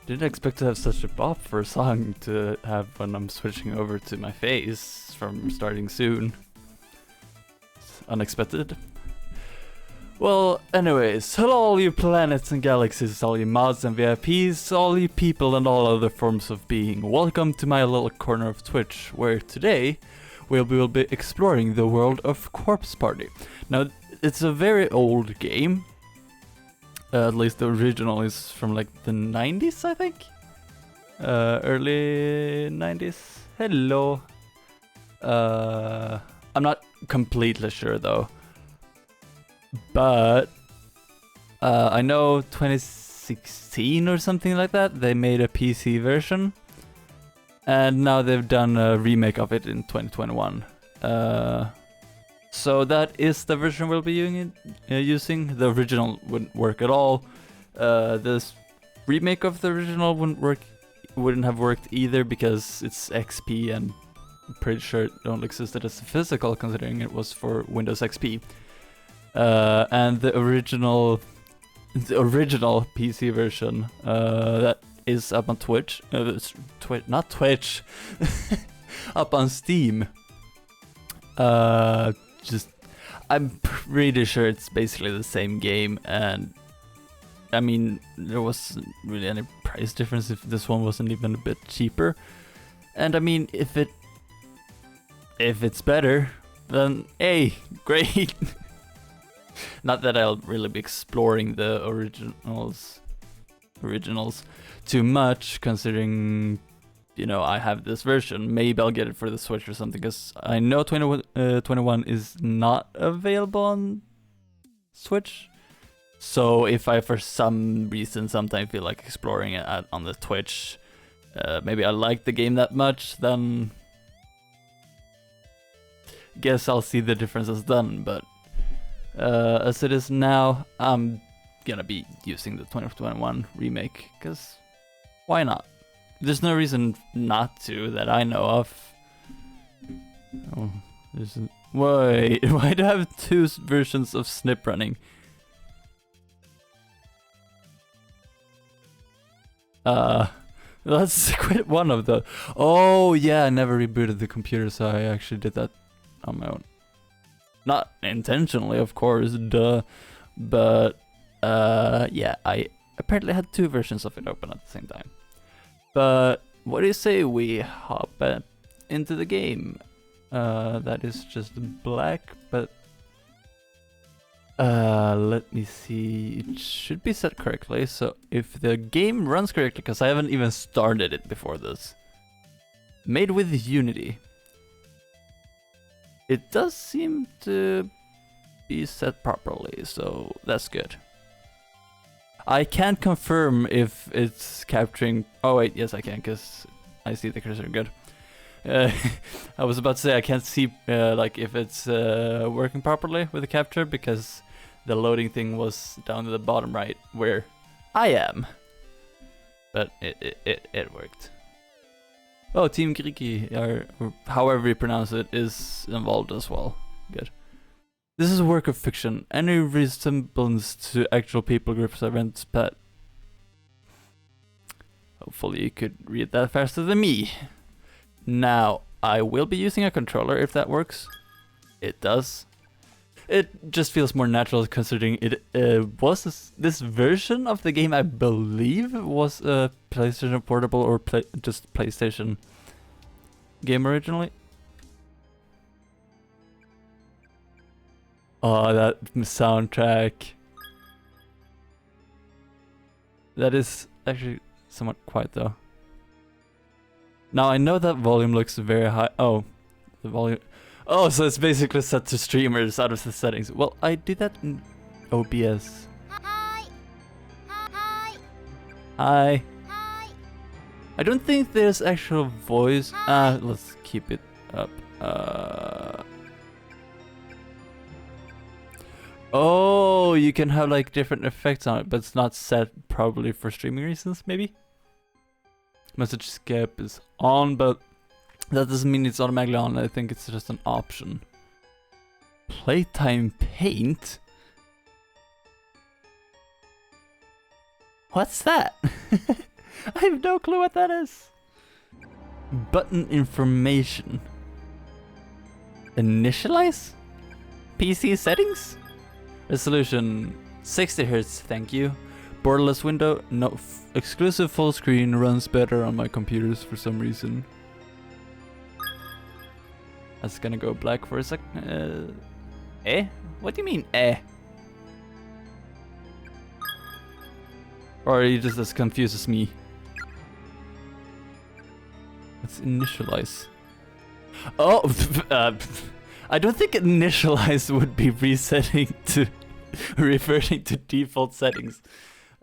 Didn't expect to have such a bop for a song to have when I'm switching over to my face from starting soon. It's unexpected. Well, anyways, hello all you planets and galaxies, all you mods and VIPs, all you people and all other forms of being. Welcome to my little corner of Twitch, where today we will be exploring the world of Corpse Party. Now, it's a very old game. At least the original is from like the 90s, I think? Early 90s? Hello. I'm not completely sure though. But I know 2016 or something like that, they made a PC version. And now they've done a remake of it in 2021. So that is the version we'll be using. The original wouldn't work at all. This remake of the original wouldn't have worked either because it's XP and I'm pretty sure it only existed as a physical considering it was for Windows XP. And the original PC version that is up on Twitch, not Twitch, up on Steam. I'm pretty sure it's basically the same game, and I mean, there wasn't really any price difference if this one wasn't even a bit cheaper. And I mean, if it's better, then hey, great. Not that I'll really be exploring the originals too much, considering, you know, I have this version. Maybe I'll get it for the Switch or something, because I know 21 is not available on Switch. So if I, for some reason, sometime feel like exploring it on the Twitch, maybe I like the game that much, then guess I'll see the differences then. But as it is now, I'm gonna be using the 2021 remake, because why not? There's no reason not to that I know of. Oh, wait, why do I have two versions of Snip running? Let's quit one of the. Oh yeah, I never rebooted the computer, so I actually did that on my own. Not intentionally, of course, duh. But yeah, I apparently had two versions of it open at the same time. But what do you say we hop into the game? That is just black, but let me see. It should be set correctly. So if the game runs correctly, because I haven't even started it before this. Made with Unity. It does seem to be set properly, so that's good. I can't confirm if it's capturing. Oh wait, yes I can, because I see the cursor good. I was about to say I can't see like if it's working properly with the capture, because the loading thing was down to the bottom right where I am. But it worked. Oh, Team Griki, or however you pronounce it, is involved as well. Good. This is a work of fiction. Any resemblance to actual people, groups, events, but hopefully you could read that faster than me. Now, I will be using a controller if that works. It does. It just feels more natural considering it was this version of the game, I believe, was a PlayStation Portable or just PlayStation game originally. Oh, that soundtrack. That is actually somewhat quiet though. Now I know that volume looks very high. Oh, the volume. Oh, so it's basically set to streamers out of the settings. Well, I did that in OBS. Hi. Hi. Hi. Hi. I don't think there's actual voice. Let's keep it up. Oh, you can have like different effects on it, but it's not set probably for streaming reasons, maybe? Message skip is on, but that doesn't mean it's automatically on. I think it's just an option. Playtime paint? What's that? I have no clue what that is. Button information. Initialize? PC settings? Resolution 60 Hz, thank you. Borderless window, no. Exclusive full screen runs better on my computers for some reason. That's gonna go black for a sec. Eh? What do you mean, eh? Or are you just as confused as me? Let's initialize. Oh, I don't think initialize would be resetting to reverting to default settings.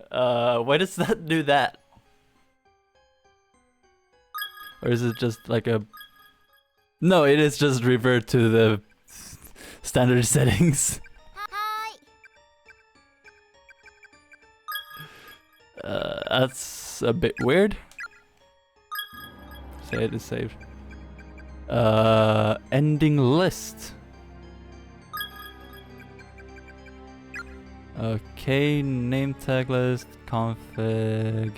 Why does that do that? Or is it just like a... No, it is just revert to the standard settings. Hi. That's a bit weird. Say it is saved. Ending list. Okay, name tag list, config,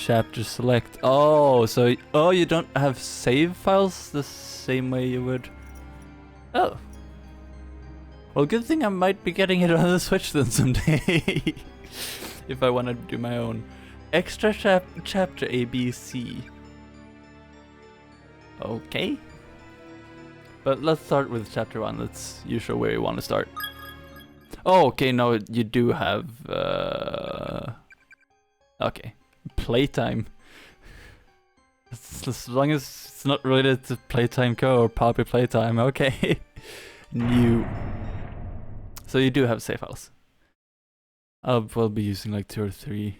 chapter select. Oh, so you don't have save files the same way you would. Oh. Well, good thing I might be getting it on the Switch then someday. If I want to do my own. Extra chapter ABC. Okay. But let's start with chapter 1. That's usually where you want to start. Oh, okay, no, you do have, okay. Playtime. As long as it's not related to Playtime Co. or Poppy Playtime, okay. New. So you do have save files. I'll be using like 2 or 3.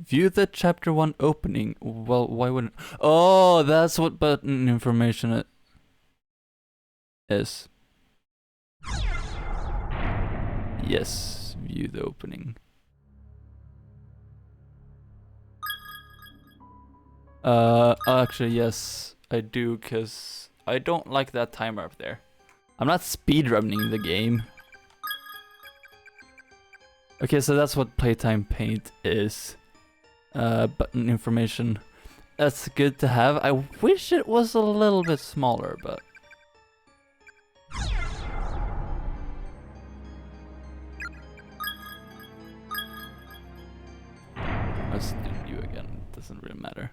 View the chapter 1 opening. Well, why wouldn't... Oh, that's what button information it is. Yes, view the opening. Actually, yes, I do, because I don't like that timer up there. I'm not speedrunning the game. Okay, so that's what Playtime Paint is. Button information. That's good to have. I wish it was a little bit smaller, but... Let's do new again. Doesn't really matter.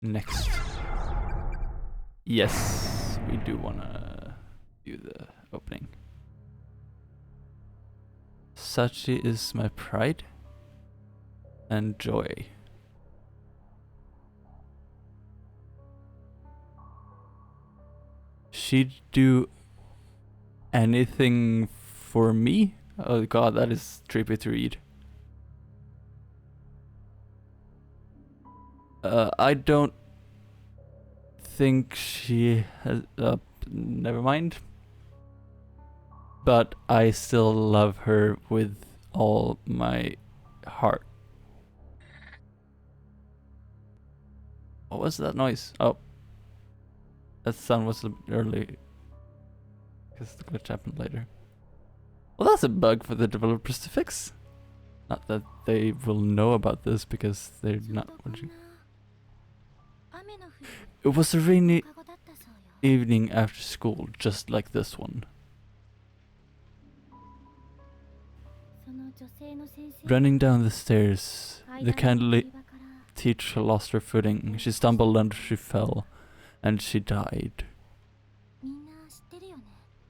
Next. Yes, we do wanna do the opening. Sachi is my pride and joy. She'd do anything for me? Oh god, that is trippy to read. I don't think she has... never mind. But I still love her with all my heart. What was that noise? Oh. That sound was a bit early. Because the glitch happened later. Well, that's a bug for the developers to fix. Not that they will know about this because they're not watching. It was a rainy evening after school, just like this one. Running down the stairs, the kindly teacher lost her footing. She stumbled and she fell, and she died.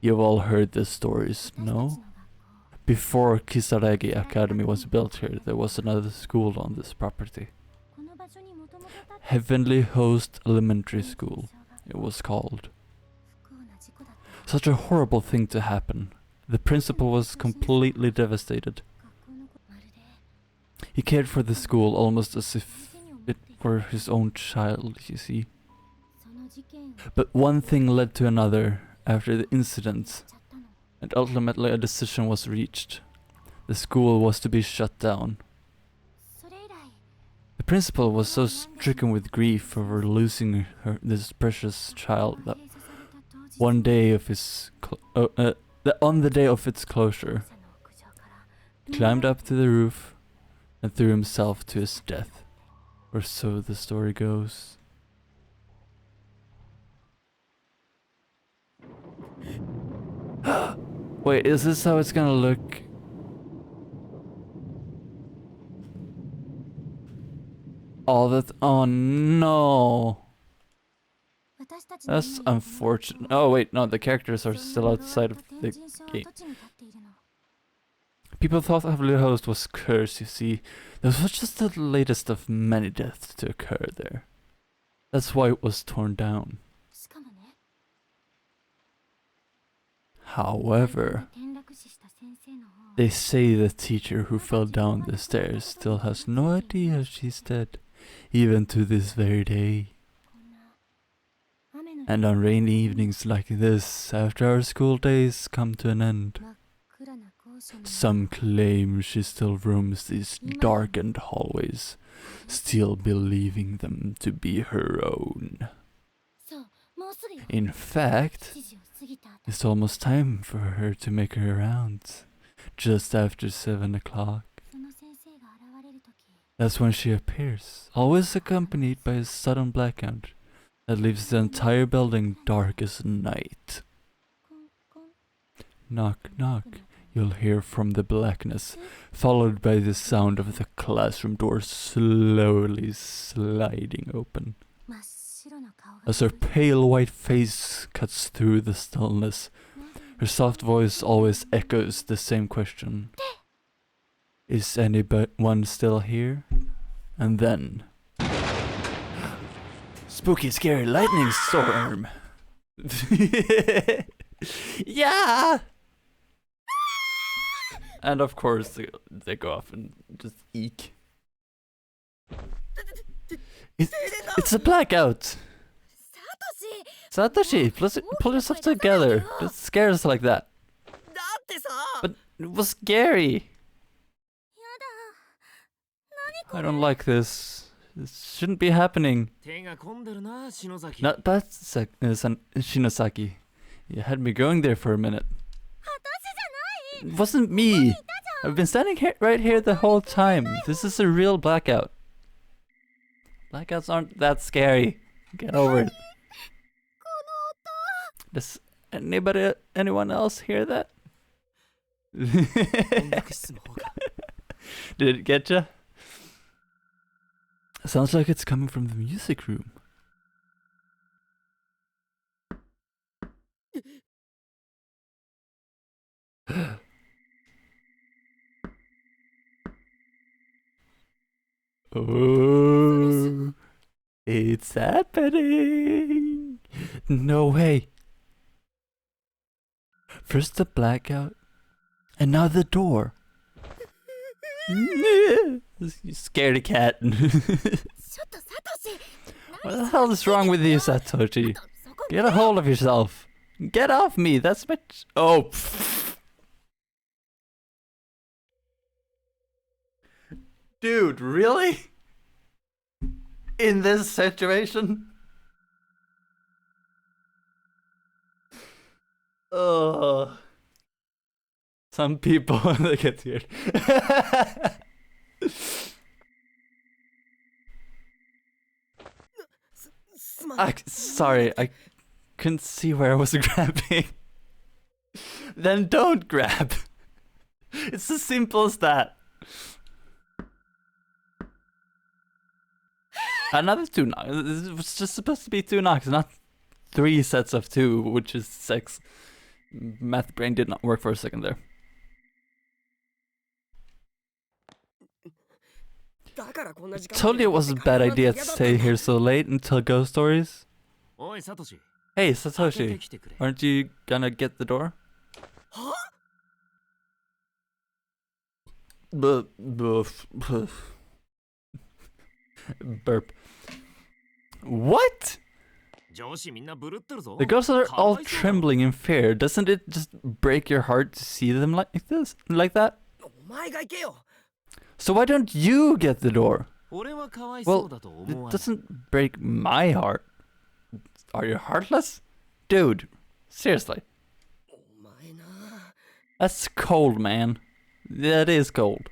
You've all heard the stories, no? Before Kisaragi Academy was built here, there was another school on this property. Heavenly Host Elementary School, it was called. Such a horrible thing to happen. The principal was completely devastated. He cared for the school almost as if it were his own child, you see. But one thing led to another after the incident, and ultimately a decision was reached. The school was to be shut down. The principal was so stricken with grief over losing this precious child that on the day of its closure, climbed up to the roof, and threw himself to his death. Or so the story goes. Wait, is this how it's gonna look? Oh, oh no. That's unfortunate. Oh wait, no, the characters are still outside of the gate. People thought Heavenly Host was cursed, you see. This was just the latest of many deaths to occur there. That's why it was torn down. However, they say the teacher who fell down the stairs still has no idea she's dead, even to this very day. And on rainy evenings like this, after our school days come to an end, some claim she still roams these darkened hallways, still believing them to be her own. In fact, it's almost time for her to make her rounds, just after 7 o'clock. That's when she appears, always accompanied by a sudden blackout that leaves the entire building dark as night. Knock, knock, you'll hear from the blackness, followed by the sound of the classroom door slowly sliding open. As her pale white face cuts through the stillness, her soft voice always echoes the same question. Is anyone still here? And then... Spooky, scary lightning storm! Yeah! And of course they go off and just eek. It's a blackout! Satoshi, pull yourself together. Don't scare us like that. But it was scary. I don't like this. This shouldn't be happening. Not that, Shinosaki. You had me going there for a minute. It wasn't me. I've been standing right here the whole time. This is a real blackout. Blackouts aren't that scary. Get over it. Does anyone else hear that? Did it get ya? Sounds like it's coming from the music room. Oh, it's happening. No way. First the blackout, and now the door. You scaredy cat. What the hell is wrong with you, Satoshi? Get a hold of yourself. Get off me, that's my... Oh. Dude, really? In this situation? Oh. Some people, they get weird. Sorry, I couldn't see where I was grabbing. Then don't grab. It's as simple as that. Another 2 knocks. It was just supposed to be 2 knocks, not 3 sets of 2, which is 6. Math brain did not work for a second there. Told you it was a bad idea to stay here so late until ghost stories. Hey, Satoshi, aren't you gonna get the door? Burp. What? The ghosts are all trembling in fear. Doesn't it just break your heart to see them like this? Like that? So why don't you get the door? Well, it doesn't break my heart. Are you heartless? Dude, seriously. That's cold, man. That is cold.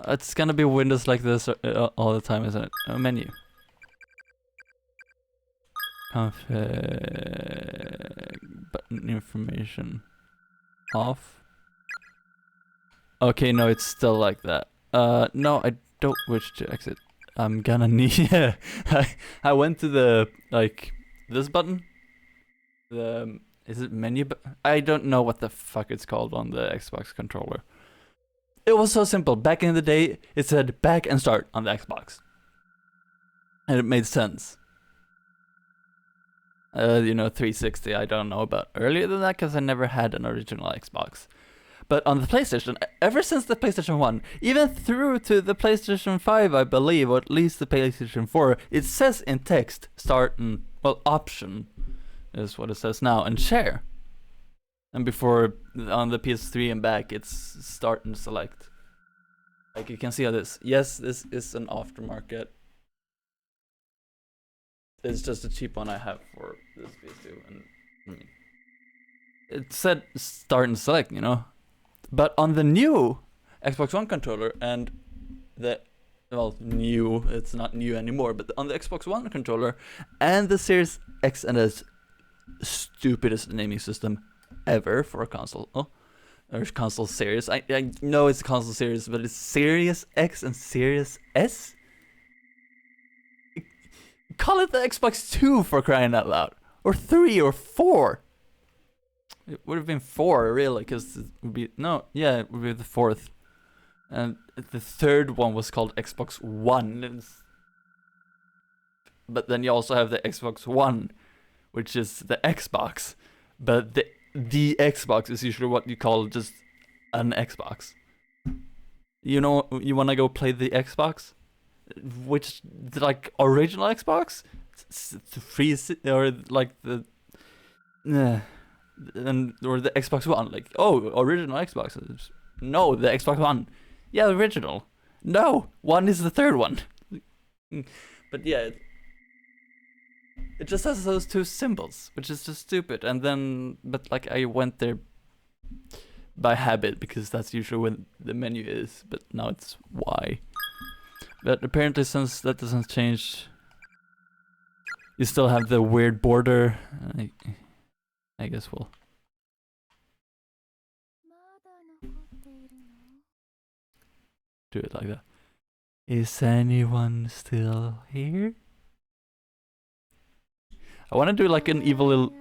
It's gonna be windows like this all the time, isn't it? A menu. Config button information off. Okay, no, it's still like that. No, I don't wish to exit. I'm gonna need. Yeah, I went to the this button. The is it menu? I don't know what the fuck it's called on the Xbox controller. It was so simple. Back in the day, it said back and start on the Xbox, and it made sense. 360. I don't know about earlier than that because I never had an original Xbox. But on the PlayStation, ever since the PlayStation 1, even through to the PlayStation 5, I believe, or at least the PlayStation 4, it says in text, start and, well, option is what it says now, and share. And before, on the PS3 and back, it's start and select. Like you can see how this, yes, this is an aftermarket. It's just a cheap one I have for this PS2, and I mean, it said start and select, you know. But on the new Xbox One controller and new, it's not new anymore, but on the Xbox One controller and the Series X and S, stupidest naming system ever for a console. Or console series. I know it's a console series, but it's Series X and Series S? Call it the Xbox 2 for crying out loud. Or 3 or 4. It would have been 4, really, because it would be... No, yeah, it would be the 4th. And the third one was called Xbox One. But then you also have the Xbox One, which is the Xbox. But the Xbox is usually what you call just an Xbox. You know, you want to go play the Xbox? Which, like, original Xbox? Or like the... or the Xbox One, like, oh, original Xbox. No, the Xbox One. Yeah, the original. No, one is the third one. But yeah, it just has those two symbols, which is just stupid. And then, but like, I went there by habit because that's usually when the menu is. But now it's Y. But apparently, since that doesn't change, you still have the weird border. I guess we'll do it like that. Is anyone still here? I want to do like an evil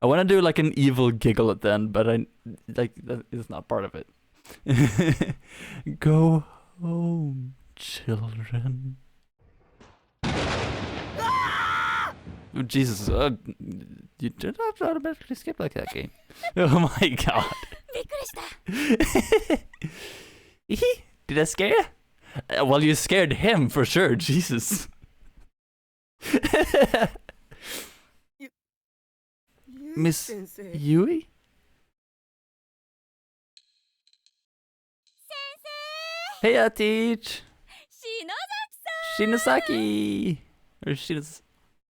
I want to do like an evil giggle at the end, but that is not part of it. Go home, children. Oh, Jesus, you did not automatically skip like that game. Oh my god. Did I scare you? Well, you scared him for sure, Jesus. Miss Yui? Hey, teach. Shinosaki. Or Shinos.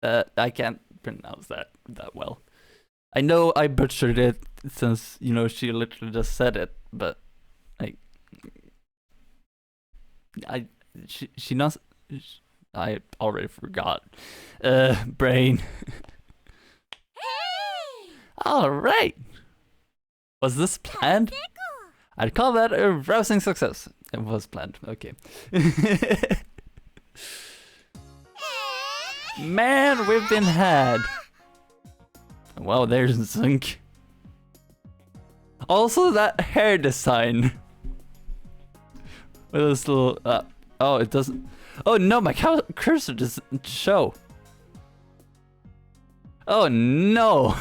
I can't pronounce that well. I know I butchered it since, you know, she literally just said it, but she knows. I already forgot. Brain. All right. Was this planned? I'd call that a rousing success. It was planned. Okay. Man, we've been had. Wow, there's Zunk. Also, that hair design. With this little. Oh, it doesn't. Oh no, my cursor doesn't show. Oh no.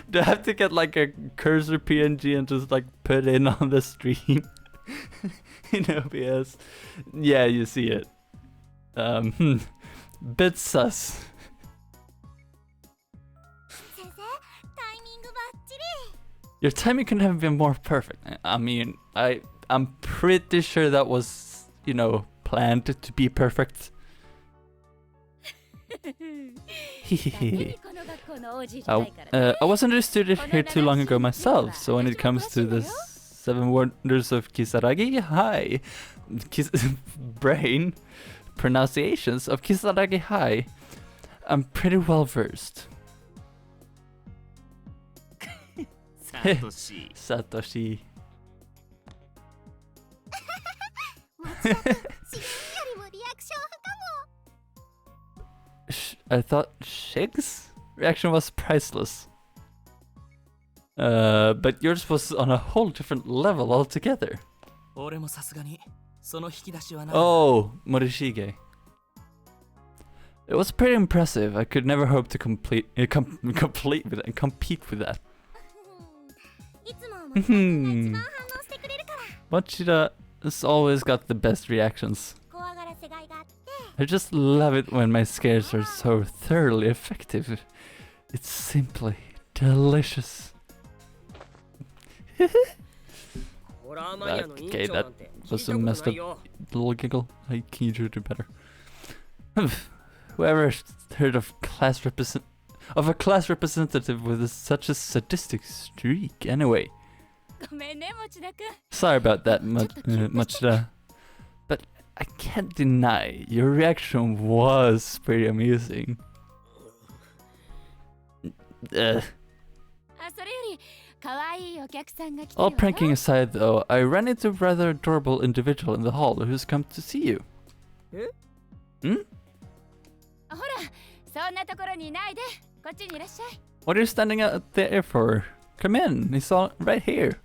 Do I have to get like a cursor PNG and just like put in on the stream in OBS? Yeah, you see it. Bit sus. Your timing couldn't have been more perfect. I mean, I'm pretty sure that was, you know, planned to be perfect. I wasn't a student here too long ago myself, so when it comes to this Seven Wonders of Kisaragi? Hi. Brain. Pronunciations of Kisaragi? Hi. I'm pretty well versed. Satoshi. Satoshi. もちろん自分よりもリアクション派かも。 I thought Shig's reaction was priceless. But yours was on a whole different level altogether. 俺もさすがにその引き出しはない。 Oh, Morishige. It was pretty impressive. I could never hope to compete with that. いつももちろんが一番反応してくれるから。 Mochida has always got the best reactions. 怖がらせがいがあって。 I just love it when my scares are so thoroughly effective. It's simply delicious. ホラーマニアの委員 Okay, 長 that なんて was 聞 a いたこと messed な up いよ。 little giggle. I can you do better. Whoever heard of a class representative with such a sadistic streak? Anyway, ごめんね、持田くん。 sorry about that, Machida. But I can't deny your reaction was pretty amusing. あ、それより可愛いお客さんが来てるわ All よ。 pranking aside, though, I ran into a rather adorable individual in the hall who's come to see you. ほら、そんなところにいないで。こっちにいらっしゃい。 What are you standing out there for? Come in, he's all right here.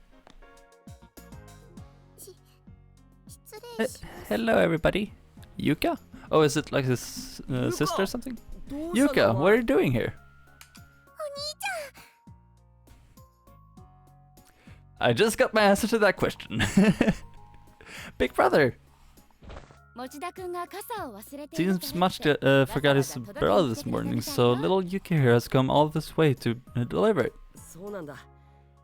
失礼し。 Hello, everybody. Yuka? Oh, is it like his sister or something? どうした Yuka, の what are you doing here? お兄ち I just got my answer to that question. Big brother. ゃん。持田くんが傘を忘れているからって。 Seems Machida forgot his umbrella this morning, so little Yuki here has come all this way to deliver it. そうなんだ。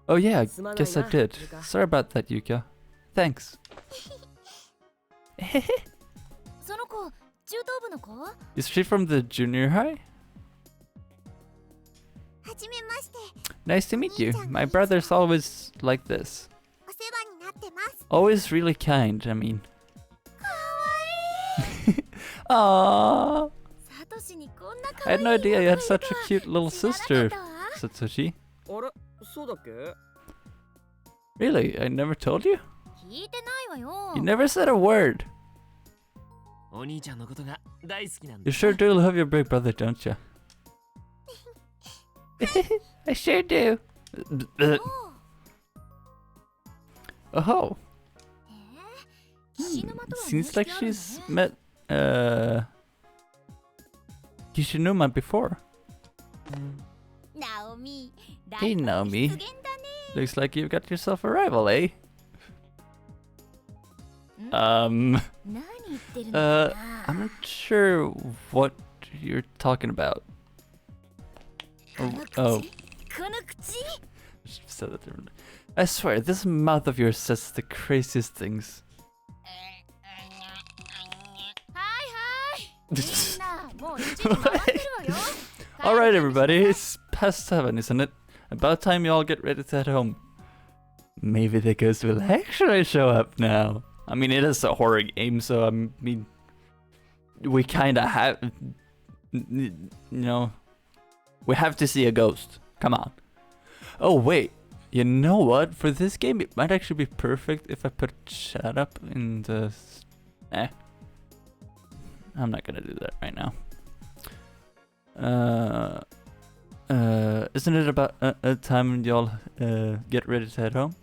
Oh yeah, I すまない guess I な did. Yuka. Sorry about that, Yuka. Thanks. その子、中等部の子？ Is she from the junior high? はじめまして。 Nice to meet you. My brother's always like this. お世話になってます。 Always really kind, I mean. かわいい。 Aww. サトシにこんな可 I 愛 had い no idea you had 妹 such が a いる cute と little は知らな sister, かったわ。 Satsushi. あれそうだっけ？ Really? I never told you? 聞いてないわよ。 You never said a word. お兄ちゃんのことが大好きなんだ。 You sure do love your big brother, don't you? I sure do. おう Oh, 岸沼とは seems 面識 like あるの she's ね。 met Kishinuma before. ナオミ、 Hey, 大 Naomi. 出現だね。 Looks like you've got yourself a rival, eh? ん Um, 何言ってるのか I'm な。 not sure what you're talking about. この口、 Oh, この口。 I should have said that differently. I swear, this mouth of yours says the craziest things. はいはい。みんな、もう1時回ってるわよ。 Alright, everybody, it's past 7, isn't it? About time you all get ready to head home. Maybe the ghost will actually show up now. I mean, it is a horror game, so I mean, we kinda have, you know, we have to see a ghost. Come on. Oh, wait. You know what? For this game, it might actually be perfect if I put shut up in the... I'm not gonna do that right now. Isn't it about a time when y'all get ready to head home?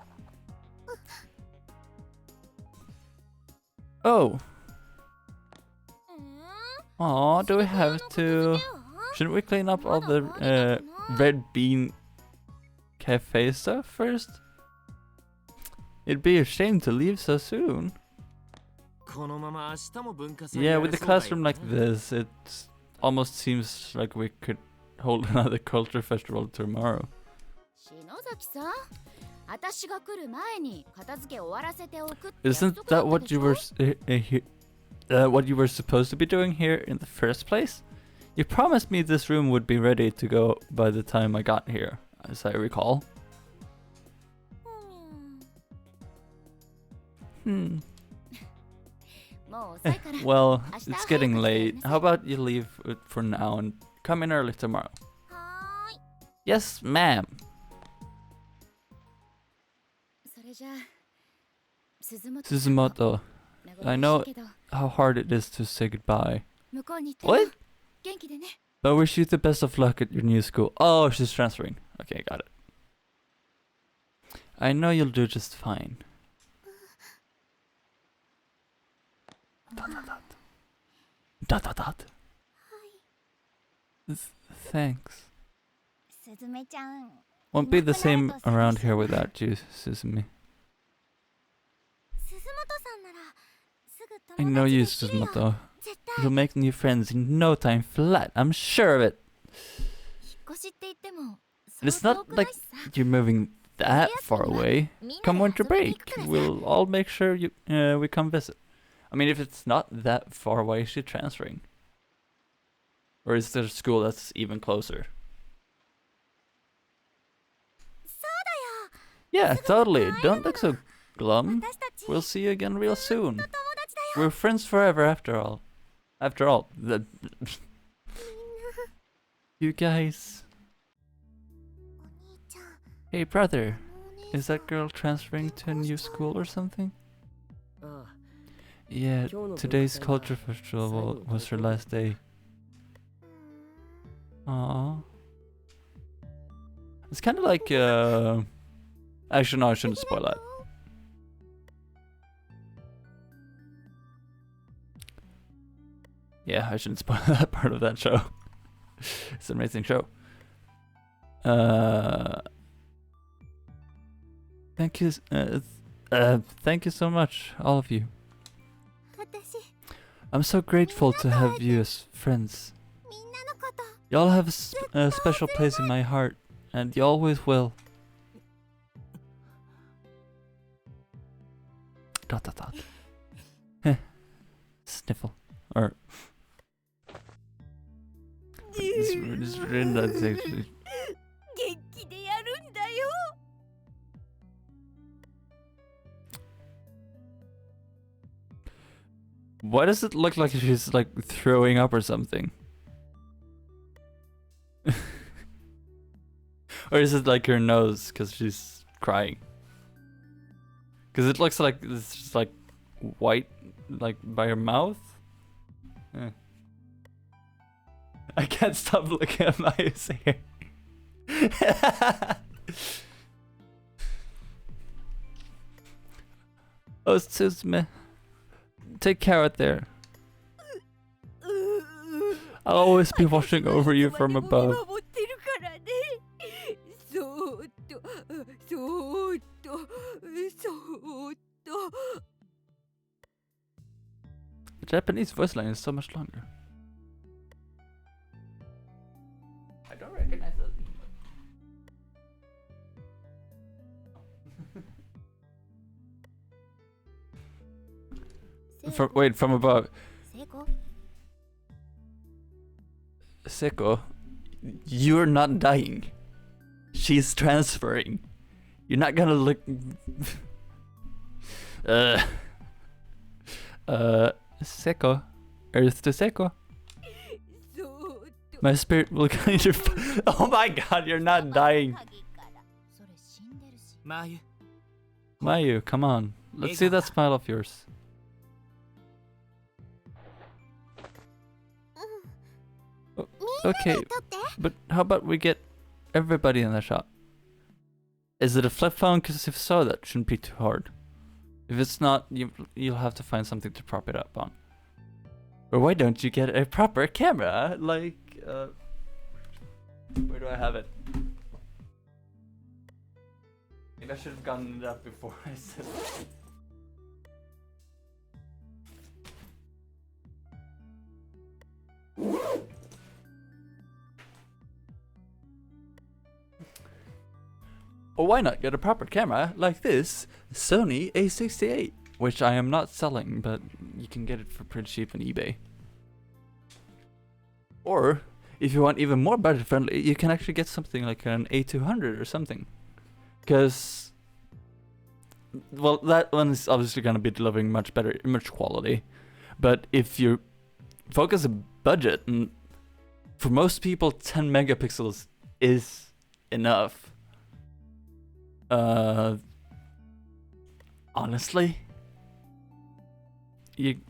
Oh. うん Aw, do we have それで to... あの片付けを Shouldn't we clean up all まだ the 終わりだとな red bean cafe stuff first? It'd be a shame to leave so soon. このまま明日も文化祭 Yeah, や with れ the そうだよ classroom like this, it almost seems like we could hold another culture festival tomorrow. 篠崎さん、私が来る前に片付け終わらせておくって約 Isn't 束だ that った what でし you ょ were what you were supposed to be doing here in the first place? You promised me this room would be ready to go by the time I got here, as I recall. うん Hmm. もう遅いから Well, 明日 it's 早く getting 来て late. ね How about you leave it for now and come in early tomorrow? はーい Yes, ma'am. それじゃあ鈴本 Suzumoto, 寝 I 言 know 欲しいけど how hard it is to say goodbye. 向こうに行っても What? 元気でね But wish you the best of luck at your new school. Oh, she's transferring. Okay, got it. I know you'll do just fine. Dot dot dot. Dot dot dot. Thanks. すずめちゃん Won't be the same around here without you, Suzume. 鈴本さんならすぐ I 友 know 達 you, できるよ Suzumoto. 絶対 You'll make new friends in no time flat. I'm sure of it. 引っ越しって言っても And it's not like you're moving that far away. Come winter break, we'll all make sure we come visit. I mean, if it's not that far away, is she transferring? Or is there a school that's even closer? Yeah, totally. Don't look so glum. 私たち We'll see you again real soon. 友達だよ We're friends forever after all. After all, you guys. お兄ちゃん Hey, brother. お姉 Is that girl transferring to a new school or something? あ Yeah, today's culture festival was her last day. Aww. It's kind of like, actually, no, I shouldn't spoil that. Yeah, I shouldn't spoil that part of that show. It's an amazing show. Thank you, thank you so much, all of you. 私 I'm so grateful to have you as friends. みんなのこと Y'all have a special place in my heart, and you always will. Dot dot dot. Heh. Sniffle. Or. It's really not actually. 元気でやるんだよ Why does it look like she's like throwing up or something? Or is it like her nose because she's crying? Because it looks like it's just like white, like by her mouth. Eh. I can't stop looking at my hair. Oh, Suzume. Take care out there. I'll always be watching over you from above. 守ってるからねそーっとそーっとそーっと The Japanese voice line is so much longer. I don't recognize that. Wait, from above. 成功 Seko, you're not dying. She's transferring. You're not gonna look. Seko. Earth to Seko. そーっと My spirit will guide your. Oh my god, you're not dying. それ死んでるしまゆ Mayu, come on. Let's see that smile of yours. Okay, 取って but how about we get everybody in the shot? Is it a flip phone? Because if so, that shouldn't be too hard. If it's not, you'll have to find something to prop it up on. Or why don't you get a proper camera? Like, where do I have it? Maybe I should have gotten it up before I said it. Or why not get a proper camera like this Sony A68, which I am not selling, but you can get it for pretty cheap on eBay. Or if you want even more budget friendly, you can actually get something like an A200 or something, because well, that one is obviously gonna be delivering much better image quality, but if you focus a budget, and for most people, 10 megapixels is enough. Honestly, you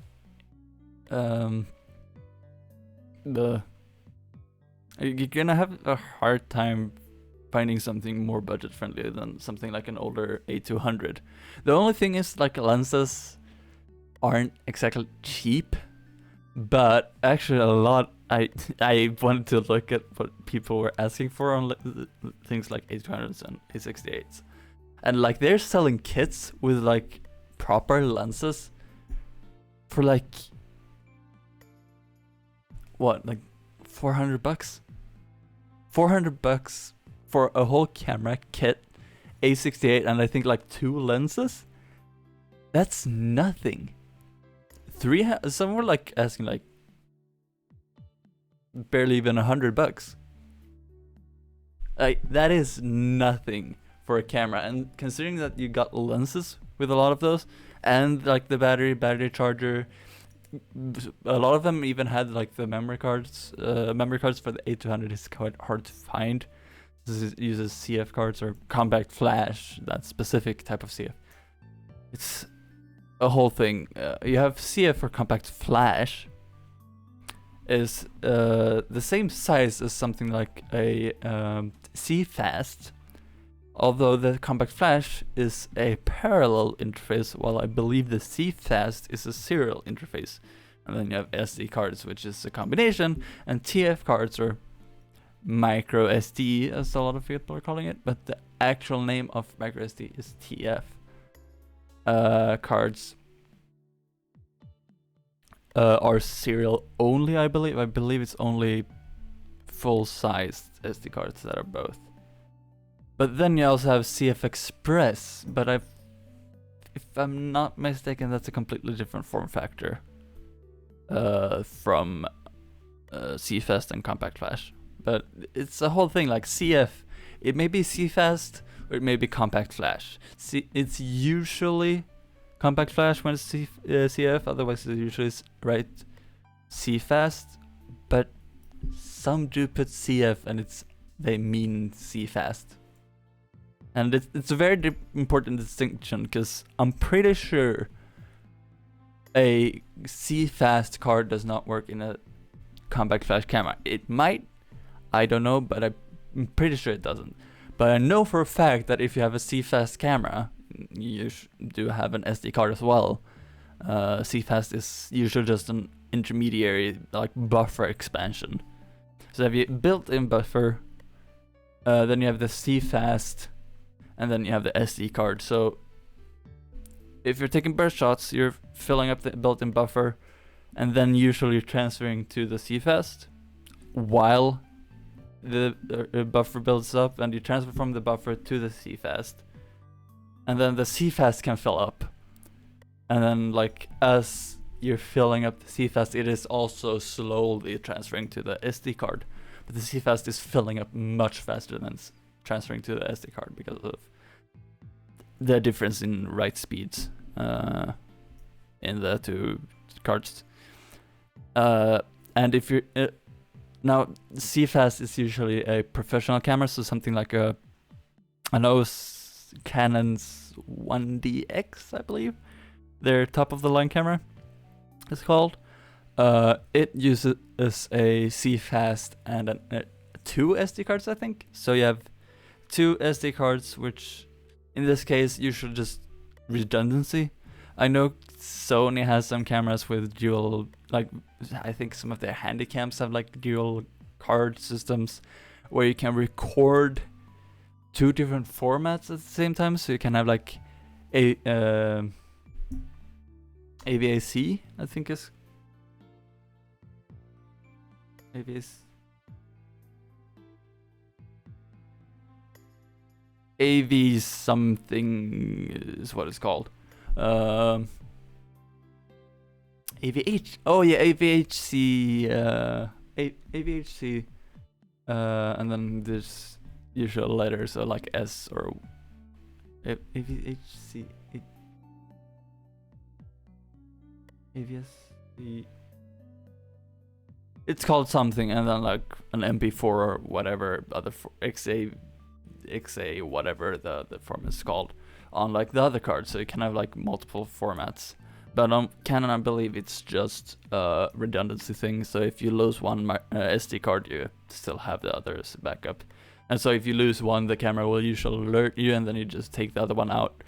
you're gonna have a hard time finding something more budget friendly than something like an older A200. The only thing is, like, lenses aren't exactly cheap, but actually a lot. I wanted to look at what people were asking for on things like A200s and A68s, and like they're selling kits with like proper lenses for like what, like $400? $400 for a whole camera kit, A68, and I think like 2 lenses? That's nothing. Some were like asking like barely even $100. Like, that is nothing for a camera, and considering that you got lenses with a lot of those, and like the battery charger, a lot of them even had like the memory cards. Memory cards for the A200 is quite hard to find. This uses CF cards or compact flash, that specific type of CF. It's a whole thing. You have CF or compact flash is the same size as something like a CFast, although the compact flash is a parallel interface, while I believe the CFast is a serial interface. And then you have SD cards, which is a combination, and TF cards, or micro SD, as a lot of people are calling it, but the actual name of micro SD is TF cards. Are serial only, I believe. I believe it's only full-sized SD cards that are both. But then you also have CF Express, but if I'm not mistaken, that's a completely different form factor from CFast and Compact Flash. But it's a whole thing, like CF, it may be CFast or it may be Compact Flash. It's usually Compact Flash when it's CF, otherwise it's usually CFast, but some do put CF and they mean CFast. And it's a very important distinction, because I'm pretty sure a CFast card does not work in a Compact Flash camera. It might, I don't know, but I'm pretty sure it doesn't. But I know for a fact that if you have a CFast camera, you do have an SD card as well. CFast is usually just an intermediary, like buffer expansion. So if you built-in buffer, then you have the CFast, and then you have the SD card. So if you're taking burst shots, you're filling up the built-in buffer, and then usually you're transferring to the CFast while the buffer builds up, and you transfer from the buffer to the CFast, and then the CFast can fill up, and then like as you're filling up the CFast, it is also slowly transferring to the SD card, but the CFast is filling up much faster than transferring to the SD card because of the difference in write speeds in the two cards. And if you're now, CFast is usually a professional camera, so something like Canon's 1DX, I believe, their top of the line camera is called. It uses a CFast and 2 SD cards, I think. So you have 2 SD cards, which in this case usually just redundancy. I know Sony has some cameras with dual, like I think some of their handycams have like dual card systems where you can record 2 different formats at the same time. So you can have like a AVAC, I think is AV something is what it's called. AVH. Oh yeah, AVHC. AVHC. And then there's usual letters, so like S or AVHC. AVSC. It's called something, and then like an MP4 or whatever other XA whatever the format is called on like the other cards, so you can have like multiple formats. But on Canon, I believe it's just a redundancy thing. So if you lose one SD card, you still have the others backup. And so if you lose one, the camera will usually alert you, and then you just take the other one out,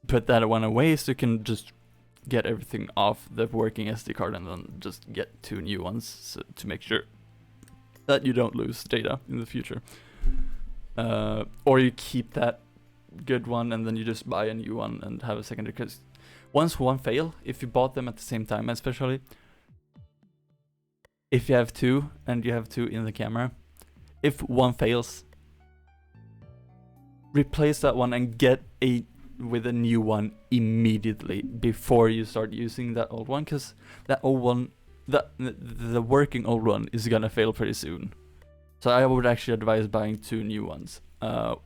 put that one away, so you can just get everything off the working SD card, and then just get 2 new ones, so to make sure that you don't lose data in the future. Or you keep that good one, and then you just buy a new one and have a secondary. Because once one fail, if you bought them at the same time, especially if you have 2 and you have 2 in the camera, if one fails, replace that one and get with a new one immediately before you start using that old one, because that old one, the working old one, is gonna fail pretty soon. So I would actually advise buying 2 new ones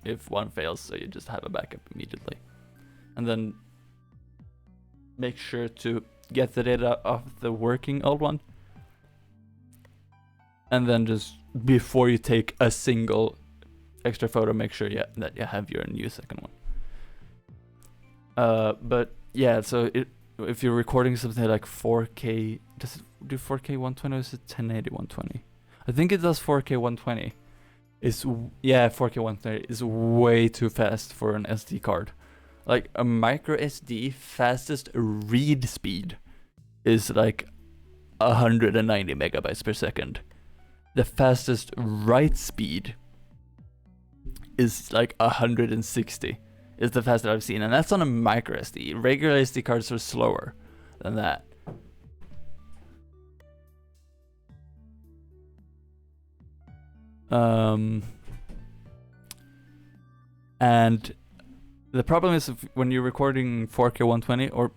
if one fails, so you just have a backup immediately. And then make sure to get the data off the working old one, and then just before you take a single extra photo, make sure that you have your new second one. But yeah, so if you're recording something like 4K, does it do 4K 120 or is it 1080 120? I think it does 4K 120. 4K 120 is way too fast for an SD card. Like a micro SD fastest read speed is like 190 megabytes per second. The fastest write speed is like 160. Is the fastest I've seen, and that's on a micro SD. Regular SD cards are slower than that. And the problem is when you're recording 4K 120 or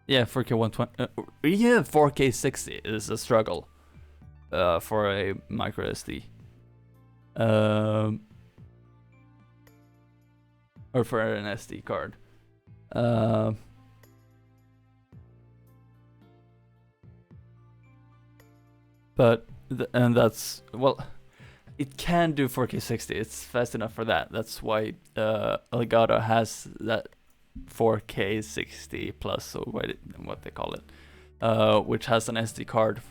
4K 120, even 4K 60 is a struggle for a micro SD. Or for an SD card. It can do 4K 60. It's fast enough for that. That's why Elgato has that 4K 60 plus, or what they call it, which has an SD card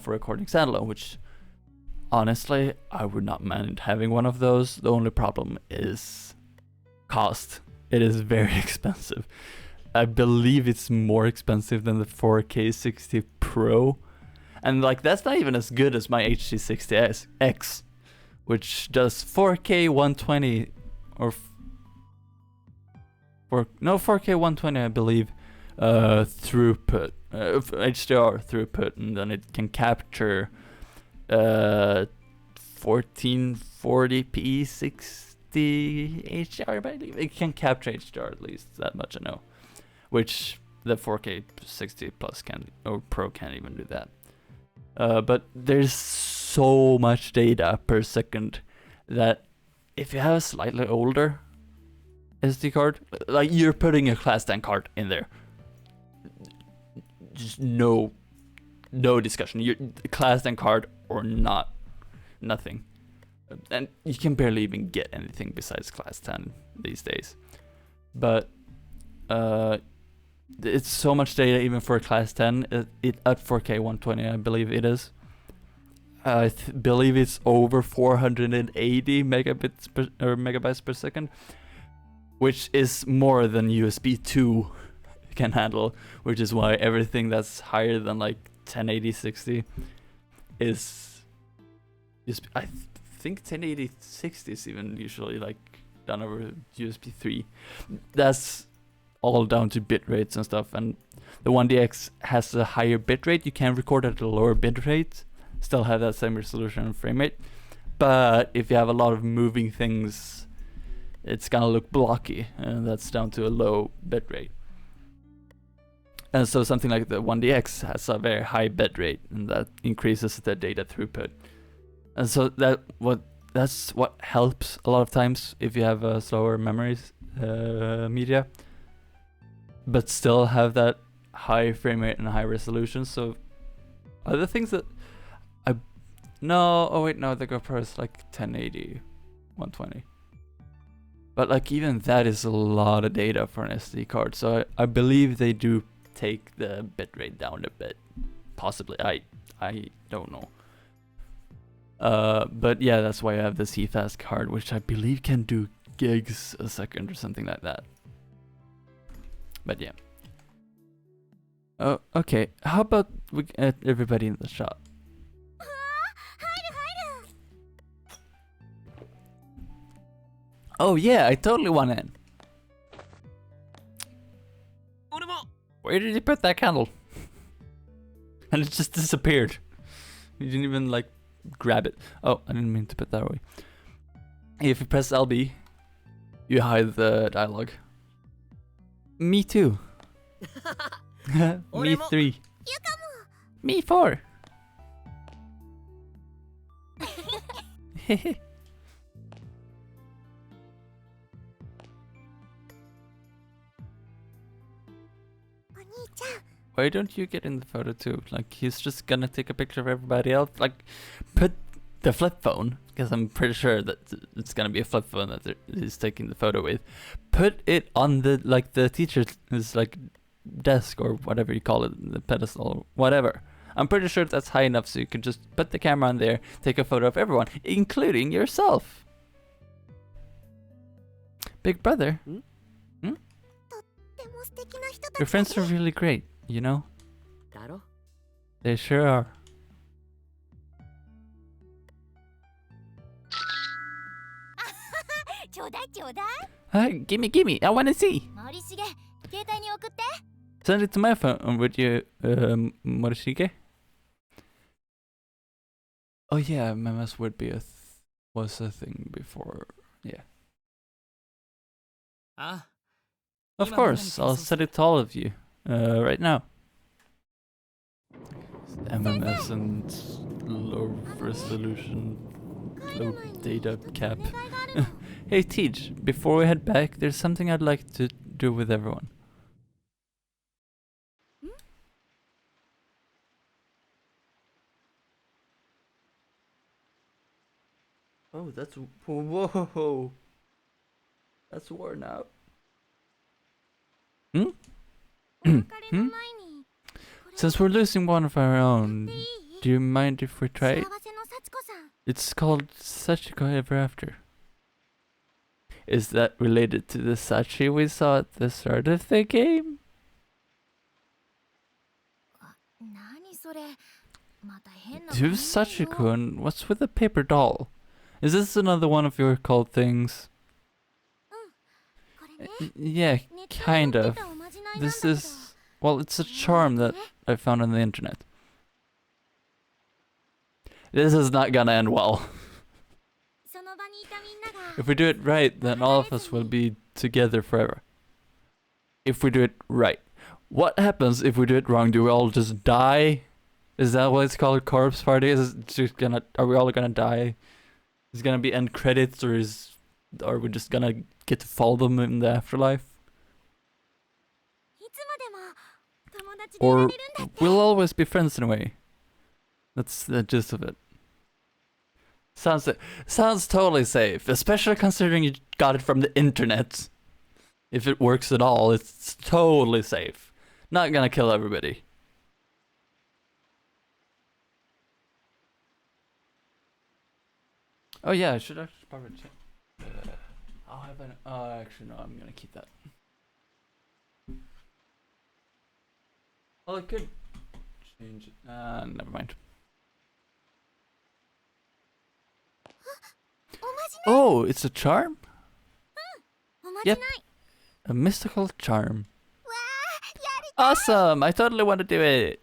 for recording standalone, which honestly I would not mind having one of those. The only problem is cost. It is very expensive. I believe it's more expensive than the 4K 60 Pro, and like that's not even as good as my HD60X, which does 4K 120 or 4K 120 I believe throughput, HDR throughput, and then it can capture 1440p 60 HDR, I believe. It can capture HDR, at least that much I know, which the 4K 60 plus or Pro can't even do that. But there's so much data per second that if you have a slightly older SD card, like you're putting a Class 10 card in there, just no discussion. You're Class 10 card or not, nothing. And you can barely even get anything besides Class 10 these days. But it's so much data even for a Class 10. It at 4K 120, I believe it is. I believe it's over 480 megabytes per second, which is more than USB 2 can handle, which is why everything that's higher than like 1080 60 is I think 1080 60 is even usually like done over USB 3. That's all down to bit rates and stuff, and the 1DX has a higher bit rate. You can record at a lower bit rate, still have that same resolution and frame rate, but if you have a lot of moving things, it's gonna look blocky, and that's down to a low bit rate. And so something like the 1DX has a very high bit rate, and that increases the data throughput. And so that's what helps a lot of times if you have a slower media, but still have that high frame rate and high resolution. So other things that I no, oh wait, no, the GoPro is like 1080, 120. But like even that is a lot of data for an SD card. So I believe they do take the bitrate down a bit. Possibly, I don't know. But yeah, that's why I have the CFast card, which I believe can do gigs a second or something like that. But yeah. Oh, okay. How about we get everybody in the shot? Oh yeah, I totally want in. 俺も Where did you put that candle? And it just disappeared. You didn't even like grab it. Oh, I didn't mean to put that away. If you press LB, you hide the dialogue. Me too. Me 3. Me 4. Why don't you get in the photo too? Like, he's just gonna take a picture of everybody else. Like, put the flip phone, because I'm pretty sure that it's gonna be a flip phone that he's taking the photo with. Put it on the, like, the teacher's, like, desk or whatever you call it, the pedestal or whatever. I'm pretty sure that's high enough so you can just put the camera on there, take a photo of everyone, including yourself. Big brother. Hmm? Your friends are really great, you know? だろ They sure are. Hi, gimme, I wanna see. Send it to my phone, would you, Morishige? Oh yeah, MMS would be was a thing before, yeah. あ Of course, I'll send it to all of you, right now. MMS and low resolution, low data cap. Hey Teach, before we head back, there's something I'd like to do with everyone. Oh, that's whoa. That's worn out. Hmm? Hmm? Since we're losing one of our own, do you mind if we try it? It's called Sachiko Ever After. Is that related to the Sachi we saw at the start of the game? Who's Sachiko and what's with the paper doll? Is this another one of your cult things? Yeah, kind of. This is... well, it's a charm that I found on the internet. This is not gonna end well. If we do it right, then all of us will be together forever. If we do it right. What happens if we do it wrong? Do we all just die? Is that what it's called, corpse party? Is it just gonna... are we all gonna die? Is it gonna be end credits, or are we just gonna get to follow them in the afterlife? Or we'll always be friends in a way. That's the gist of it. Sounds totally safe, especially considering you got it from the internet. If it works at all, it's totally safe. Not gonna kill everybody. Oh yeah, I should actually probably check. I'll have an... oh, actually no, I'm gonna keep that. Well, I could change it. Never mind. Oh, it's a charm? Yep. A mystical charm. Awesome! I totally want to do it.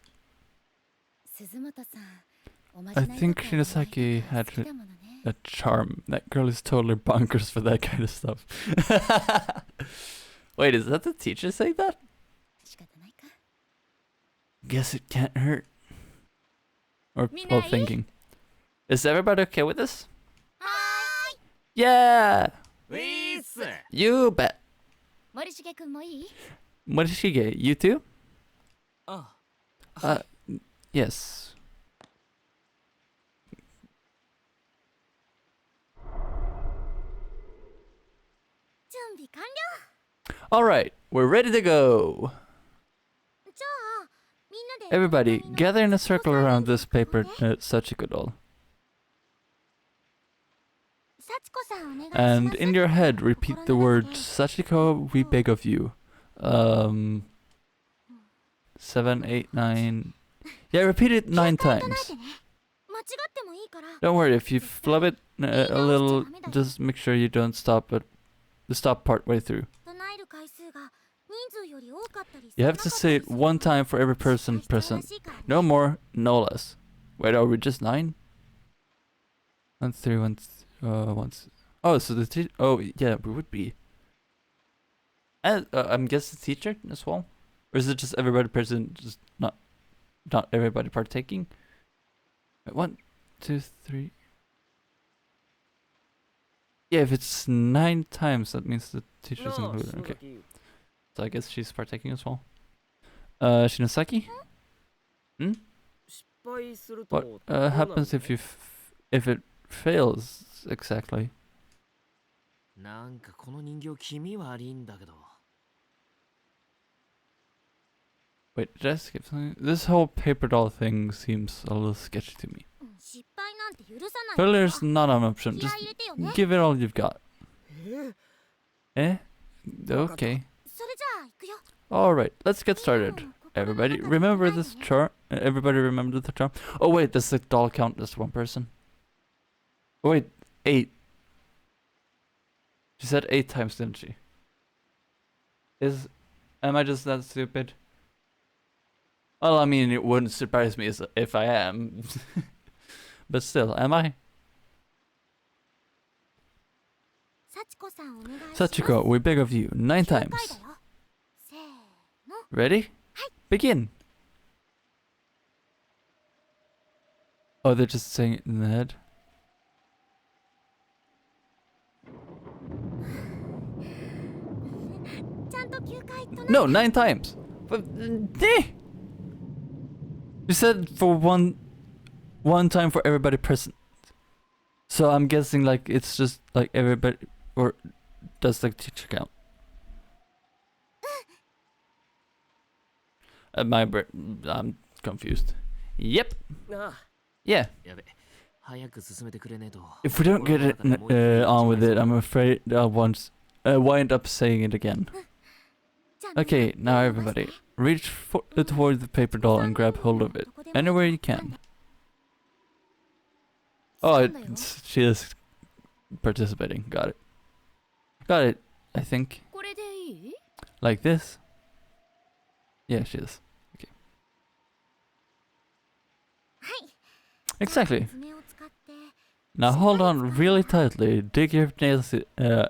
I think Shinosaki had a charm. That girl is totally bonkers for that kind of stuff. Wait, is that the teacher saying that? Guess it can't hurt. Or people thinking. Is everybody okay with this? Yeah! ウィース You bet. Morishige, you too? Yes. Alright, we're ready to go. Everybody, gather in a circle around this paper Sachiko doll. And in your head, repeat the word Sachiko, we beg of you. 7, 8, 9. Yeah, repeat it 9 times. Don't worry, if you flub it a little, just make sure you don't stop at the stop part way through. You have to say it 1 time for every person present. No more, no less. Wait, are we just 9? 1, 3, 1, 1. Oh, so the oh yeah, we would be. And I'm guessing the teacher as well, or is it just everybody present, just not everybody partaking? Wait, 1, 2, 3. Yeah, if it's 9 times, that means the teacher's included. Okay. So I guess she's partaking as well. Shinosaki? Hmm? What happens if you if it fails exactly? なんかこの人形気味悪いんだけど。 Wait, did I skip something? This whole paper doll thing seems a little sketchy to me. Failure's not an option, just give it all you've got. Eh? Okay. Alright, let's get started. Everybody remember this charm? Everybody remember the charm? Oh wait, does the doll count as 1 person? Oh wait, 8. She said 8 times, didn't she? Am I just that stupid? Well, I mean, it wouldn't surprise me if I am. But still, am I? Sachiko, we beg of you, 9 times. Ready? Begin! Oh, they're just saying it in the head? No, 9 times! But, you said for one time for everybody present. So I'm guessing like it's just like everybody, or does the teacher count? I'm confused. Yep. Yeah. If we don't get it on with it, I'm afraid I'll wind up saying it again. Okay, now everybody, reach toward the paper doll and grab hold of it, anywhere you can. Oh, she is participating. Got it. Got it, I think. Like this? Yeah, she is. Okay. Exactly. Now hold on really tightly. Dig your nails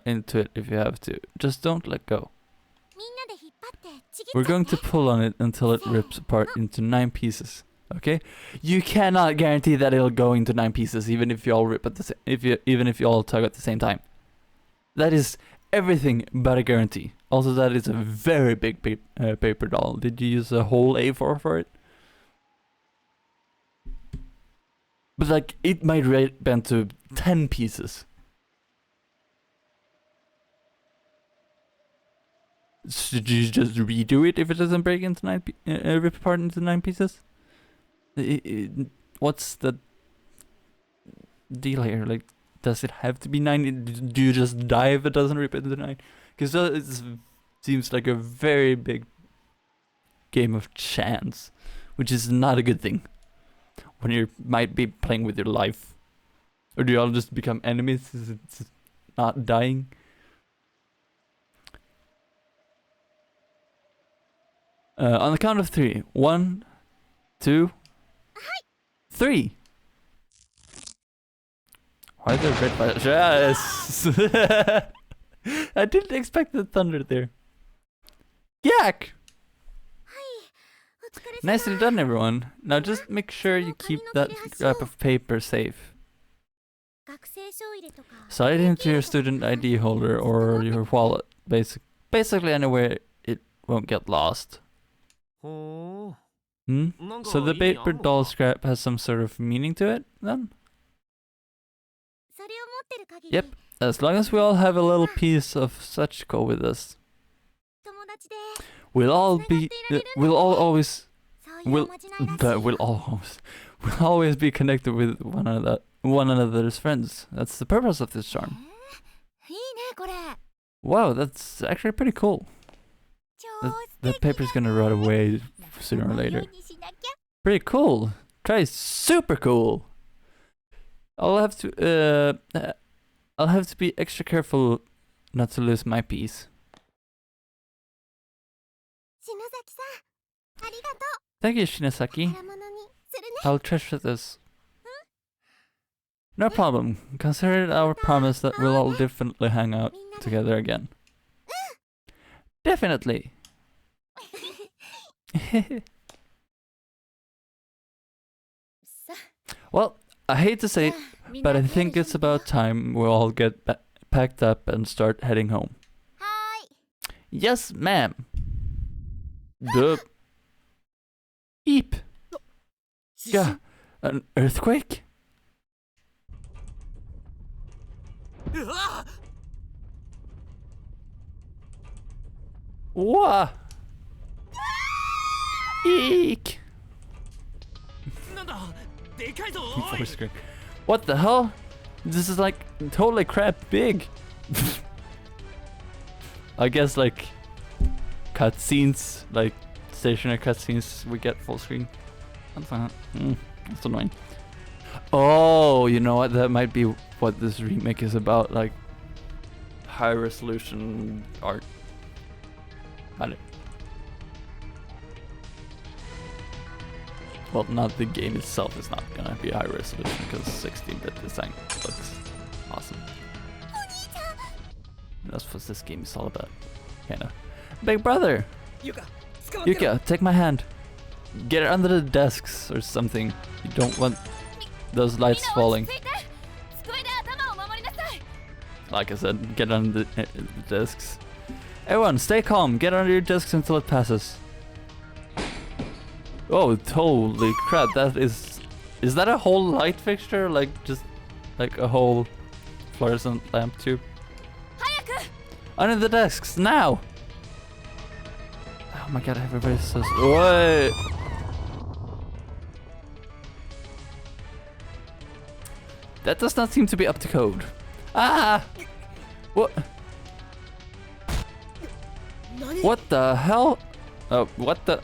into it if you have to. Just don't let go. We're going to pull on it until it rips apart into 9 pieces. Okay? You cannot guarantee that it'll go into 9 pieces, even if you all rip at the even if you all tug at the same time. That is everything but a guarantee. Also, that is a very big paper doll. Did you use a whole A4 for it? But like, it might bend to 10 pieces. Should you just redo it if it doesn't break into rip apart into 9 pieces? What's the deal here? Like, does it have to be 9? Do you just die if it doesn't rip into 9? Because it seems like a very big game of chance, which is not a good thing when you might be playing with your life. Or do you all just become enemies? Is it not dying? On the count of 3. 1, 2, 3. Why the red flash? Yes! I didn't expect the thunder there. Yak! Nicely done, everyone. Now just make sure you keep that scrap of paper safe. Slide it into your student ID holder or your wallet. Basically anywhere it won't get lost. Hmm? なんか So the 意味あ paper んの doll か scrap has some sort of meaning to it, then? それを持ってる限り Yep. As long as we all have a little piece of Sachiko with us, 友達で we'll all be, we'll all always, そういうお we'll, まじないらしい but we'll always be connected with one another's friends. That's the purpose of this charm. いいねこれ Wow, that's actually pretty cool. 超 That paper's gonna rot away sooner or 素敵 later. なようにしなきゃ Pretty cool. Try super cool. I'll have to be extra careful not to lose my piece. 篠崎さんありがと Thank you, う Shinasaki. 宝物にするね I'll treasure this. No problem. Consider it our promise that we'll all definitely hang out みんなで together again. Definitely. さ Well, I hate to あ say it, みんな but I 寝る think it's 準備よ about time we all get packed up and start heading home. はーい Yes, ma'am. The Eep. Yeah. An earthquake? うわ Wah. Eek. なんだでかいぞ Voice screen. What the hell? This is like totally crap big. I guess like cutscenes, like stationary cutscenes, we get full screen. That's fine. That's annoying. Oh, you know what? That might be what this remake is about, like high resolution art. Got it. Well, not the game itself is not gonna be high resolution because 16-bit design looks awesome. That's what this game is all about. Kinda. Big brother! ゆか捕まってろ Yuka, take my hand. Get it under the desks or something. You don't want those みんな lights 落 falling. ち着いて机で頭を守りなさい Like I said, get under the desks. Everyone, stay calm. Get under your desks until it passes. Oh, holy crap! That is that a whole light fixture? Like just like a whole fluorescent lamp tube? 早く Under the desks now! Oh my god! Everybody's so. Wait. That does not seem to be up to code. Ah! What? 何 What the hell? Oh, what the?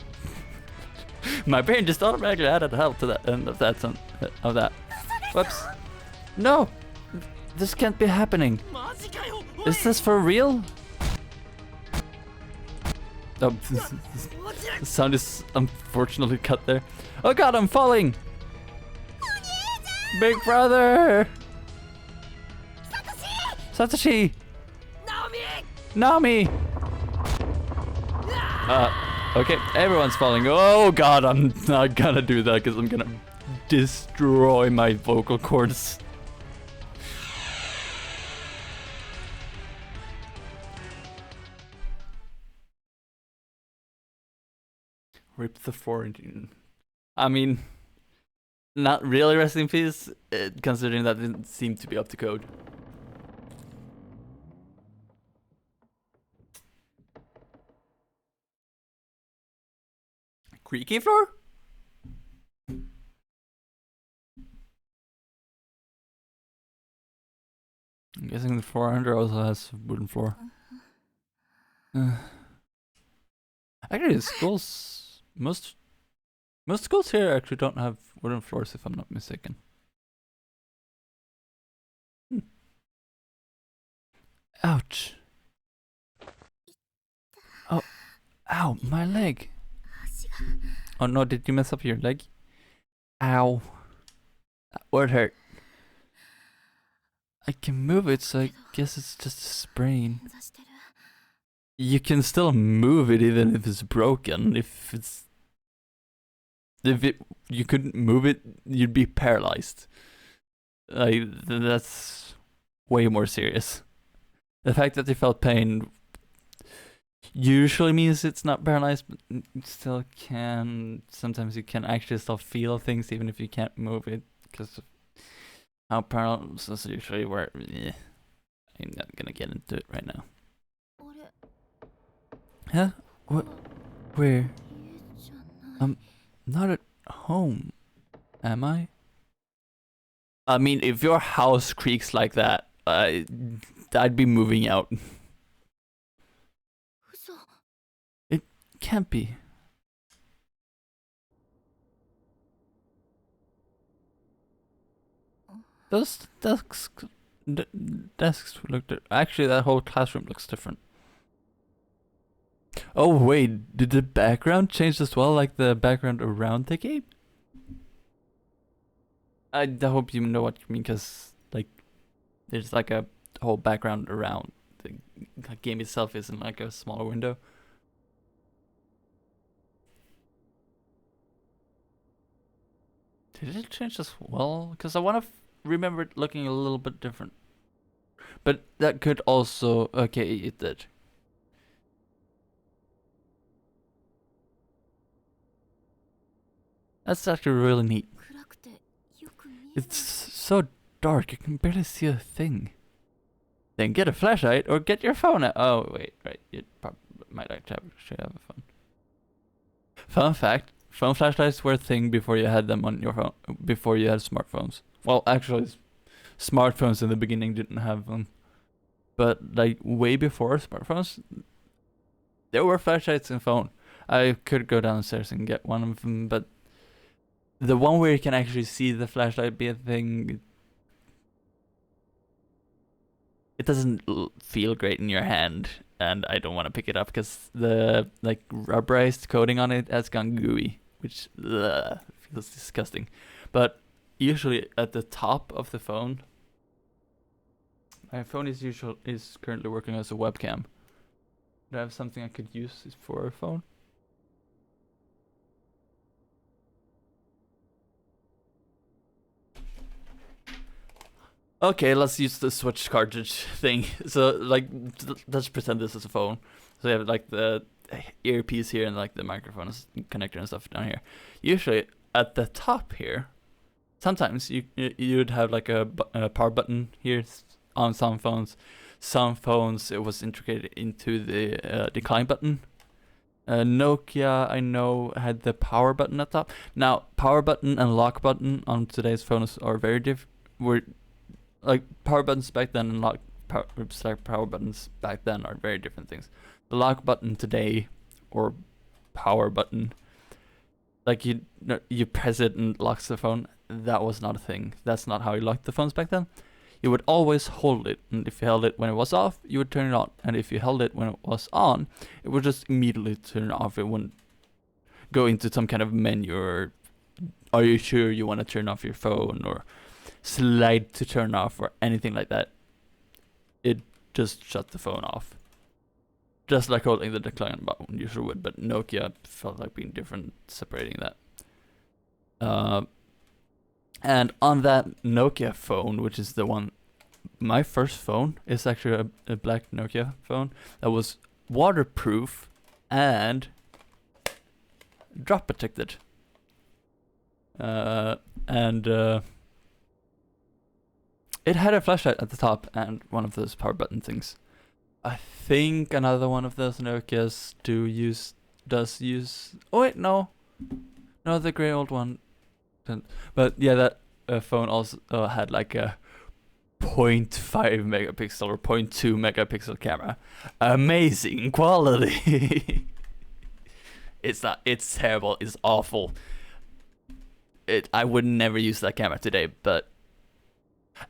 My brain just automatically added hell to that end of that of that. Whoops. No! This can't be happening. マジかよおい Is this for real? Oh, 落ちる the sound is unfortunately cut there. Oh god, I'm falling! Big brother! Satoshi! ナオミ Nami! Okay, everyone's falling. Oh god, I'm not gonna do that because I'm gonna destroy my vocal cords. Rip the 14. I mean, not really rest in peace, considering that didn't seem to be up to code. Creaky floor? I'm guessing the 400 also has wooden floor. Actually, the schools, most schools here actually don't have wooden floors, if I'm not mistaken. Ouch. Oh, ow, my leg. 足が Oh no, did you mess up your leg? Ow. That would hurt. I can move it, so I guess it's just a sprain. 出してる You can still move it even if it's broken. If you couldn't move it, you'd be paralyzed. That's way more serious. The fact that you felt pain usually means it's not paralyzed, but you still can. Sometimes you can actually still feel things even if you can't move it because of how paralysis usually work. Yeah. I'm not gonna get into it right now. あれ Huh? What? Where? 家じゃない Not at home, am I? I mean, if your house creaks like that, I'd be moving out. 嘘 Can't be. Those desks look actually that whole classroom looks different. Oh wait, did the background change as well, like the background around the game? I hope you know what you mean, cause like there's like a whole background around the game itself isn't like a smaller window. Did it change as well? Cause I want to remember it looking a little bit different. But that could also okay, it did. That's actually really neat. 暗くてよく見えない It's so dark you can barely see a thing. Then get a flashlight or get your phone out. Oh wait, right. You probably might actually have a phone. Fun fact: phone flashlights were a thing before you had them on your phone. Before you had smartphones. Well, actually, smartphones in the beginning didn't have them, but like way before smartphones, there were flashlights in phone. I could go downstairs and get one of them, but the one where you can actually see the flashlight be a thing, it doesn't feel great in your hand, and I don't want to pick it up because the like rubberized coating on it has gone gooey, which feels disgusting. But usually at the top of the phone, my phone is currently working as a webcam. Do I have something I could use for a phone? Okay, let's use the Switch cartridge thing. So, like, let's pretend this is a phone. So you have like the earpiece here and like the microphone connector and stuff down here. Usually at the top here, sometimes you'd have like a power button here on some phones. Some phones it was integrated into the decline button. Nokia, I know, had the power button at top. Now, power button and lock button on today's phones are very different. Were like power buttons back then and power buttons back then are very different things. The lock button today, or power button, like you press it and locks the phone. That was not a thing. That's not how you locked the phones back then. You would always hold it, and if you held it when it was off, you would turn it on. And if you held it when it was on, it would just immediately turn off. It wouldn't go into some kind of menu or are you sure you want to turn off your phone or slide to turn off or anything like that. It just shut the phone off. Just like holding the decline button usually would, but Nokia felt like being different, separating that. And on that Nokia phone, which is the one, my first phone is actually a black Nokia phone that was waterproof and drop protected. And it had a flashlight at the top and one of those power button things. I think another one of those Nokias does use. Oh wait, no, the grey old one. But yeah, that phone also had like a 0.5 megapixel or 0.2 megapixel camera. Amazing quality. It's not. It's terrible. It's awful. I would never use that camera today, but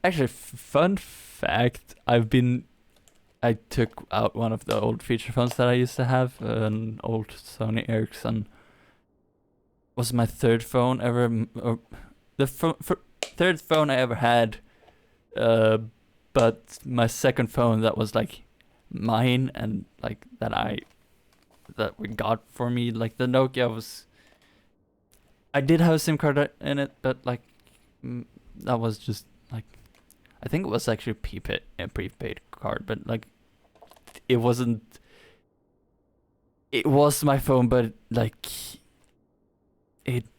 actually, fun fact: I took out one of the old feature phones that I used to have, an old Sony Ericsson. Was my third phone ever, or the third phone I ever had. But my second phone that was like mine and like that we got for me, like the Nokia was. I did have a SIM card in it, but like that was just like, I think it was actually a prepaid card, but like it wasn't it was my phone, but like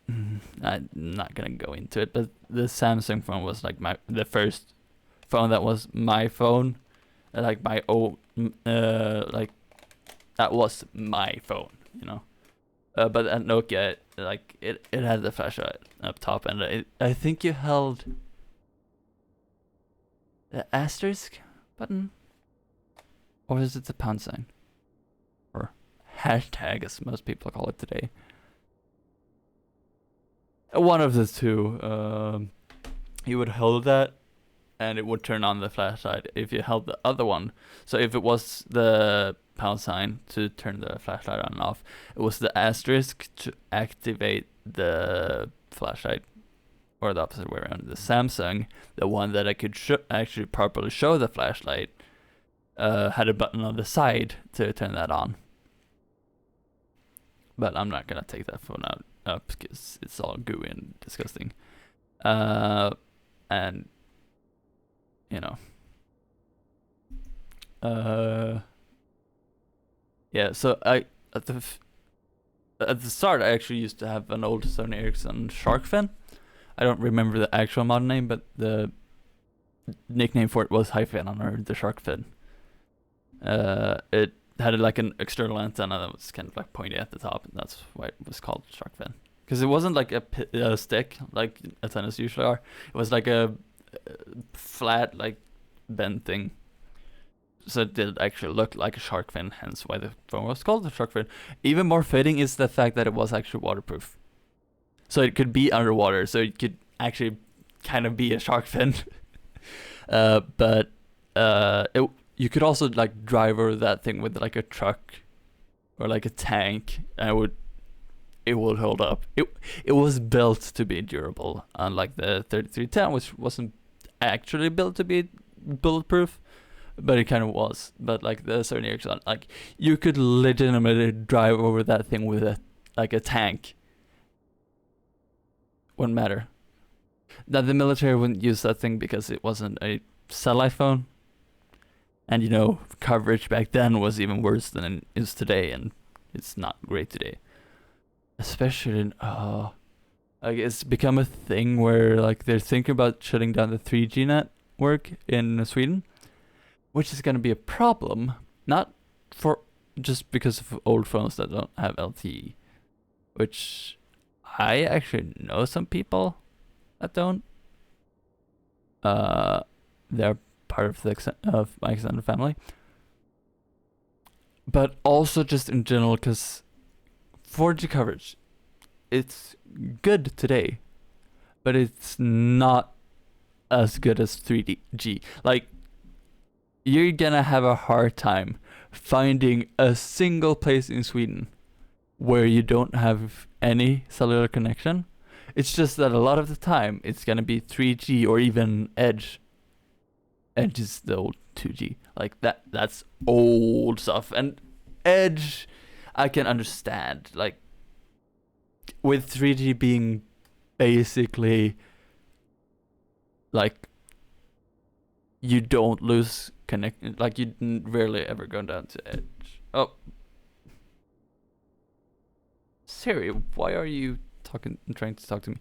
I'm not gonna go into it, but the Samsung phone was like the first phone that was my phone, like my own, like that was my phone, you know. But at Nokia, like it had the flashlight up top, and I think you held the asterisk button, or is it the pound sign, or hashtag as most people call it today. One of the two. You would hold that, and it would turn on the flashlight. If you held the other one, so if it was the pound sign to turn the flashlight on and off, it was the asterisk to activate the flashlight, or the opposite way around. The Samsung, the one that I could actually properly show the flashlight, had a button on the side to turn that on. But I'm not gonna take that phone out because it's all gooey and disgusting. And you know, yeah. So I at the start I actually used to have an old Sony Ericsson Shark Fin. I don't remember the actual model name, but the nickname for it was Hyphanon, or the Shark Fin. It had like an external antenna that was kind of like pointy at the top, and that's why it was called Shark Fin. Because it wasn't like a stick like antennas usually are. It was like a flat, like bent thing. So it did actually look like a shark fin, hence why the phone was called the Shark Fin. Even more fitting is the fact that it was actually waterproof. So it could be underwater, so it could actually kind of be a shark fin. But you could also like drive over that thing with like a truck or like a tank, and it would hold up. It was built to be durable, unlike the 3310, which wasn't actually built to be bulletproof, but it kind of was. But like the Sony Ericsson, like you could legitimately drive over that thing with a tank. Wouldn't matter. Now the military wouldn't use that thing because it wasn't a satellite phone, and you know, coverage back then was even worse than it is today, and it's not great today. Especially in, like it's become a thing where like they're thinking about shutting down the 3G network in Sweden, which is gonna be a problem, not for just because of old phones that don't have LTE, which I actually know some people that don't. They're part of my extended family, but also just in general, because 4G coverage, it's good today, but it's not as good as 3G. Like, you're gonna have a hard time finding a single place in Sweden where you don't have any cellular connection. It's just that a lot of the time it's gonna be 3G or even Edge. Edge is the old 2G. Like that's old stuff. And Edge, I can understand. Like, with 3G being basically like you don't lose connect. Like you rarely ever go down to Edge. Oh, Siri, why are you trying to talk to me?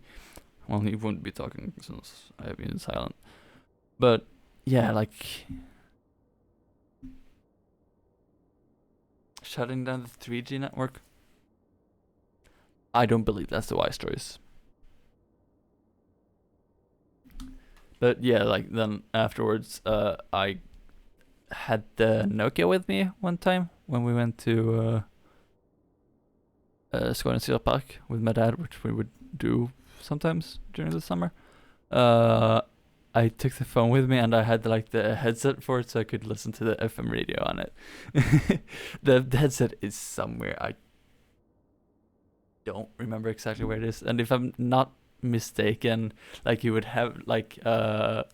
Well, you wouldn't be talking since I have been silent. But yeah, like shutting down the 3G network, I don't believe that's the wise choice. But yeah, like then afterwards, I had the Nokia with me one time when we went to Skåne Park with my dad, which we would do sometimes during the summer. I took the phone with me, and I had like the headset for it, so I could listen to the FM radio on it. The headset is somewhere. I don't remember exactly where it is, and if I'm not mistaken, like you would have it like a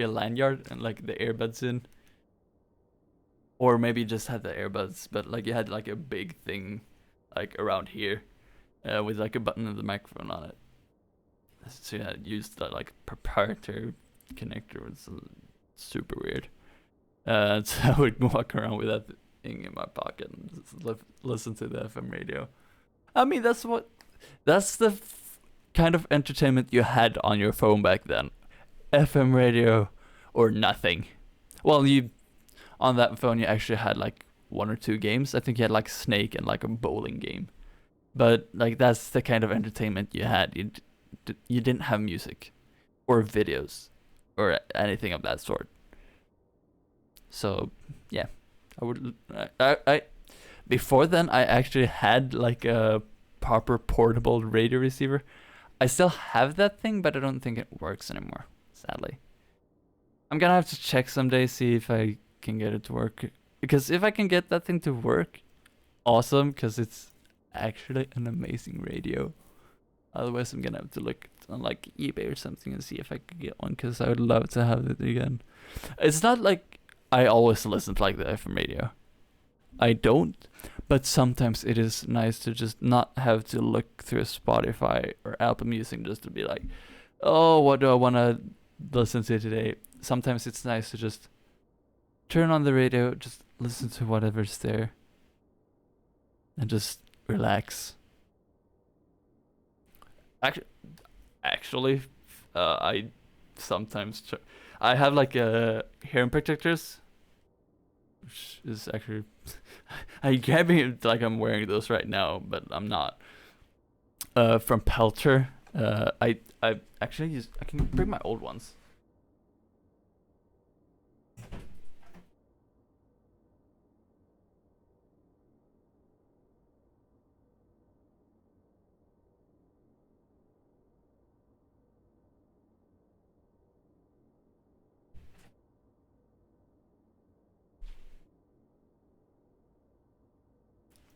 lanyard and like the earbuds in, or maybe just had the earbuds, but like you had like a big thing like around here, with like a button and the microphone on it. So yeah, I used that like proprietary connector. It was super weird. So I would walk around with that in my pocket and just listen to the FM radio. I mean, that's the kind of entertainment you had on your phone back then. FM radio or nothing. Well, on that phone you actually had like 1 or 2 games. I think you had like Snake and like a bowling game. But like that's the kind of entertainment you had. You didn't have music or videos or anything of that sort. So yeah, I before then I actually had like a proper portable radio receiver. I still have that thing, but I don't think it works anymore, sadly. I'm gonna have to check someday, see if I can get it to work. Because if I can get that thing to work, awesome, because it's actually an amazing radio. Otherwise, I'm gonna have to look on like eBay or something and see if I could get one, because I would love to have it again. It's not like I always listen to like the FM radio. I don't, but sometimes it is nice to just not have to look through Spotify or Apple Music just to be like, oh, what do I want to listen to today? Sometimes it's nice to just turn on the radio, just listen to whatever's there, and just relax. Actually, I sometimes I have like hearing protectors, which is actually I'm grabbing it like I'm wearing those right now, but I'm not. From Peltor, I actually I can bring my old ones.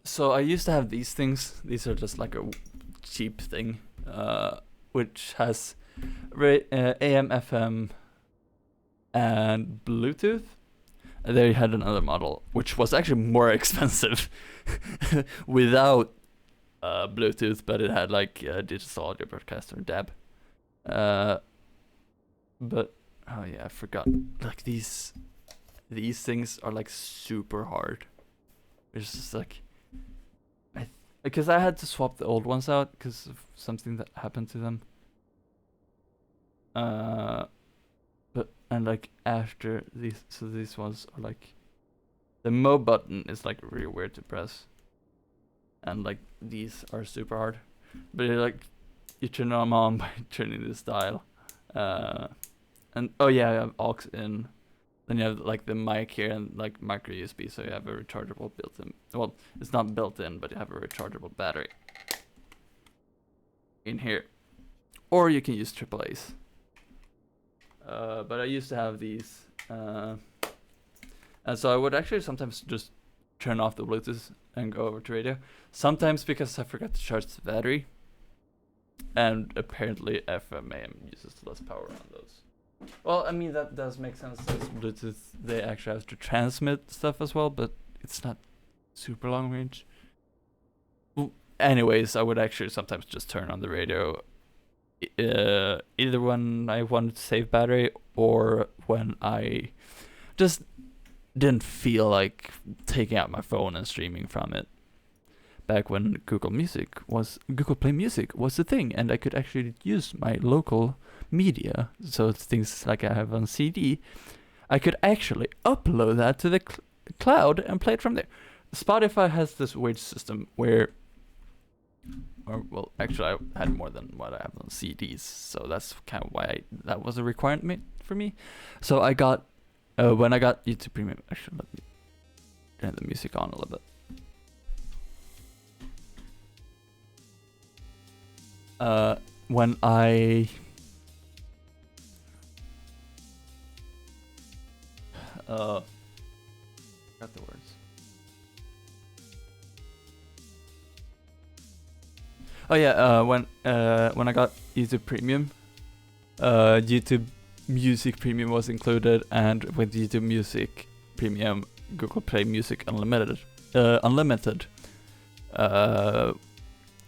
So I used to have these things. These are just like a cheap thing, which has AM, FM, and Bluetooth. And there you had another model, which was actually more expensive without Bluetooth, but it had like digital audio broadcaster, DAB. But oh yeah, I forgot. Like these things are like super hard. It's just like because I had to swap the old ones out because of something that happened to them. But and like after these, so these ones are like the Mo button is like really weird to press, and like these are super hard. But like you turn them on by turning this dial, and oh yeah, I have aux in. Then you have like the mic here and like micro USB, so you have a rechargeable built-in. Well, it's not built-in, but you have a rechargeable battery in here, or you can use AAA's. But I used to have these, and so I would actually sometimes just turn off the Bluetooth and go over to radio. Sometimes because I forgot to charge the battery, and apparently FM AM uses less power on those. Well, I mean, that does make sense. As Bluetooth, they actually have to transmit stuff as well, but it's not super long range. Well, anyways, I would actually sometimes just turn on the radio, either when I wanted to save battery or when I just didn't feel like taking out my phone and streaming from it. Back when Google Play Music was a thing, and I could actually use my local media, so it's things like I have on CD, I could actually upload that to the cloud and play it from there. Spotify has this weird system where, well, actually I had more than what I have on CDs, so that's kind of why that was a requirement for me. So I got, when I got YouTube Premium, actually let me turn the music on a little bit. When I got the words. Oh yeah, when I got YouTube Premium, YouTube Music Premium was included, and with YouTube Music Premium, Google Play Music Unlimited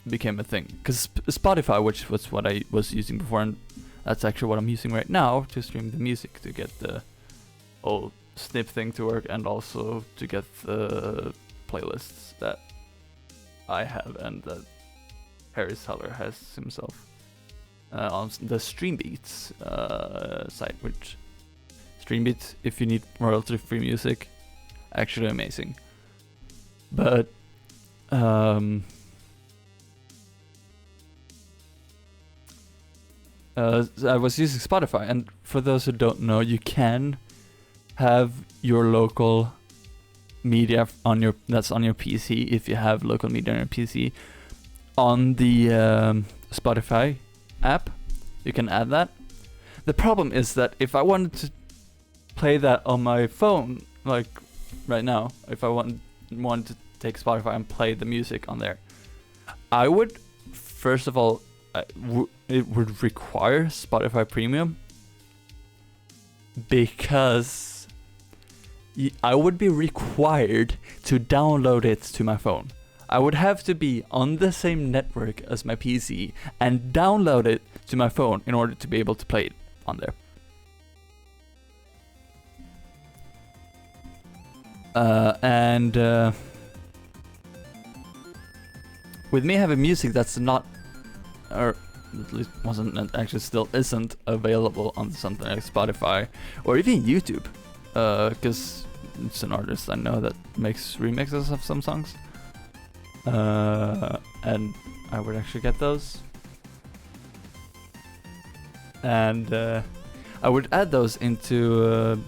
became a thing. Because Spotify, which was what I was using before, and that's actually what I'm using right now to stream the music to get the whole snip thing to work, and also to get the playlists that I have and that Harry Seller has himself on the Streambeats site, which Streambeats, if you need royalty-free music, actually amazing. But I was using Spotify, and for those who don't know, you can have your local media on your PC if you have local media on your PC on the Spotify app. You can add that. The problem is that if I wanted to play that on my phone, like right now, if I wanted to take Spotify and play the music on there, I would first of all it would require Spotify Premium, because I would be required to download it to my phone. I would have to be on the same network as my PC and download it to my phone in order to be able to play it on there. With me having music that's not, or at least wasn't, and actually still isn't available on something like Spotify or even YouTube, because it's an artist I know that makes remixes of some songs, and I would actually get those, and I would add those into,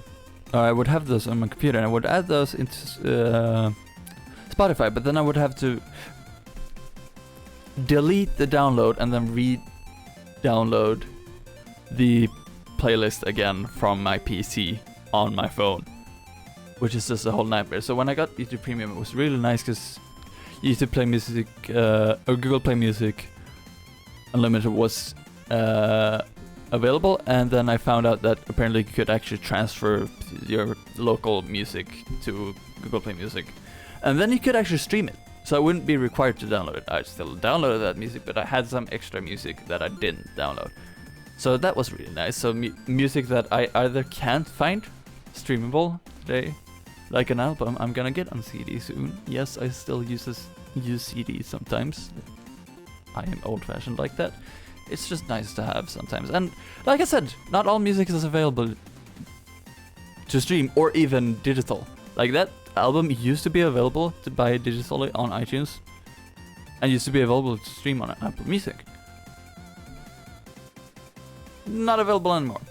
I would have those on my computer, and I would add those into Spotify, but then I would have to delete the download and then re-download the playlist again from my PC on my phone, which is just a whole nightmare. So when I got YouTube Premium, it was really nice because YouTube Play Music or Google Play Music Unlimited was available, and then I found out that apparently you could actually transfer your local music to Google Play Music, and then you could actually stream it. So I wouldn't be required to download it. I still downloaded that music, but I had some extra music that I didn't download. So that was really nice. So music that I either can't find streamable today, like an album I'm gonna get on CD soon. Yes, I still use CDs sometimes. I am old-fashioned like that. It's just nice to have sometimes. And like I said, not all music is available to stream or even digital. Like that album used to be available to buy digitally on iTunes and used to be available to stream on Apple Music. Not available anymore.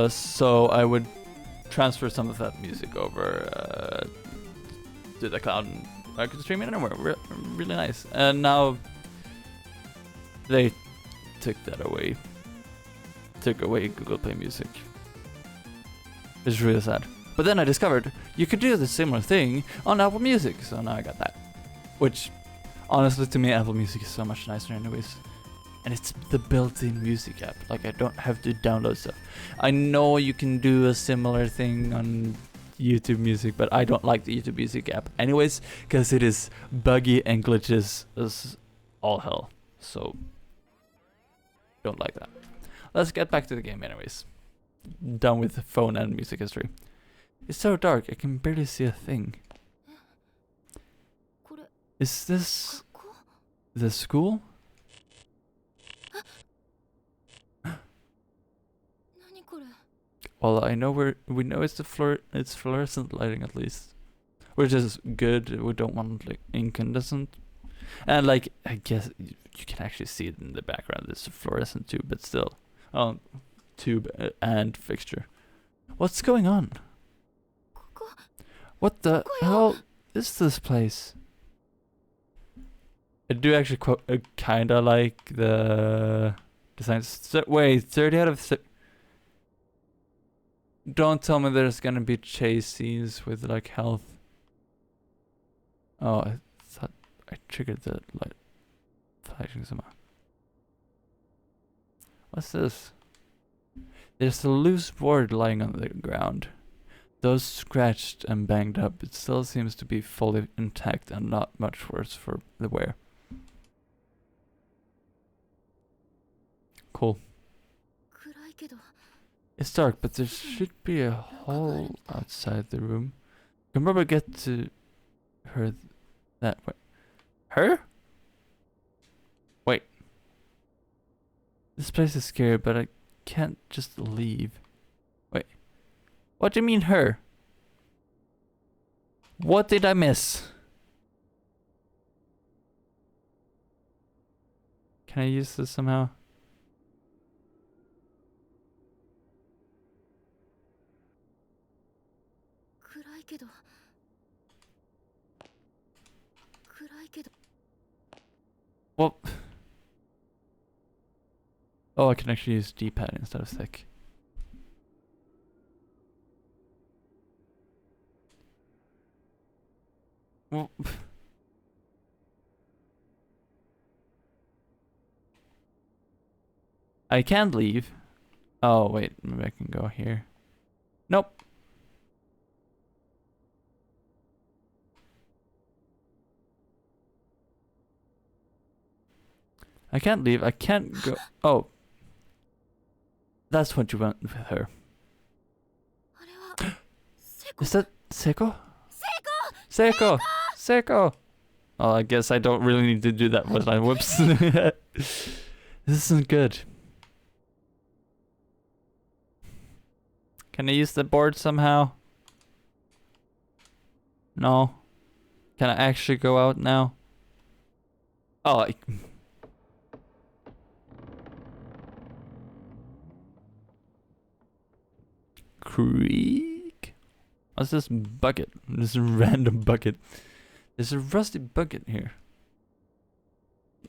So I would transfer some of that music over to the cloud, and I could stream it anywhere. Really nice. And now they took that away. Took away Google Play Music. It's really sad. But then I discovered you could do the similar thing on Apple Music, so now I got that. Which, honestly, to me, Apple Music is so much nicer anyways. And it's the built-in music app. Like, I don't have to download stuff. I know you can do a similar thing on YouTube Music, but I don't like the YouTube Music app anyways, because it is buggy and glitches as all hell. So, don't like that. Let's get back to the game anyways. Done with the phone and music history. It's so dark, I can barely see a thing. Is this the school? Well, I know we know it's it's fluorescent lighting at least, which is good. We don't want like incandescent, and like I guess you can actually see it in the background. It's a fluorescent tube, but still, tube and fixture. What's going on? What the hell is this place? I do actually kinda like the design. Wait, 30 out of 30. Don't tell me there's gonna be chase scenes with like health. Oh, I thought I triggered the light flashing somehow. What's this? There's a loose board lying on the ground. Though scratched and banged up, it still seems to be fully intact and not much worse for the wear. Cool. It's dark, but there should be a hole outside the room. Can probably get to her that way. Her? Wait. This place is scary, but I can't just leave. Wait. What do you mean her? What did I miss? Can I use this somehow? Well, oh, I can actually use D-pad instead of stick. Well, I can't leave. Oh wait, maybe I can go here. Nope. I can't leave. I can't go. Oh. That's what you went with her. Is that Seiko? Seiko! Seiko! Oh, I guess I don't really need to do that with my whoops. This isn't good. Can I use the board somehow? No. Can I actually go out now? Oh, Creek? What's this bucket? This random bucket. There's a rusty bucket here.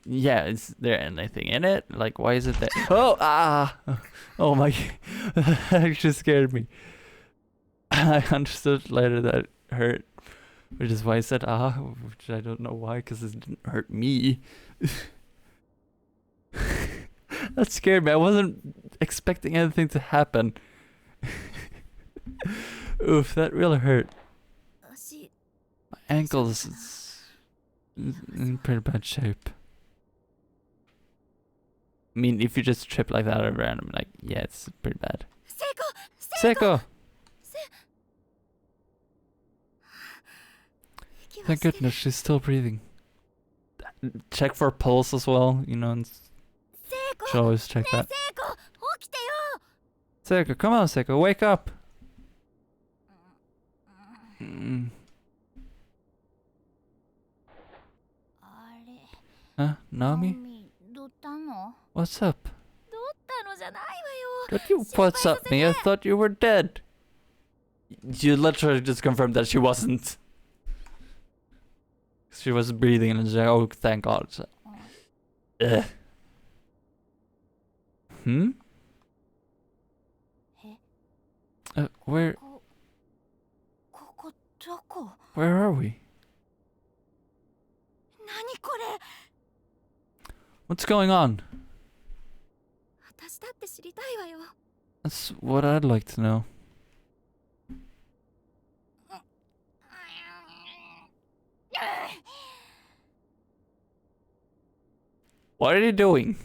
Yeah, is there anything in it? Like, why is it there? Oh, ah! Oh my, that actually scared me. I understood later that it hurt, which is why I said ah, which I don't know why, because it didn't hurt me. That scared me. I wasn't expecting anything to happen. Oof, that really hurt. My ankle is in pretty bad shape. I mean, if you just trip like that at random, like, yeah, it's pretty bad. Seiko! Thank goodness, she's still breathing. Check for pulse as well, you know, and should always check that. Seiko, come on, Seiko, wake up! Huh? Naomi? What's up? Don't you what's up me? I thought you were dead. You literally just confirmed that she wasn't. She was breathing and she's like, oh, thank God. Ugh. Hmm? Where are we? What's going on? That's what I'd like to know. What are you doing?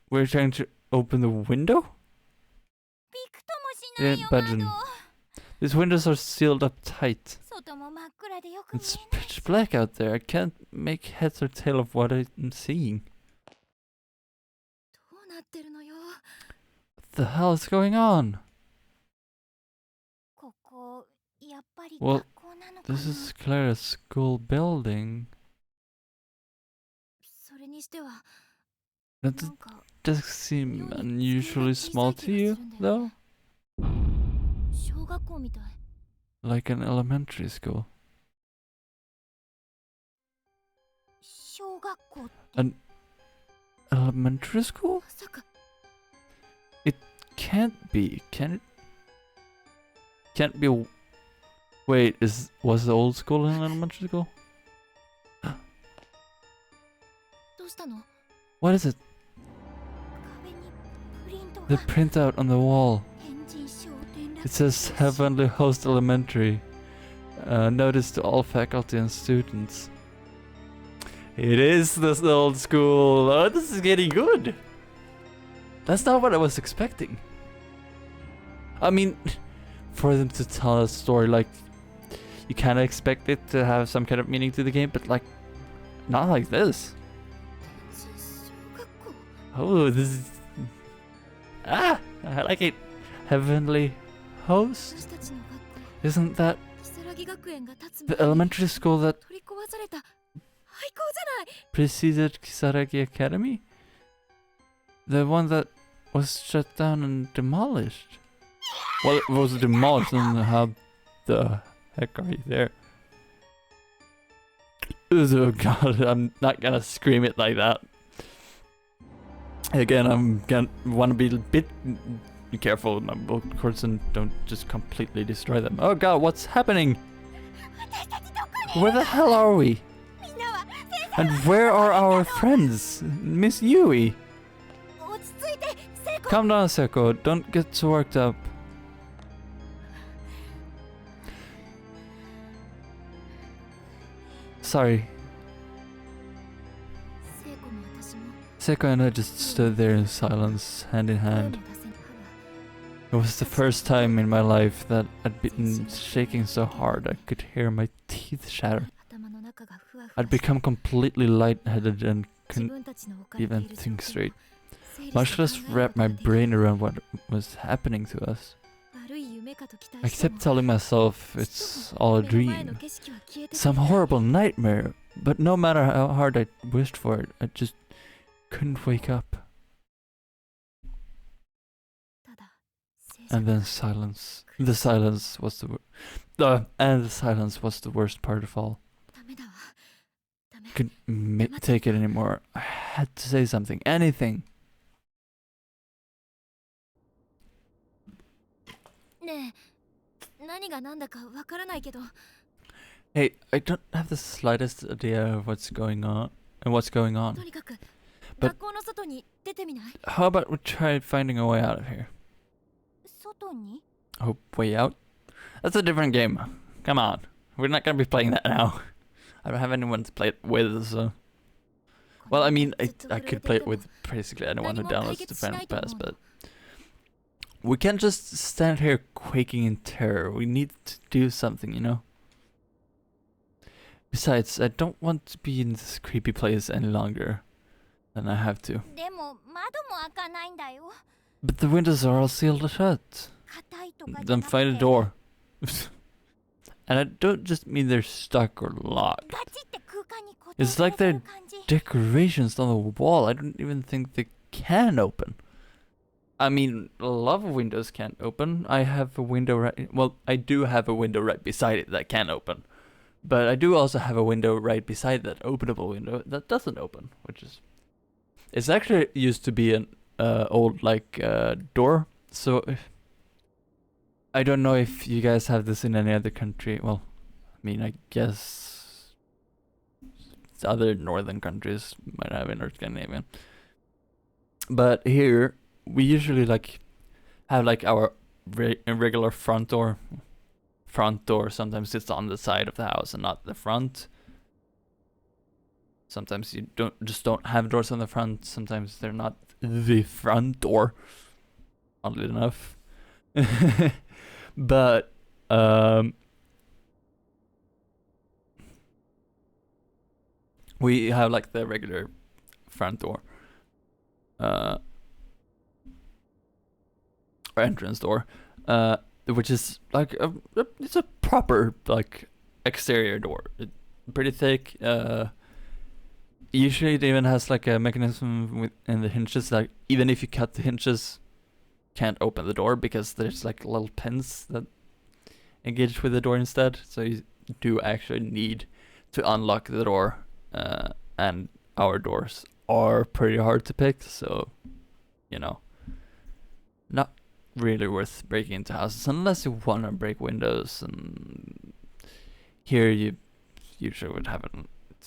We're trying to open the window? Didn't budge. These windows are sealed up tight. It's pitch black out there. I can't make heads or tail of what I'm seeing. What the hell is going on? Well, this is clearly a school building. That does seem unusually small to you, though? Like an elementary school. An elementary school? It can't be, can it? Can't be. Wait, was the old school an elementary school? What is it? The printout on the wall. It says Heavenly Host Elementary. Notice to all faculty and students. It is this old school. Oh, this is getting good. That's not what I was expecting. I mean, for them to tell a story like, you kind of expect it to have some kind of meaning to the game, but like, not like this. 小学校 Oh, this is... Ah! I like it. Heavenly Host? 私たちの学校 Isn't that 如月学園が建つ the 前に elementary school that 取り壊された廃校じゃない preceded Kisaragi Academy? The one that was shut down and demolished? Well, it was demolished, and how the heck are you there? Oh god, I'm not gonna scream it like that. Again, I'm gonna wanna be a bit careful with my book cords and don't just completely destroy them. Oh god, what's happening? 私たちどこに Where the hell are we? みんなは And where are our friends? Miss Yui? 落ち着いて成功 Calm down, Seko. Don't get so worked up. Sorry. 成功も私も Seko and I just stood there in silence, hand in 声も hand. 出せない It was the first time in my life that I'd been shaking so hard I could hear my teeth shatter. 頭の中がふわふわ I'd become completely lightheaded and 自 couldn't 分たちの置かれてい even る think 状況を straight. 整理 Much して less 考える wrap こと my ができ brain ない around what was happening to us. 悪い夢かと期 I 待して kept も telling myself it's all a 目の前の dream. 景色は消えて Some くれた horrible nightmare. But no matter how hard I wished for it, I just couldn't wake up. ただ静 And 寂 then silence. The silence was and the silence was the worst part of all. ダメだわダメ Couldn't take it anymore. I had to say something, anything. ねえ何が何だかわからないけど Hey, I don't have the slightest idea of what's going on and what's going と on. にかく But- 学校の外に出てみない How about we try finding a way out of here? 外に Oh, way out? That's a different game. Come on. We're not gonna be playing that now. I don't have anyone to play it with, so... Well, I mean, I could play it with basically anyone who downloads the Final Pass, but... We can't just stand here quaking in terror. We need to do something, you know? Besides, I don't want to be in this creepy place any longer than I have to. でも窓も開かないんだよ But the windows are all sealed shut. 硬いとかじゃ Then なくて find a door. And I don't just mean they're stuck or locked. ガチって空間に固定 It's され like て they're る感じ decorations on the wall. I don't even think they can open. I mean, a lot of windows can't open. I have a window right... Well, I do have a window right beside it that can open. But I do also have a window right beside that openable window that doesn't open, which is... It's actually used to be an old, like, door. So, I don't know if you guys have this in any other country. Well, I mean, I guess... other northern countries might have in Scandinavian. But here... we usually like have like our regular front door. Front door sometimes it's on the side of the house and not the front. Sometimes you don't have doors on the front. Sometimes they're not the front door. Oddly enough. But we have like the regular front door. Entrance door, which is like it's a proper like exterior door. Pretty thick. Usually it even has like a mechanism in the hinges that even if you cut the hinges, can't open the door because there's like little pins that engage with the door instead. So you do actually need to unlock the door, and our doors are pretty hard to pick. So, you know, not really worth breaking into houses unless you want to break windows, and here you usually would have a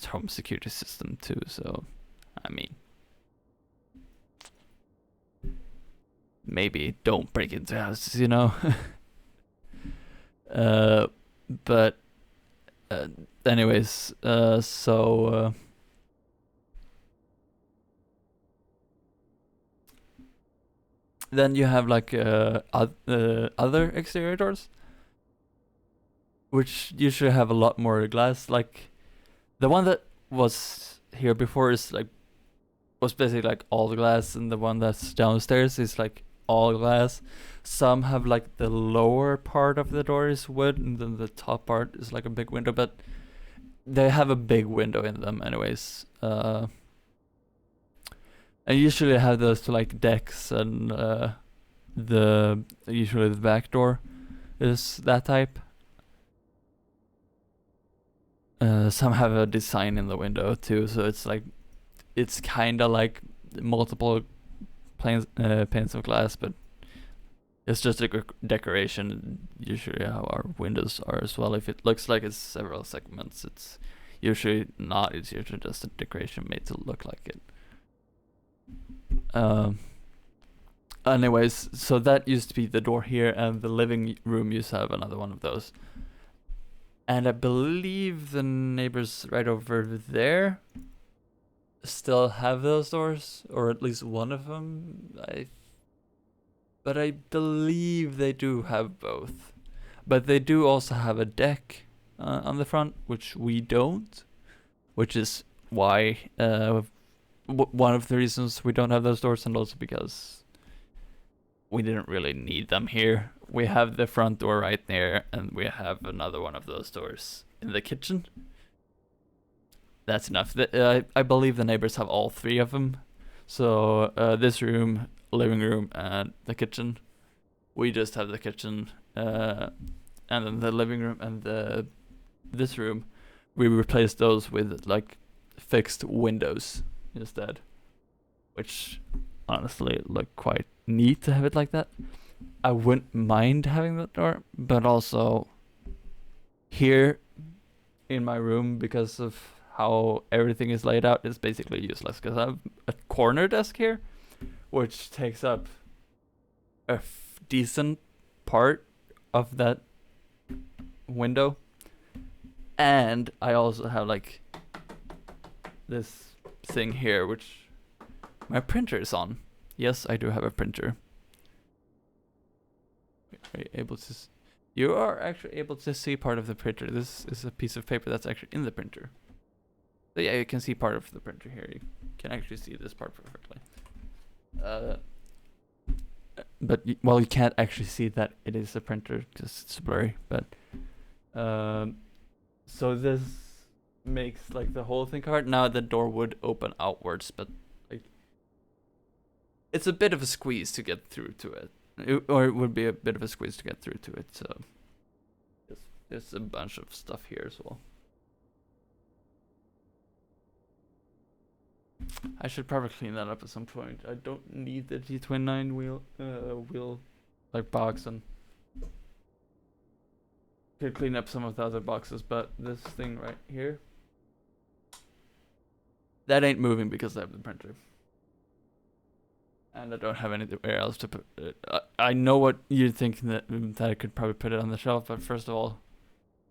home security system too, so I mean, maybe don't break into houses, you know. But anyways, Then you have like other exterior doors, which usually have a lot more glass. Like the one that was here before was basically like all glass, and the one that's downstairs is like all glass. Some have like the lower part of the door is wood, and then the top part is like a big window, but they have a big window in them anyways. And usually have those to like decks, and usually the back door is that type. Some have a design in the window too, so it's kind of like multiple panes of glass, but it's just a decoration. Usually how our windows are as well. If it looks like it's several segments, it's usually not. It's usually just a decoration made to look like it. Anyways, so that used to be the door here, and the living room used to have another one of those. And I believe the neighbors right over there still have those doors, or at least one of them. But I believe they do have both. But they do also have a deck on the front, which we don't, which is why one of the reasons we don't have those doors, and also because we didn't really need them here. We have the front door right there, and we have another one of those doors in the kitchen. That's enough. I believe the neighbors have all three of them. So this room, living room, and the kitchen. We just have the kitchen, and then the living room and this room. We replaced those with like fixed windows instead, which honestly look quite neat to have it like that. I wouldn't mind having that door, but also here in my room, because of how everything is laid out, is basically useless, because I have a corner desk here, which takes up a decent part of that window, and I also have like this thing here, which my printer is on. Yes, I do have a printer. Are you able to? You are actually able to see part of the printer. This is a piece of paper that's actually in the printer. So yeah, you can see part of the printer here. You can actually see this part perfectly. But you can't actually see that it is a printer because it's blurry. But so this makes like the whole thing covered. Now the door would open outwards, but like it's a bit of a squeeze to get through to it. Or it would be a bit of a squeeze to get through to it. So there's a bunch of stuff here as well. I should probably clean that up at some point. I don't need the G29 wheel like box, and could clean up some of the other boxes, but this thing right here, that ain't moving because I have the printer. And I don't have anywhere else to put it. I know what you're thinking, that I could probably put it on the shelf, but first of all,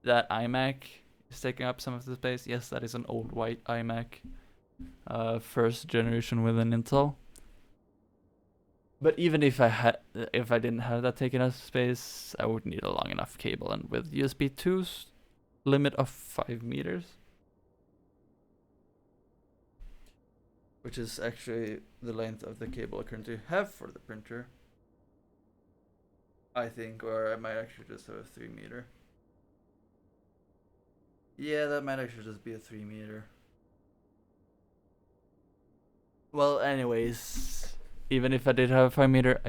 that iMac is taking up some of the space. Yes, that is an old white iMac. First generation with an Intel. But even if I didn't have that taking up space, I would need a long enough cable, and with USB 2's limit of 5 meters, which is actually the length of the cable I currently have for the printer, I think, or I might actually just have a 3 meter. Yeah, that might actually just be a 3 meter. Well, anyways, even if I did have a 5 meter,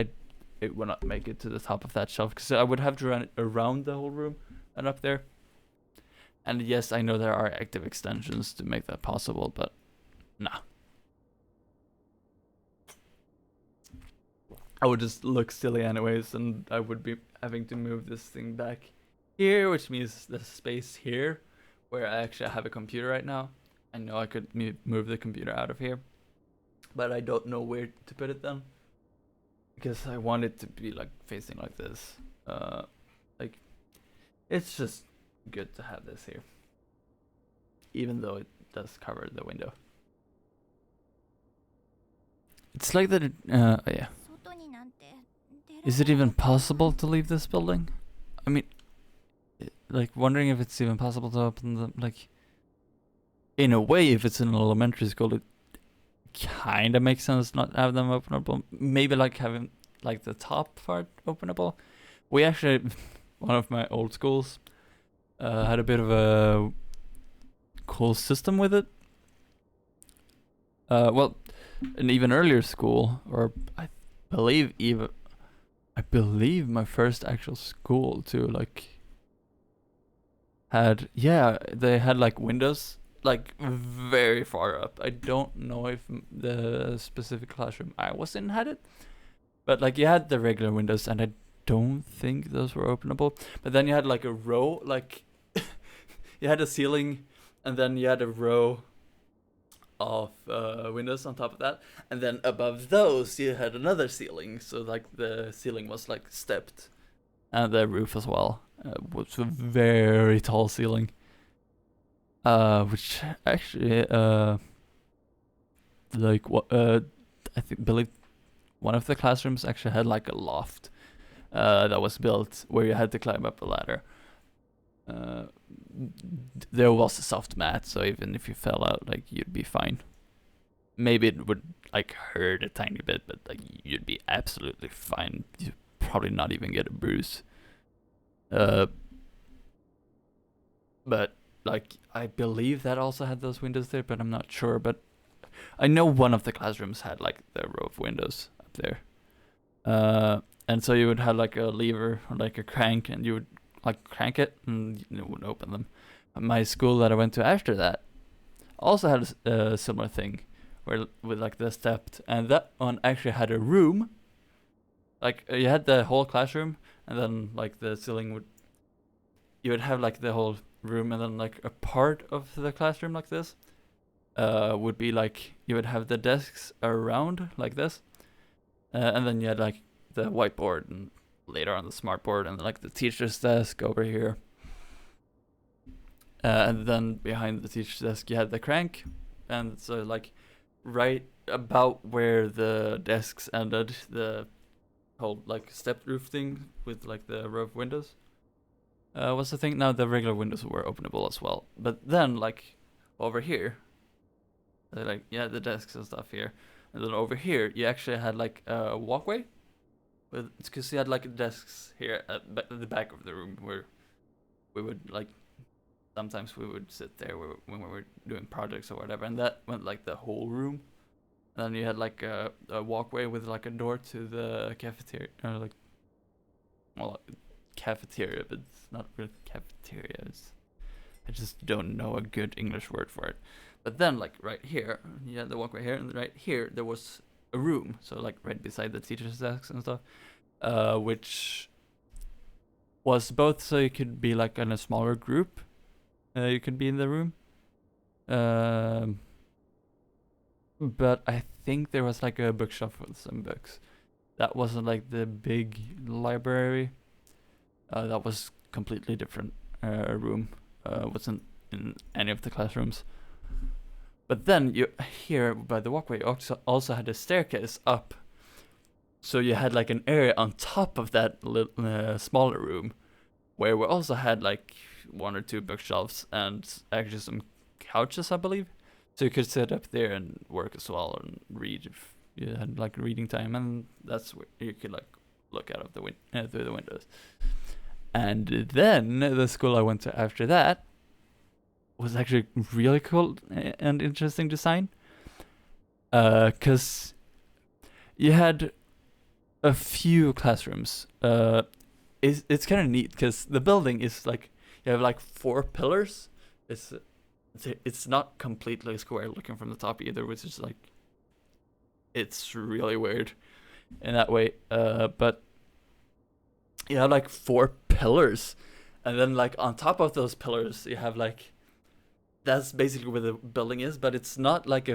it would not make it to the top of that shelf, because I would have to run it around the whole room and up there. And yes, I know there are active extensions to make that possible, but nah. I would just look silly anyways, and I would be having to move this thing back here, which means the space here, where I actually have a computer right now. I know I could move the computer out of here, but I don't know where to put it then, because I want it to be like facing like this. Like, it's just good to have this here, even though it does cover the window. It's like that. Yeah. Is it even possible to leave this building? I mean, like wondering if it's even possible to open them. Like, in a way, if it's in an elementary school, it kind of makes sense not have them openable. Maybe like having like the top part openable. We actually, one of my old schools, had a bit of a cool system with it. Well, an even earlier school, or I believe my first actual school too, like they had like windows like very far up. I don't know if the specific classroom I was in had it, but like you had the regular windows, and I don't think those were openable. But then you had like a row, like you had a ceiling, and then you had a row of windows on top of that, and then above those you had another ceiling. So like the ceiling was like stepped, and the roof as well was a very tall ceiling. Which actually like what I believe one of the classrooms actually had like a loft that was built where you had to climb up a ladder. There was a soft mat, so even if you fell out, like you'd be fine. Maybe it would like hurt a tiny bit, but like you'd be absolutely fine. You'd probably not even get a bruise. But like I believe that also had those windows there, but I'm not sure. But I know one of the classrooms had like the row of windows up there. And so you would have like a lever or like a crank, and you would like crank it, and it would open them. My school that I went to after that also had a similar thing, where with like the stepped, and that one actually had a room. Like you had the whole classroom, and then like the ceiling you would have like the whole room, and then like a part of the classroom like this would be like you would have the desks around like this, and then you had like the whiteboard, and later on the smartboard, and like the teacher's desk over here, and then behind the teacher's desk you had the crank. And so like right about where the desks ended, the whole like stepped roof thing with like the row of windows was the thing. Now the regular windows were openable as well, but then like over here, like the desks and stuff here, and then over here you actually had like a walkway, because you had like desks here at the back of the room where we would like sometimes we would sit there when we were doing projects or whatever, and that went like the whole room. And then you had like a walkway with like a door to the cafeteria, or like, well, cafeteria, but it's not really cafeteria. I just don't know a good English word for it. But then like right here, you had the walkway here, and right here there was a room, so like right beside the teacher's desks and stuff, which was both so you could be like in a smaller group, you could be in the room, but I think there was like a bookshelf with some books. That wasn't like the big library. That was completely different room. Wasn't in any of the classrooms. But then you here by the walkway also had a staircase up. So you had like an area on top of that smaller room, where we also had like one or two bookshelves and actually some couches, I believe. So you could sit up there and work as well and read if you had like reading time, and that's where you could like look out of the through the windows. And then the school I went to after that was actually really cool and interesting design, because you had a few classrooms. It's kind of neat because the building is like you have like 4 pillars. It's not completely square looking from the top either, which is like it's really weird in that way. But you have like 4 pillars, and then like on top of those pillars you have like, that's basically where the building is, but it's not like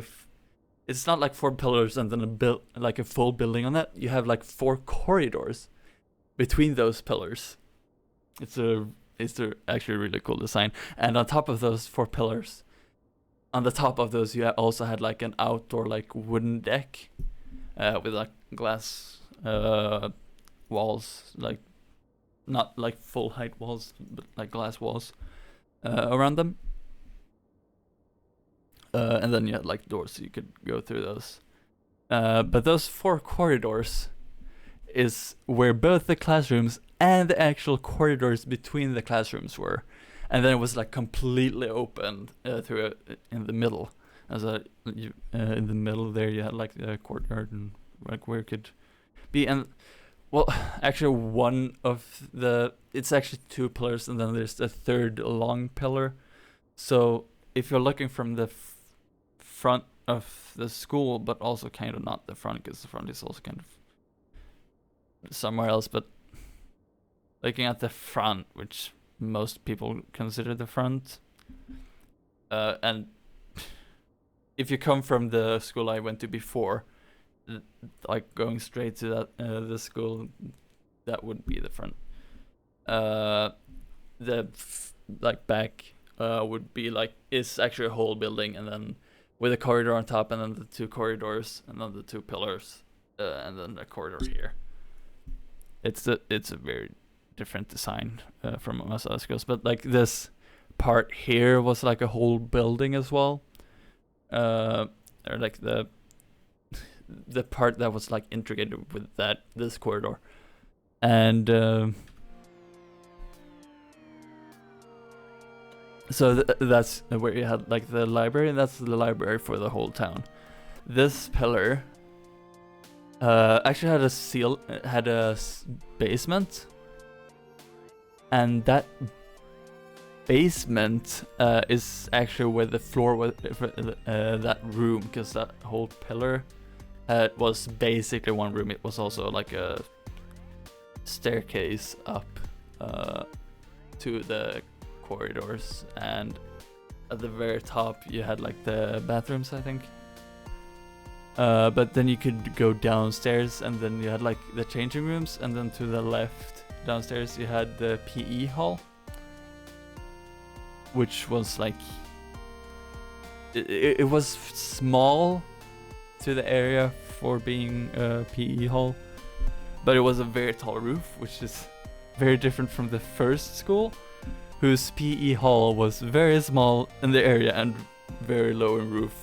it's not like 4 pillars and then like a full building on that. You have like 4 corridors between those pillars. It's actually a really cool design. And on top of those 4 pillars, on the top of those you also had like an outdoor like wooden deck with like glass walls, like not like full height walls, but like glass walls around them. And then you had like doors so you could go through those. But those 4 corridors is where both the classrooms and the actual corridors between the classrooms were. And then it was like completely open through in the middle. In the middle there you had like the courtyard and like where it could be. And well, actually one of it's actually 2 pillars and then there's a third long pillar. So if you're looking from the front of the school, but also kind of not the front, because the front is also kind of somewhere else, but looking at the front, which most people consider the front, and if you come from the school I went to before, like going straight to that the school, that would be the front. Like back would be like, it's actually a whole building, and then with a corridor on top, and then the 2 corridors, and then the 2 pillars, and then a corridor here. It's a very different design from most other schools, but like this part here was like a whole building as well, or like the part that was like integrated with this corridor, and so that's where you had like the library, and that's the library for the whole town. This pillar actually had a basement, and that basement is actually where the floor was that room, because that whole pillar was basically one room. It was also like a staircase up to the corridors, and at the very top you had like the bathrooms, I think. But then you could go downstairs, and then you had like the changing rooms, and then to the left downstairs you had the PE hall, which was like it was small to the area for being a PE hall, but it was a very tall roof, which is very different from the first school, whose PE hall was very small in the area and very low in roof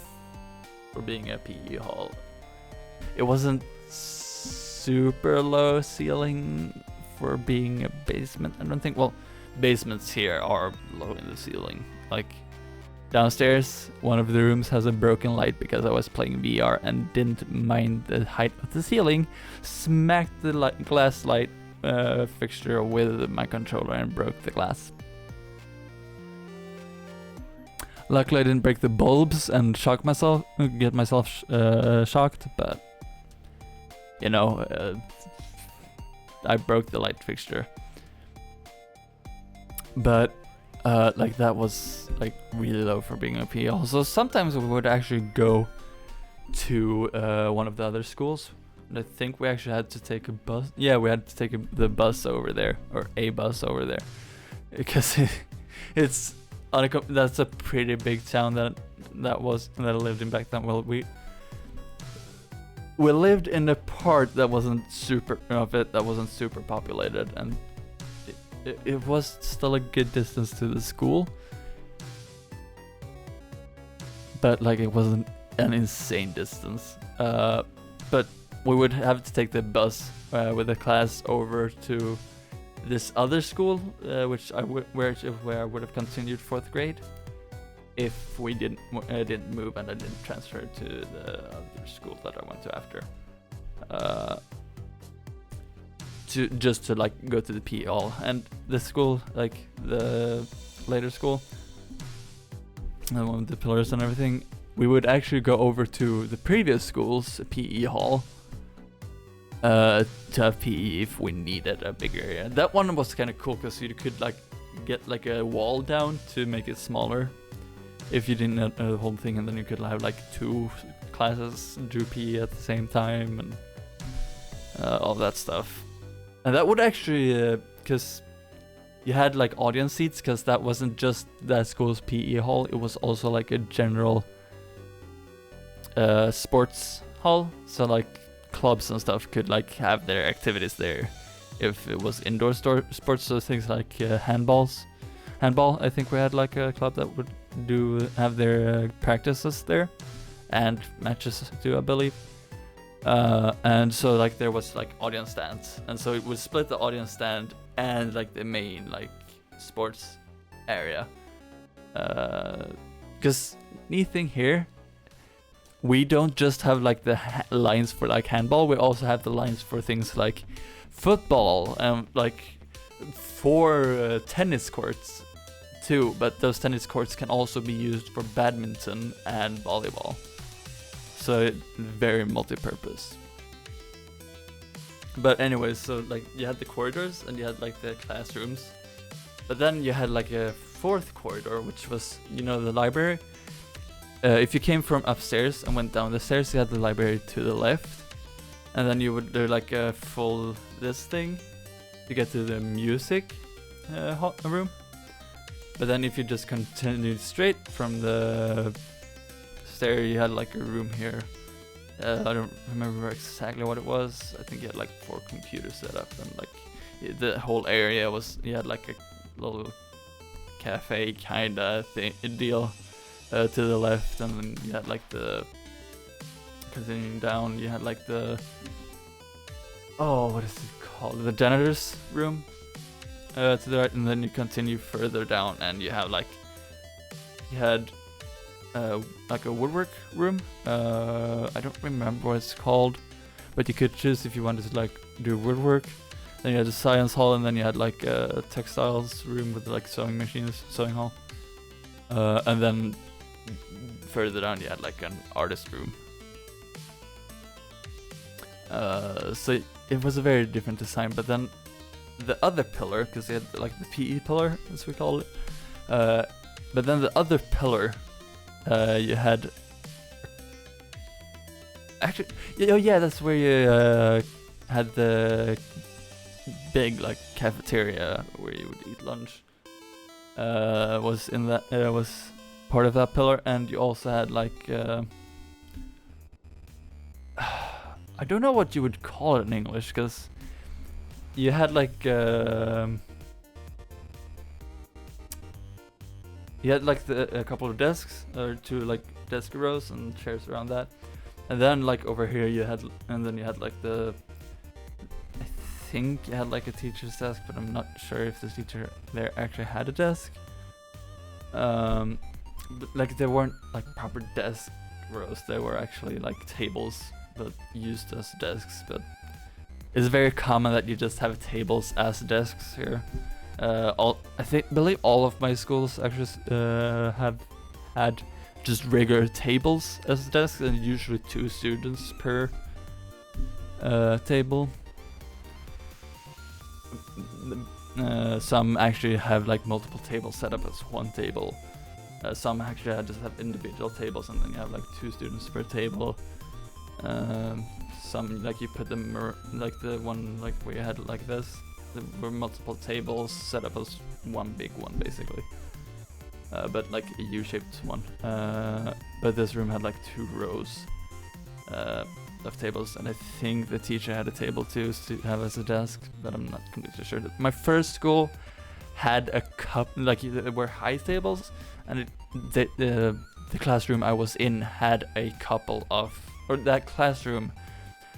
for being a PE hall. It wasn't super low ceiling for being a basement, I don't think. Well, basements here are low in the ceiling. Like downstairs, one of the rooms has a broken light because I was playing VR and didn't mind the height of the ceiling. Smacked the glass light fixture with my controller and broke the glass. Luckily I didn't break the bulbs and get myself shocked, but you know, I broke the light fixture. But like that was like really low for being a PE. Also, sometimes we would actually go to one of the other schools. And I think we actually had to take a bus. Yeah, we had to take the bus over there, or a bus over there, because it's that's a pretty big town that I lived in back then. Well, we lived in a part that wasn't super populated, and it was still a good distance to the school, but like it wasn't an insane distance. But we would have to take the bus with the class over to this other school, where I would have continued 4th grade if we didn't move and I didn't transfer to the other school that I went to after. To like go to the PE hall, and the school, like the later school, the one with the pillars and everything, we would actually go over to the previous school's PE hall to have PE if we needed a bigger area. That one was kind of cool because you could like get like a wall down to make it smaller if you didn't know the whole thing, and then you could have like 2 classes do PE at the same time and all that stuff. And that would actually, because you had like audience seats, because that wasn't just that school's PE hall, it was also like a general sports hall. So like clubs and stuff could like have their activities there if it was indoor sports, so things like handball. I think we had like a club that would have their practices there, and matches too, I believe. And so like there was like audience stands, and so it would split the audience stand and like the main like sports area. Because neat thing here, we don't just have like the lines for like handball, we also have the lines for things like football and like 4 tennis courts too, but those tennis courts can also be used for badminton and volleyball. So very multi-purpose. But anyways, so like you had the corridors and you had like the classrooms, but then you had like a 4th corridor, which was, you know, the library. If you came from upstairs and went down the stairs, you had the library to the left, and then you would do like a full this thing to get to the music room. But then if you just continued straight from the stair, you had like a room here. I don't remember exactly what it was. I think you had like 4 computers set up, and like the whole area was, you had like a little cafe kinda deal to the left, and then you had like the, continuing down, you had like the, oh, what is it called, the janitor's room to the right, and then you continue further down and you have like, you had like a woodwork room. I don't remember what it's called, but you could choose if you wanted to like do woodwork. Then you had the science hall, and then you had like a textiles room with like sewing machines, sewing hall. And then further down you had like an artist room. So it was a very different design, but then the other pillar, because they had like the PE pillar, as we call it, but then the other pillar, you had, actually, yeah, that's where you had the big like cafeteria where you would eat lunch. Was in that, was part of that pillar, and you also had like I don't know what you would call it in English, because you had like you had like a couple of desks, or 2 like desk rows and chairs around that, and then like over here you had, and then you had like the, I think you had like a teacher's desk, but I'm not sure if the teacher there actually had a desk. But like there weren't like proper desk rows, they were actually like tables but used as desks. But it's very common that you just have tables as desks here. Believe all of my schools actually have had just regular tables as desks, and usually 2 students per table. Some actually have like multiple tables set up as one table. Some actually just have individual tables, and then you have like 2 students per table. Some like you put them like the one like where you had like this. There were multiple tables set up as one big one basically, but like a U-shaped one. But this room had like 2 rows of tables, and I think the teacher had a table too to have as a desk, but I'm not completely sure. My first school had a like there were high tables, and the classroom I was in had a couple of, or that classroom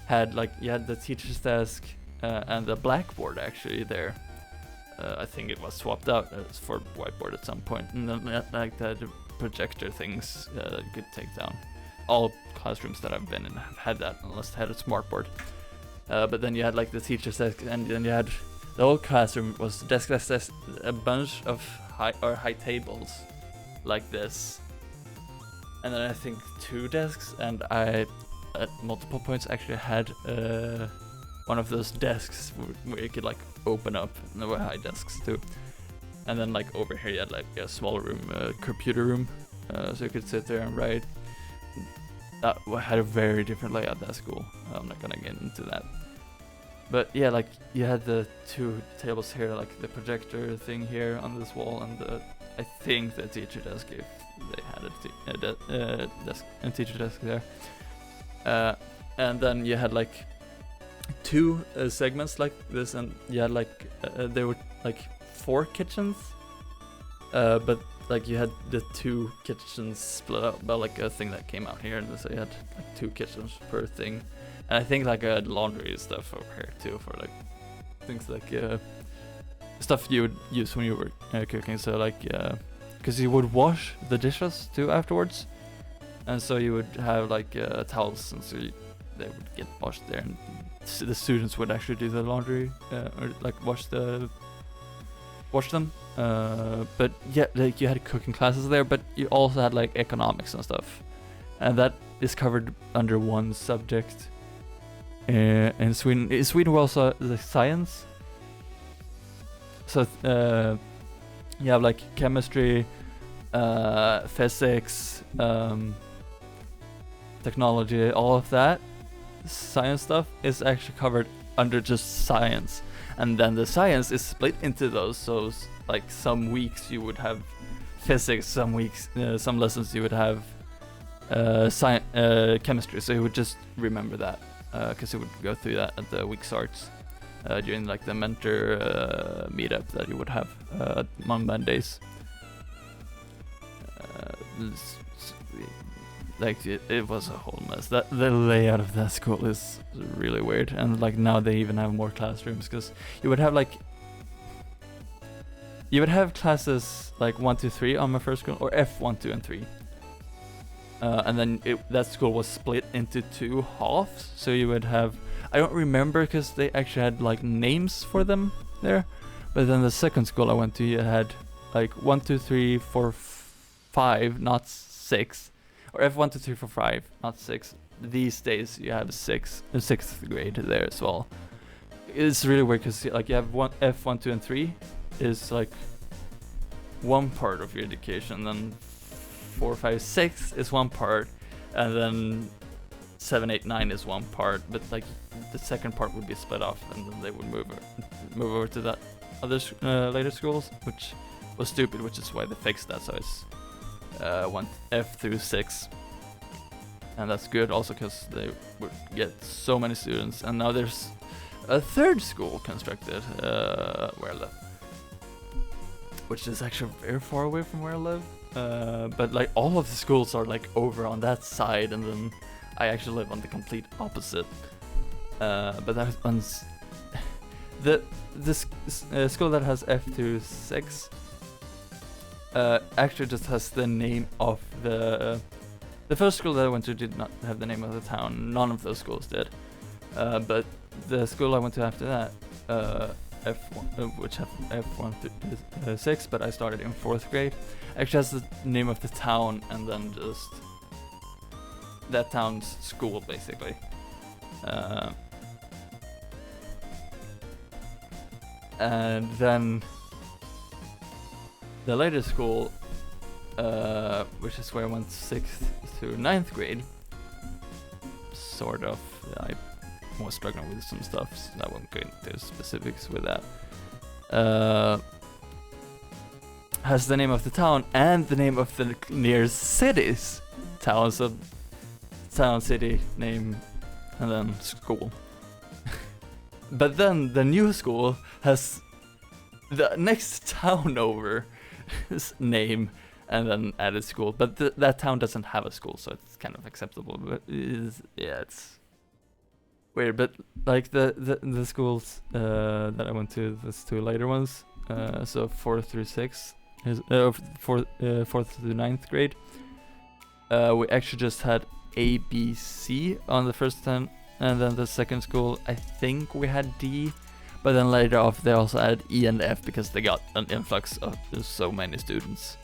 had like, you had the teacher's desk and the blackboard actually there. I think it was swapped out for whiteboard at some point, and then like the projector things that you could take down. All classrooms that I've been in have had that, unless they had a smartboard. But then you had like the teacher's desk, and then you had the whole classroom was desk, a bunch of high tables like this, and then I think 2 desks, and I at multiple points actually had one of those desks where you could like open up, and there were high desks too. And then like over here you had like a small room, computer room, so you could sit there and write. That had a very different layout at school. I'm not gonna get into that. But yeah, like you had the 2 tables here, like the projector thing here on this wall, and I think the teacher desk, if they had a teacher desk there. And then you had like two segments like this, and yeah, like there were like 4 kitchens, but like you had the 2 kitchens split up by like a thing that came out here, and so you had like 2 kitchens per thing, and I think like I had laundry stuff over here too for like things like stuff you would use when you were cooking. So like because you would wash the dishes too afterwards, and so you would have like towels, and so they would get washed there, and the students would actually do the laundry or like wash them. But yeah, like you had cooking classes there, but you also had like economics and stuff, and that is covered under one subject. In Sweden we also the science. So you have like chemistry, physics, technology, all of that science stuff is actually covered under just science, and then the science is split into those. So like some weeks you would have physics, some weeks some lessons you would have chemistry. So you would just remember that because you would go through that at the week starts during like the mentor meetup that you would have on Mondays. Like it was a whole mess. That the layout of that school is really weird, and like now they even have more classrooms, because you would have classes like 1, 2, 3 on my first school, or F1, 2, and 3, and then that school was split into 2 halves. So you would have, I don't remember because they actually had like names for them there, but then the second school I went to, you had like 1, 2, 3, 4, 5, not 6. Or F1, 2, 3, 4, 5, not 6. These days you have 6th grade there as well. It's really weird because like you have F1, 2, and 3 is like one part of your education, then 4, 5, 6 is one part, and then 7, 8, 9 is one part. But like the second part would be split off, and then they would move over to that other later schools, which was stupid, which is why they fixed that. So it's 1 F through 6, and that's good also because they would get so many students. And now there's a 3rd school constructed where I live, which is actually very far away from where I live, but like all of the schools are like over on that side, and then I actually live on the complete opposite. But that one's this school that has F through 6 actually just has the name of the first school that I went to did not have the name of the town. None of those schools did. But the school I went to after that, F1, which have F1 through 6, but I started in 4th grade, actually has the name of the town, and then just that town's school basically. And then the later school, which is where I went 6th through 9th grade, sort of. I was struggling with some stuff, so I won't go into specifics with that. Has the name of the town and the name of the nearest cities. Town, so town, city, name, and then school. But then the new school has the next town over his name and then added school, but that town doesn't have a school, so it's kind of acceptable. But it's weird. But like the schools that I went to, those 2 later ones, so 4th through 6th, 4th through 9th grade, we actually just had A, B, C on the first 10, and then the second school I think we had D. But then later off they also added E and F because they got an influx of so many students.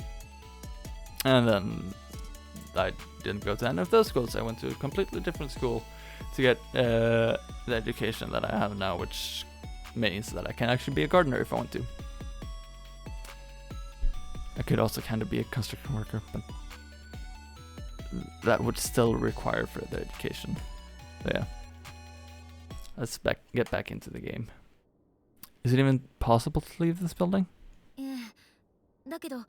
And then I didn't go to any of those schools. I went to a completely different school to get the education that I have now, which means that I can actually be a gardener if I want to. I could also kind of be a construction worker, but that would still require further education. So yeah, let's get back into the game. Is it even possible to leave this building? だけど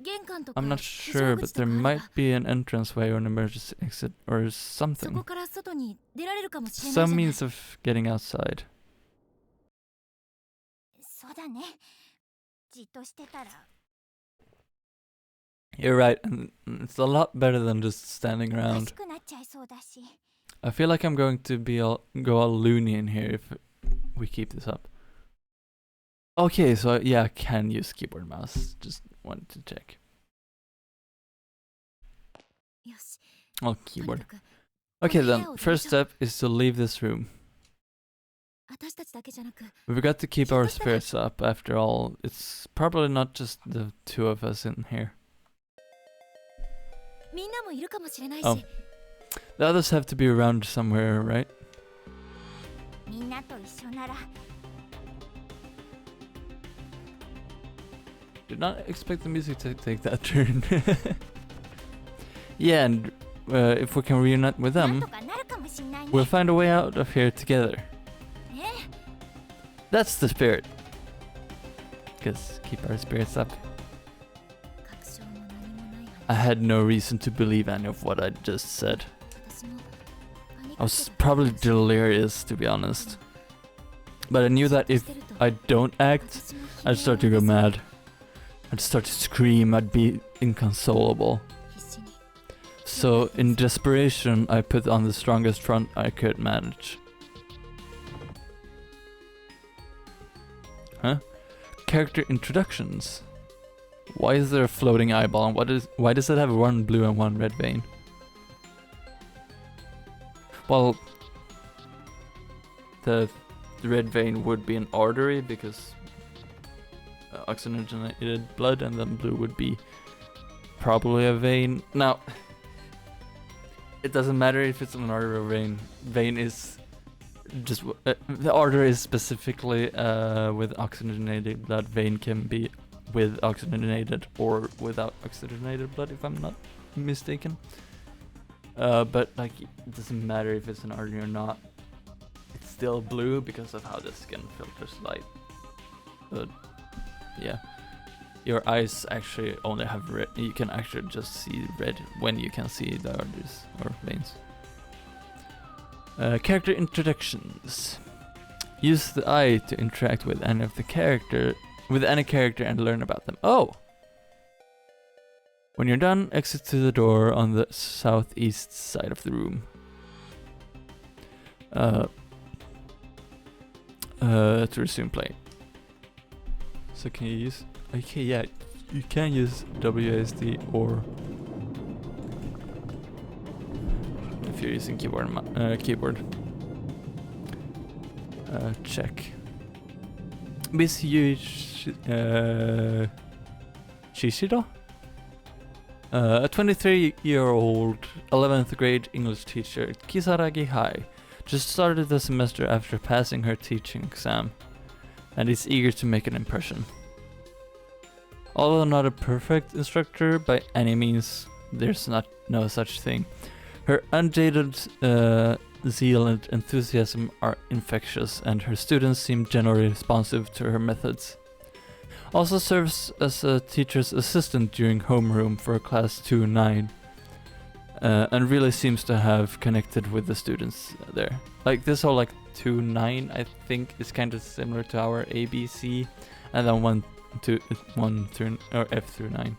玄関とか I'm not 非 sure, 常 but 口と there かある might わ be an entranceway or an emergency exit or そ something. こから外に出られるかもしれない Some じゃない means of getting outside. そうだねじっとしてたら You're right, and it's a lot better than just standing おか around. しくなっちゃいそうだし I feel like I'm going to go all loony in here if we keep this up. Okay, so yeah, I can use keyboard and mouse. Just wanted to check. よし Oh, とに keyboard. かく Okay, yeah, then I'll first do so. step is to leave this room. 私たちだけじゃなく We've got to keep Yeah, our that's better. spirits up. After all, it's probably not just the two of us in here. みんなもいるかもしれないし Oh. The others have to be around somewhere, right? みんなと一緒なら Did not expect the music to take that turn. Yeah, and if we can reunite with なん them, とかなるかもしれないね we'll find a way out of here together. ね That's the spirit. Because keep our spirits up. 確証も何もない I 話 had no reason to believe any of what I just said. 私もパニッ I ク was ってた probably かもしれ delirious, to be honest. But I knew that ない if してると I don't act, 私も I'd start to go 悲鳴を mad. I'd start to scream, I'd be inconsolable. 必死に So, in desperation, I put on the strongest front I could manage. Huh? Character introductions. Why is there a floating eyeball and why does it have one blue and one red vein? Well, the red vein would be an artery because oxygenated blood, and then blue would be probably a vein. Now, it doesn't matter if it's an artery or vein. Vein is just the artery is specifically with oxygenated blood. Vein can be with oxygenated or without oxygenated blood, if I'm not mistaken. But like, it doesn't matter if it's an artery or not. It's still blue because of how the skin filters light. But yeah, your eyes actually only have red. You can actually just see red when you can see the arteries or veins. Character introductions. Use the eye to interact with any character and learn about them. Oh! When you're done, exit to the door on the southeast side of the room. To resume play. So can you use... Okay, yeah, you can use WASD or... if you're using keyboard. Check. Miss Shishida? A 23-year-old 11th grade English teacher at Kisaragi High just started the semester after passing her teaching exam, and is eager to make an impression. Although not a perfect instructor by any means, there's no such thing. Her unjaded zeal and enthusiasm are infectious, and her students seem generally responsive to her methods. Also serves as a teacher's assistant during homeroom for class 2-9, and really seems to have connected with the students there. Like this whole 2-9, I think is kind of similar to our ABC, and then 1 through or F through 9.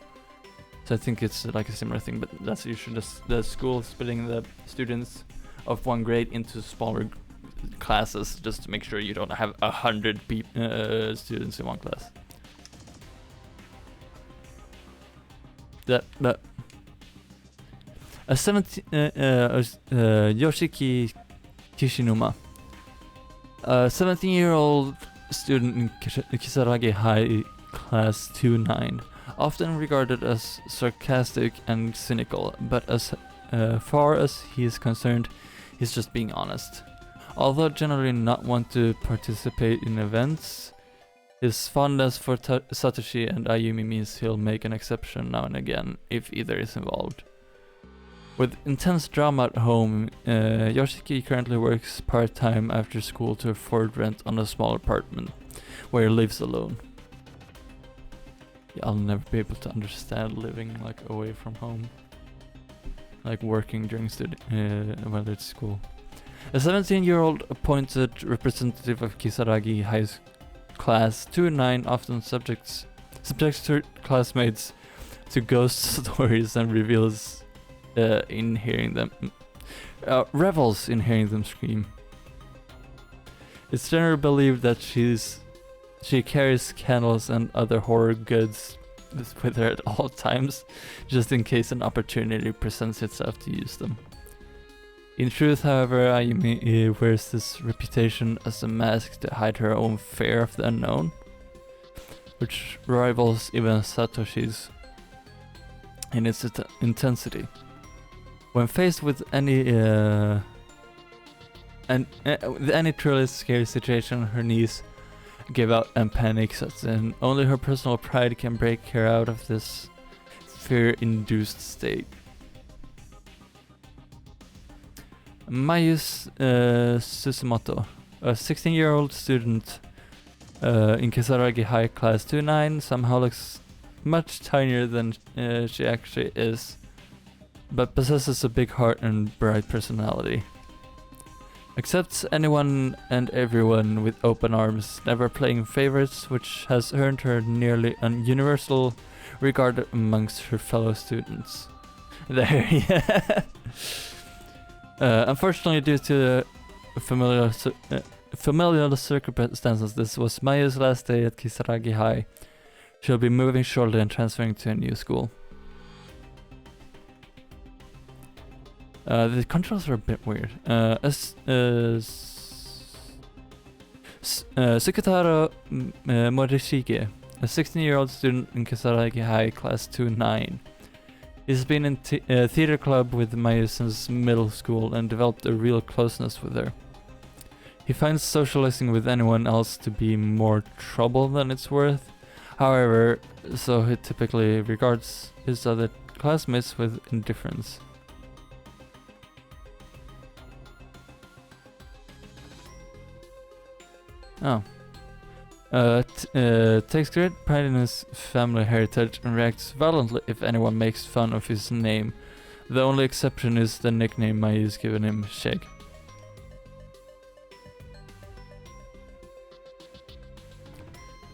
So I think it's like a similar thing, but that's usually the school splitting the students of one grade into smaller classes just to make sure you don't have 100 students in one class. Yoshiki Kishinuma, a 17-year-old student in Kisaragi High Class 2-9, often regarded as sarcastic and cynical, but as far as he is concerned, he's just being honest. Although generally not one to participate in events, his fondness for Satoshi and Ayumi means he'll make an exception now and again if either is involved. With intense drama at home, Yoshiki currently works part-time after school to afford rent on a small apartment, where he lives alone. I'll never be able to understand living like away from home, like working during while at school. A 17-year-old appointed representative of Kisaragi High Class 2-9 often subjects her classmates to ghost stories and revels in hearing them scream. It's generally believed that she carries candles and other horror goods with her at all times, just in case an opportunity presents itself to use them. In truth, however, Ayumi wears this reputation as a mask to hide her own fear of the unknown, which rivals even Satoshi's in its intensity. When faced with any truly scary situation, her knees give out and panic sets in. Only her personal pride can break her out of this fear-induced state. Mayu Susumoto, a 16-year-old student in Kisaragi High Class 2-9, somehow looks much tinier than she actually is, but possesses a big heart and bright personality. Accepts anyone and everyone with open arms, never playing favorites, which has earned her nearly universal regard amongst her fellow students. There, yeah. Unfortunately, due to familial circumstances, this was Mayu's last day at Kisaragi High. She'll be moving shortly and transferring to a new school. The controls are a bit weird. Sukataro Morishige, a 16-year-old student in Kisaragi High Class 2-9. He's been in a theater club with Mayu since middle school and developed a real closeness with her. He finds socializing with anyone else to be more trouble than it's worth. However, so he typically regards his other classmates with indifference. Takes great pride in his family heritage and reacts violently if anyone makes fun of his name. The only exception is the nickname Mayu's given him, Shake.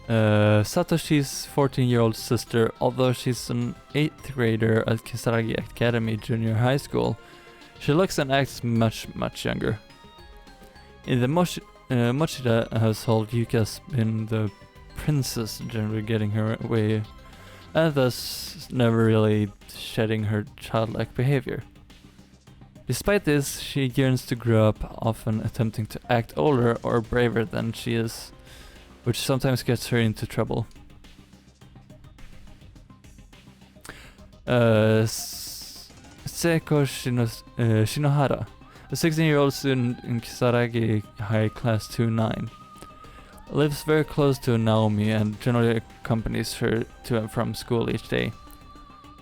Satoshi's 14-year-old sister, although she's an 8th grader at Kisaragi Academy Junior High School, she looks and acts much younger. In the Mochida household, Yuka's been the princess, generally getting her way, and thus never really shedding her childlike behavior. Despite this, she yearns to grow up, often attempting to act older or braver than she is, which sometimes gets her into trouble. Seiko Shinohara, a 16-year-old student in Kisaragi High Class 2-9, lives very close to Naomi and generally accompanies her to and from school each day.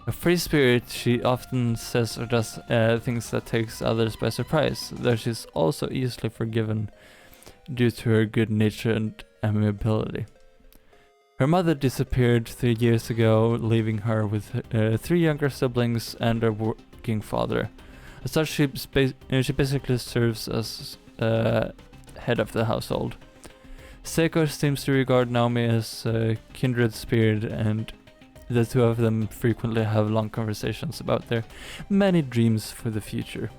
A free spirit, she often says or does things that takes others by surprise, though she's also easily forgiven due to her good nature and amiability. Her mother disappeared 3 years ago, leaving her with 3 younger siblings and a working father. As such, she basically serves as head of the household. Seiko seems to regard Naomi as a kindred spirit, and the two of them frequently have long conversations about their many dreams for the future.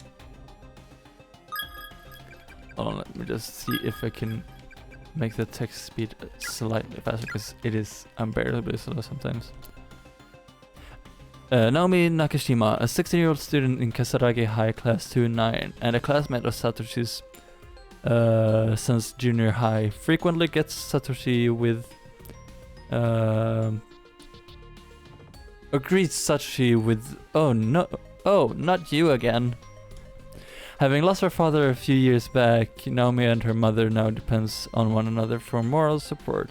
Hold on, let me just see if I can make the text speed slightly faster, because it is unbearably slow sometimes. Naomi Nakashima, a 16-year-old student in Kasaragi High Class 2-9 and a classmate of Satoshi's since junior high, frequently gets Satoshi with greets Satoshi with "Oh no, oh, not you again." Having lost her father a few years back, Naomi and her mother now depends on one another for moral support.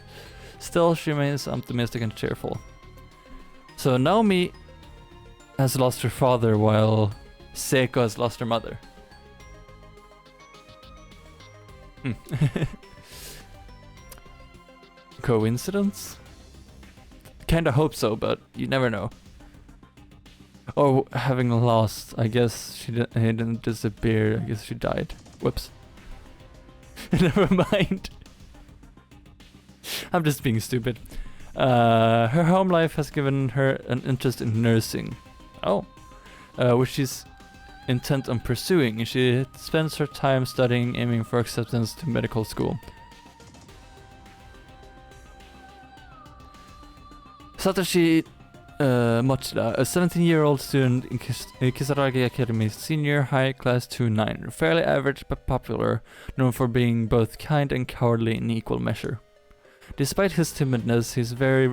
Still, she remains optimistic and cheerful. So Naomi has lost her father while Seiko has lost her mother. Coincidence? kinda hope so, but you never know. Oh, having lost, I guess he didn't disappear, I guess she died. Whoops. Never mind. I'm just being stupid. Her home life has given her an interest in nursing. Oh. Which she's intent on pursuing. She spends her time studying, aiming for acceptance to medical school. Satoshi Mochida, a 17-year-old student in Kisaragi Academy, senior high class 2-9, fairly average but popular, known for being both kind and cowardly in equal measure. Despite his timidness, he's very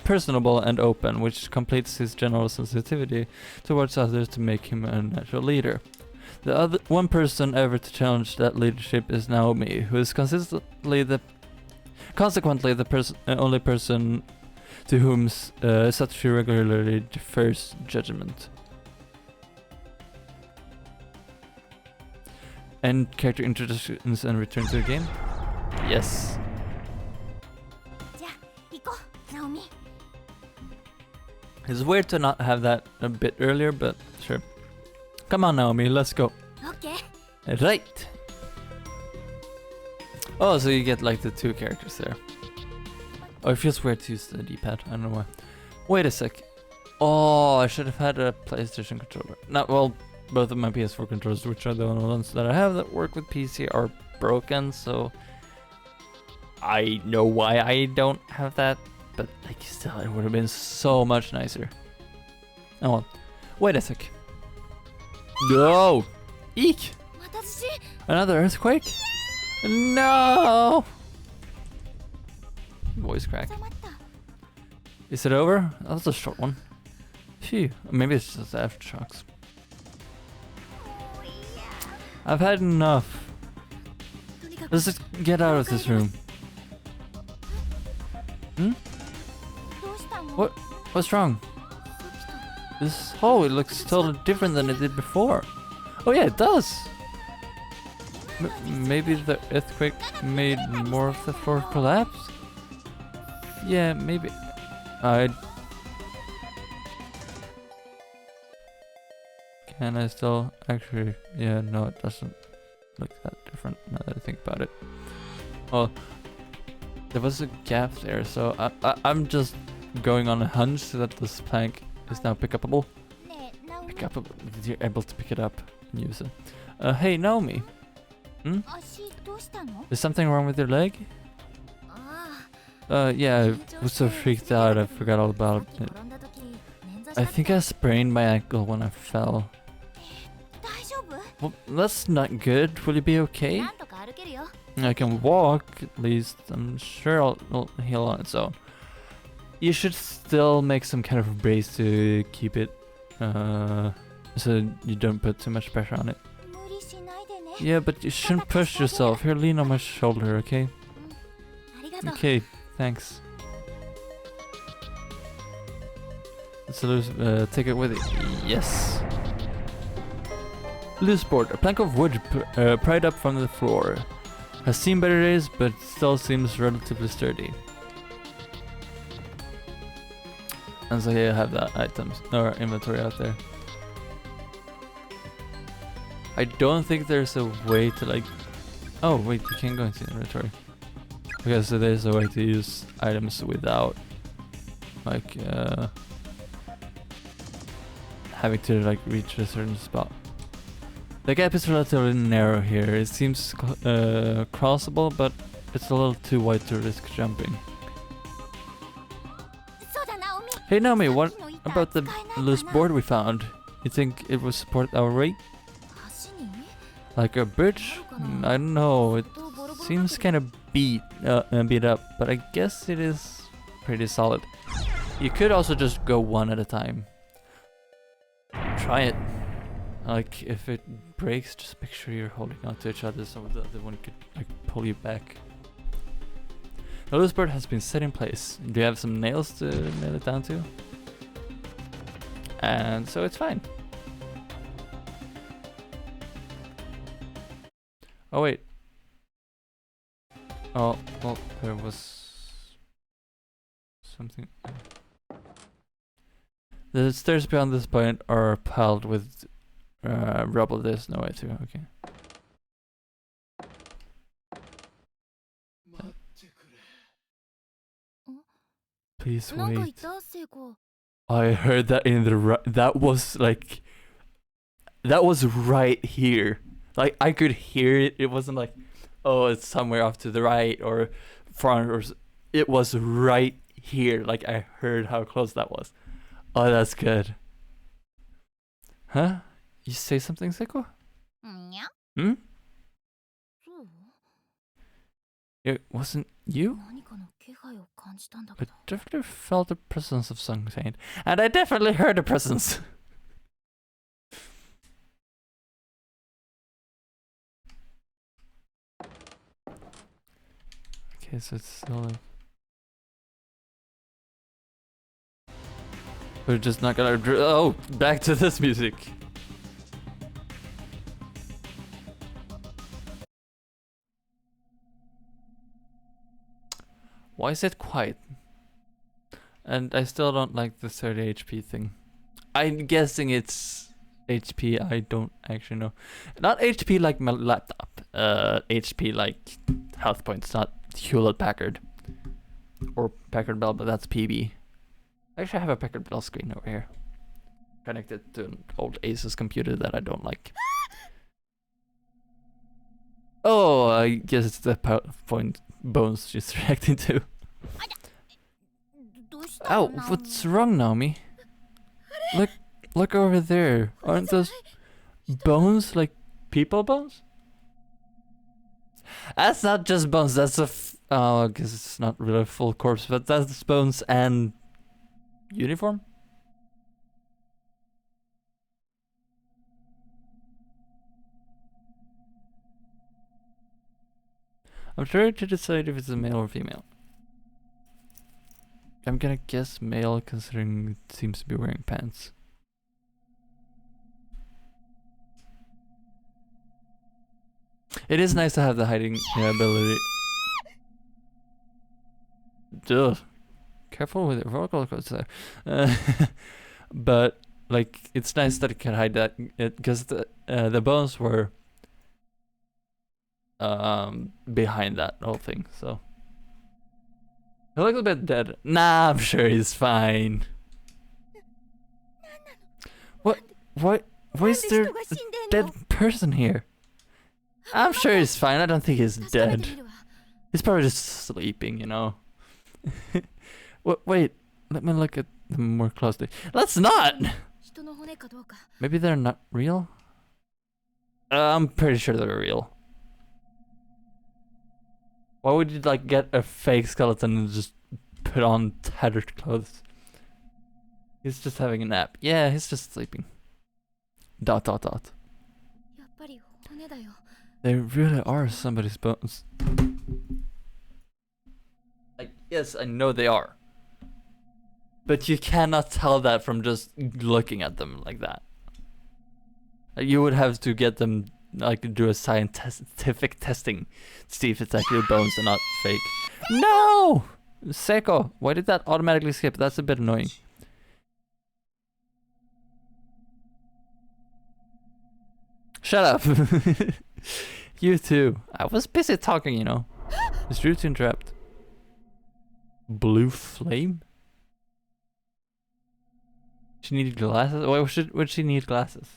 personable and open, which completes his general sensitivity towards others to make him a natural leader. The one person ever to challenge that leadership is Naomi, who is consequently the only person to whom Satoshi regularly defers judgment. End character introductions and return to the game? Yes. It's weird to not have that a bit earlier, but sure. Come on, Naomi, let's go. Okay. Right. Oh, so you get like the two characters there. Oh, it feels weird to use the D-pad. I don't know why. Wait a sec. Oh, I should have had a PlayStation controller. Not well. Both of my PS4 controllers, which are the only ones that I have that work with PC, are broken. So I know why I don't have that. But like, still, it would have been so much nicer. Oh well. Wait a sec. No. Eek. Another earthquake? No. Voice crack. Is it over? That was a short one. Phew. Maybe it's just aftershocks. I've had enough. Let's just get out of this room. Hmm? What's wrong? This hallway looks totally different than it did before. Oh yeah, it does. Maybe the earthquake made more of the floor collapse? Yeah, maybe. Can I still actually? Yeah, no, it doesn't look that different now that I think about it. Well, there was a gap there, so I'm just going on a hunch that this plank is now pickupable. You're able to pick it up and use it. Hey, Naomi. Hmm? Is something wrong with your leg? Yeah, I was so freaked out I forgot all about it. I think I sprained my ankle when I fell. Well, that's not good. Will you be okay? I can walk, at least. I'm sure it'll heal on its own. You should still make some kind of brace to keep it, so you don't put too much pressure on it. Yeah, but you shouldn't push yourself. Here, lean on my shoulder, okay? Okay, thanks. Let's take it with it. Yes. Loose board, a plank of wood pried up from the floor. Has seen better days, but still seems relatively sturdy. And so here I have that items or inventory out there. I don't think there's a way to like. Oh wait, you can't go into inventory. Okay, so there's a way to use items without like having to like reach a certain spot. The gap is relatively narrow here. It seems crossable, but it's a little too wide to risk jumping. Hey Naomi, what about the loose board we found? You think it would support our weight? Like a bridge? I don't know. It seems kind of beat up, but I guess it is pretty solid. You could also just go one at a time. Try it. Like if it breaks, just make sure you're holding on to each other so the other one could like pull you back. The loose board has been set in place. Do you have some nails to nail it down to? And so it's fine. Oh wait. Oh, well, there was something. The stairs beyond this point are piled with rubble. There's no way to. Okay. Please なんか言っ wait. た聖子。 I heard that in the that was like that was right here. Like I could hear it. It wasn't like, oh, it's somewhere off to the right or front or. It was right here. Like I heard how close that was. Oh, that's good. Huh? You say something, Seiko? にゃ Hmm? そう It wasn't you? 何かの気配を感じたんだ I けど。 definitely felt the presence of Sungtain. And I definitely heard the presence. Okay, so it's still like... We're just not gonna... Oh! Back to this music! Why is it quiet? And I still don't like the 30 HP thing. I'm guessing it's HP, I don't actually know. Not HP like my laptop. HP like health points, not Hewlett Packard. Or Packard Bell, but that's PB. I actually have a Packard Bell screen over here. Connected to an old Asus computer that I don't like. Oh, I guess it's the PowerPoint bones she's reacting to. どうしたの Ow, what's wrong, Naomi? Look over there. Aren't those bones like people bones? That's not just bones, that's oh, I guess it's not really a full corpse, but that's bones and uniform? I'm trying to decide if it's a male or female. I'm gonna guess male considering it seems to be wearing pants. It is nice to have the hiding ability. Ugh. Careful with it. Vocal cords there. But like, it's nice that it can hide that because the bones were behind that whole thing. So he looks a bit dead. Nah, I'm sure he's fine. What? Why is there a dead person here? I'm sure he's fine. I don't think he's dead. He's probably just sleeping, you know. Wait, let me look at them more closely. Let's not! 人の骨かどうか。 Maybe they're not real? I'm pretty sure they're real. Why would you like get a fake skeleton and just put on tattered clothes? He's just having a nap. Yeah, he's just sleeping. ... やっぱり骨だよ。 They really are somebody's bones. Like, yes, I know they are. But you cannot tell that from just looking at them like that. You would have to get them, like, do a scientific testing to see if it's actually bones and not fake. No! Seiko, why did that automatically skip? That's a bit annoying. Shut up! You too. I was busy talking, you know. It's rude to interrupt. Blue flame? She needed glasses? Why would she need glasses?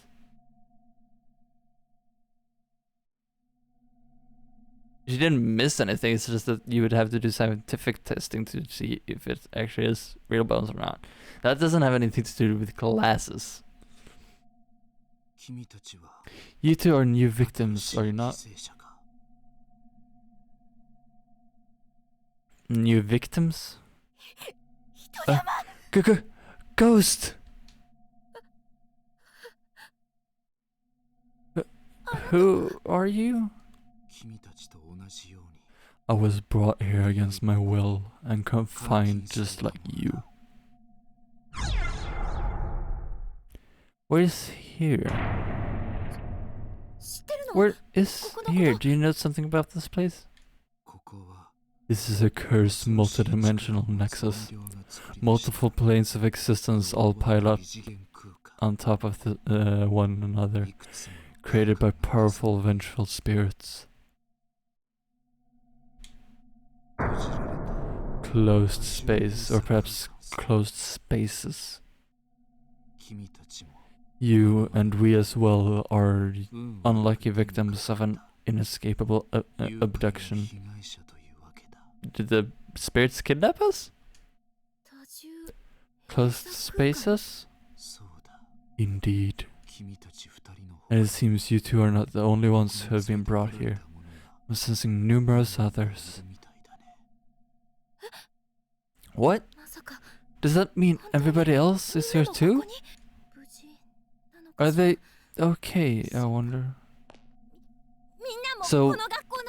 She didn't miss anything, it's just that you would have to do scientific testing to see if it actually is real bones or not. That doesn't have anything to do with glasses. You two are new victims, are you not? New victims? Ghost! Who are you? I was brought here against my will and confined just like you. What is here? Where is here? Do you know something about this place? This is a cursed multidimensional nexus. multiple planes of existence all pile up on top of one another, created by powerful vengeful spirits. Closed space, or perhaps closed spaces. You and we as well are unlucky victims of an inescapable abduction. Did the spirits kidnap us? Closed spaces? Indeed. And it seems you two are not the only ones who have been brought here. I'm sensing numerous others. What? Does that mean everybody else is here too? Are they okay, I wonder? So,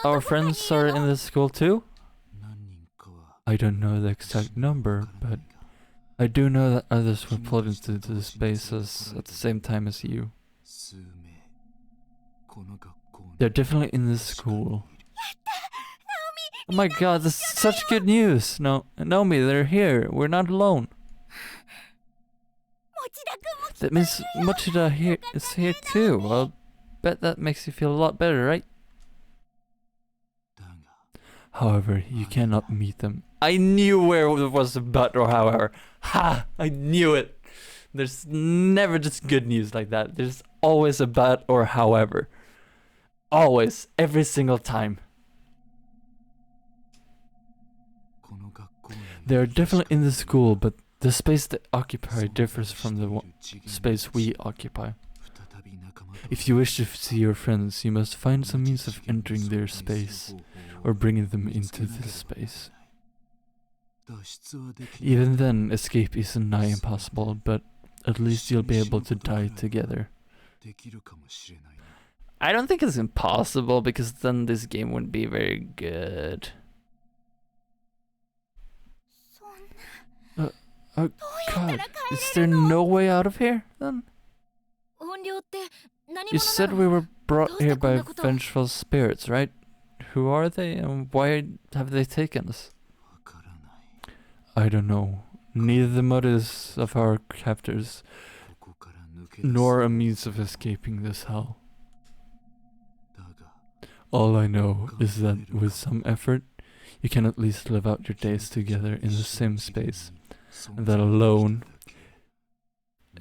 our friends are in this school too? I don't know the exact number, but I do know that others were pulled into the spaces at the same time as you. They're definitely in this school. Oh my god, this is such good news! Naomi, they're here. We're not alone. That means Mochida is here too. I'll bet that makes you feel a lot better, right? However, you cannot meet them. I knew where it was a but or however. Ha! I knew it! There's never just good news like that. There's always a but or however. Always. Every single time. They are definitely in the school, but the space they occupy differs from the space we occupy. If you wish to see your friends, you must find some means of entering their space, or bringing them into this space. Even then, escape is nigh impossible, but at least you'll be able to die together. I don't think it's impossible, because then this game wouldn't be very good. Oh god, is there no way out of here, then? You said we were brought here by vengeful spirits, right? Who are they, and why have they taken us? I don't know. Neither the motives of our captors, nor a means of escaping this hell. All I know is that with some effort, you can at least live out your days together in the same space, and that alone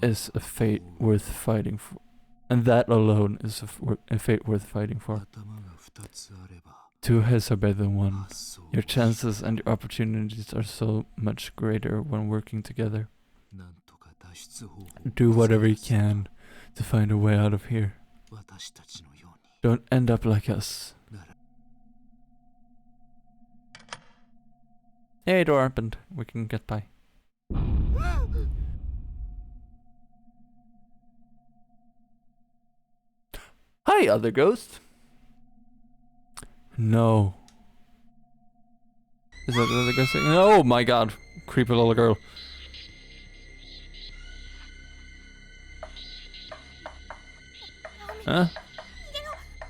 is a fate worth fighting for. And that alone is a fate worth fighting for. Two heads are better than one. Your chances and your opportunities are so much greater when working together. Do whatever you can to find a way out of here. Don't end up like us. Hey, door opened. We can get by. Hi, other ghost. No. Is that the other ghost? Oh my god. Creepy little girl. Huh?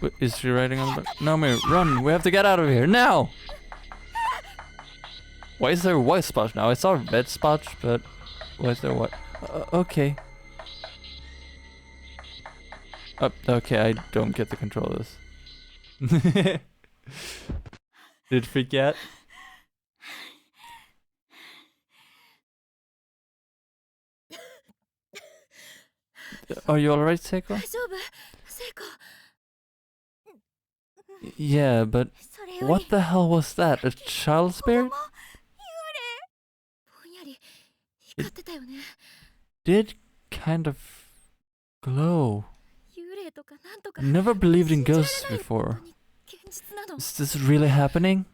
What, is she riding on the back? Naomi, run! We have to get out of here now! Why is there a white spot now? I saw a red spot, but why is there what? Okay. Okay, I don't get the control of this. Did it freak you out? Are you alright, Seiko? Yeah, but what the hell was that? A child spirit? It did kind of glow. I never believed in ghosts before. Is this really happening?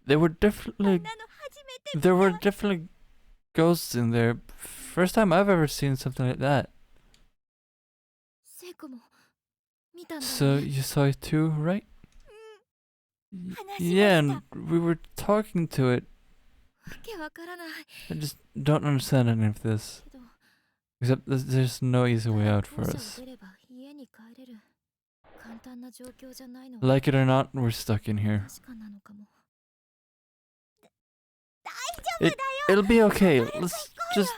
There were definitely ghosts in there. First time I've ever seen something like that. So you saw it too, right? Yeah, and we were talking to it. I just don't understand any of this. Except there's no easy way out for us. Like it or not, we're stuck in here. It'll be okay. Let's just,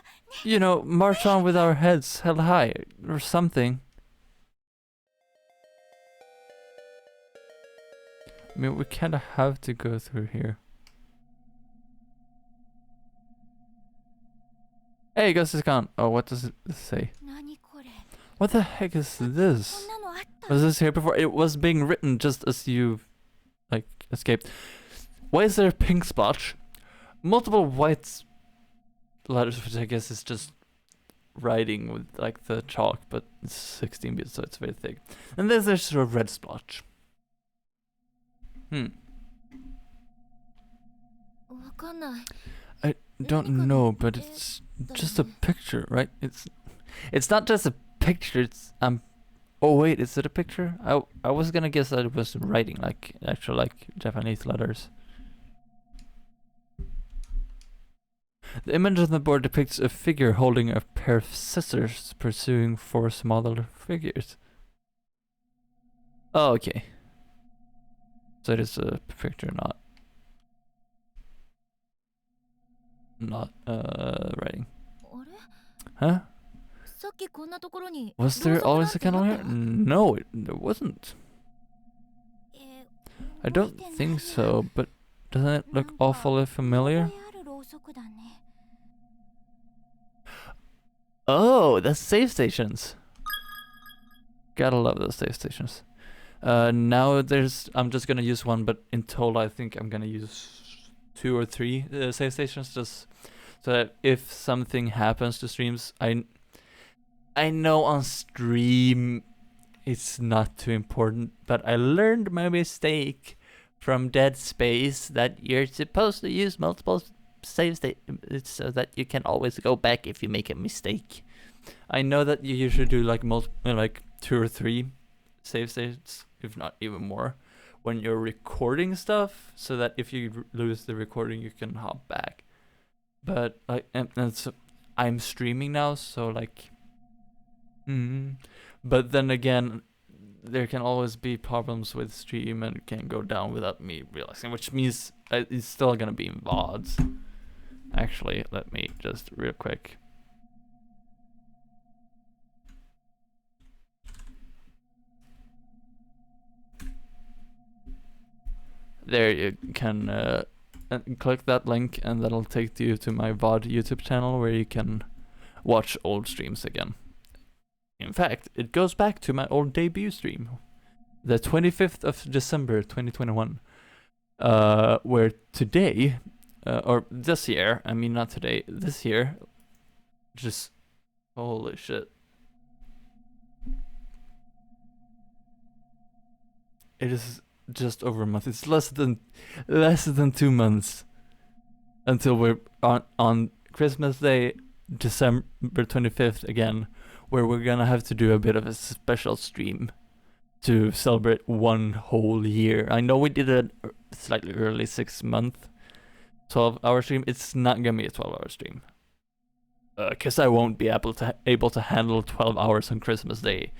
march on with our heads held high or something. I mean, we kind of have to go through here. Hey, Gus is gone. Oh, what does it say? 何これ What the heck is こ this? んなのあった Was this here before? It was being written just as you, escaped. Why is there a pink splotch? Multiple white letters, which I guess is just writing with, the chalk, but it's 16 bits, so it's very thick. And then there's a red splotch. わかんない I don't know, but it's just a picture, right? It's not just a picture, it's, oh wait, is it a picture? I was gonna guess that it was writing, actual Japanese letters. The image on the board depicts a figure holding a pair of scissors pursuing 4 smaller figures. Oh, okay. So it is a picture, not writing. あれ Huh? さっきこんなところに Was there ろう always そ a くなん candle てあ here? った No, there wasn't. え I 覚 don't えてない think や so, but doesn't it な look んか awfully 見 familiar? 覚えあるろうそくだね Oh, that's save stations. Gotta love those save stations. Now I'm just gonna use one, but in total I think I'm gonna use 2 or 3 save stations, just so that if something happens to streams, I know on stream it's not too important, but I learned my mistake from Dead Space that you're supposed to use multiple save states so that you can always go back if you make a mistake. I know that you usually do like 2 or 3 save states, if not even more, when you're recording stuff, so that if you lose the recording, you can hop back. But and so I'm streaming now, so but then again, there can always be problems with stream and it can go down without me realizing, which means it's still gonna be in VODs. Actually, let me just real quick. There you can click that link and that'll take you to my VOD YouTube channel where you can watch old streams again. In fact, it goes back to my old debut stream, the 25th of December 2021, where today, or this year, I mean not today, this year, just, holy shit. It is just over a month. It's less than 2 months until we're on Christmas Day, December 25th again, where we're gonna have to do a bit of a special stream to celebrate 1 whole year. I know we did a slightly early 6-month 12-hour stream. It's not gonna be a 12-hour stream, cause I won't be able to handle 12 hours on Christmas Day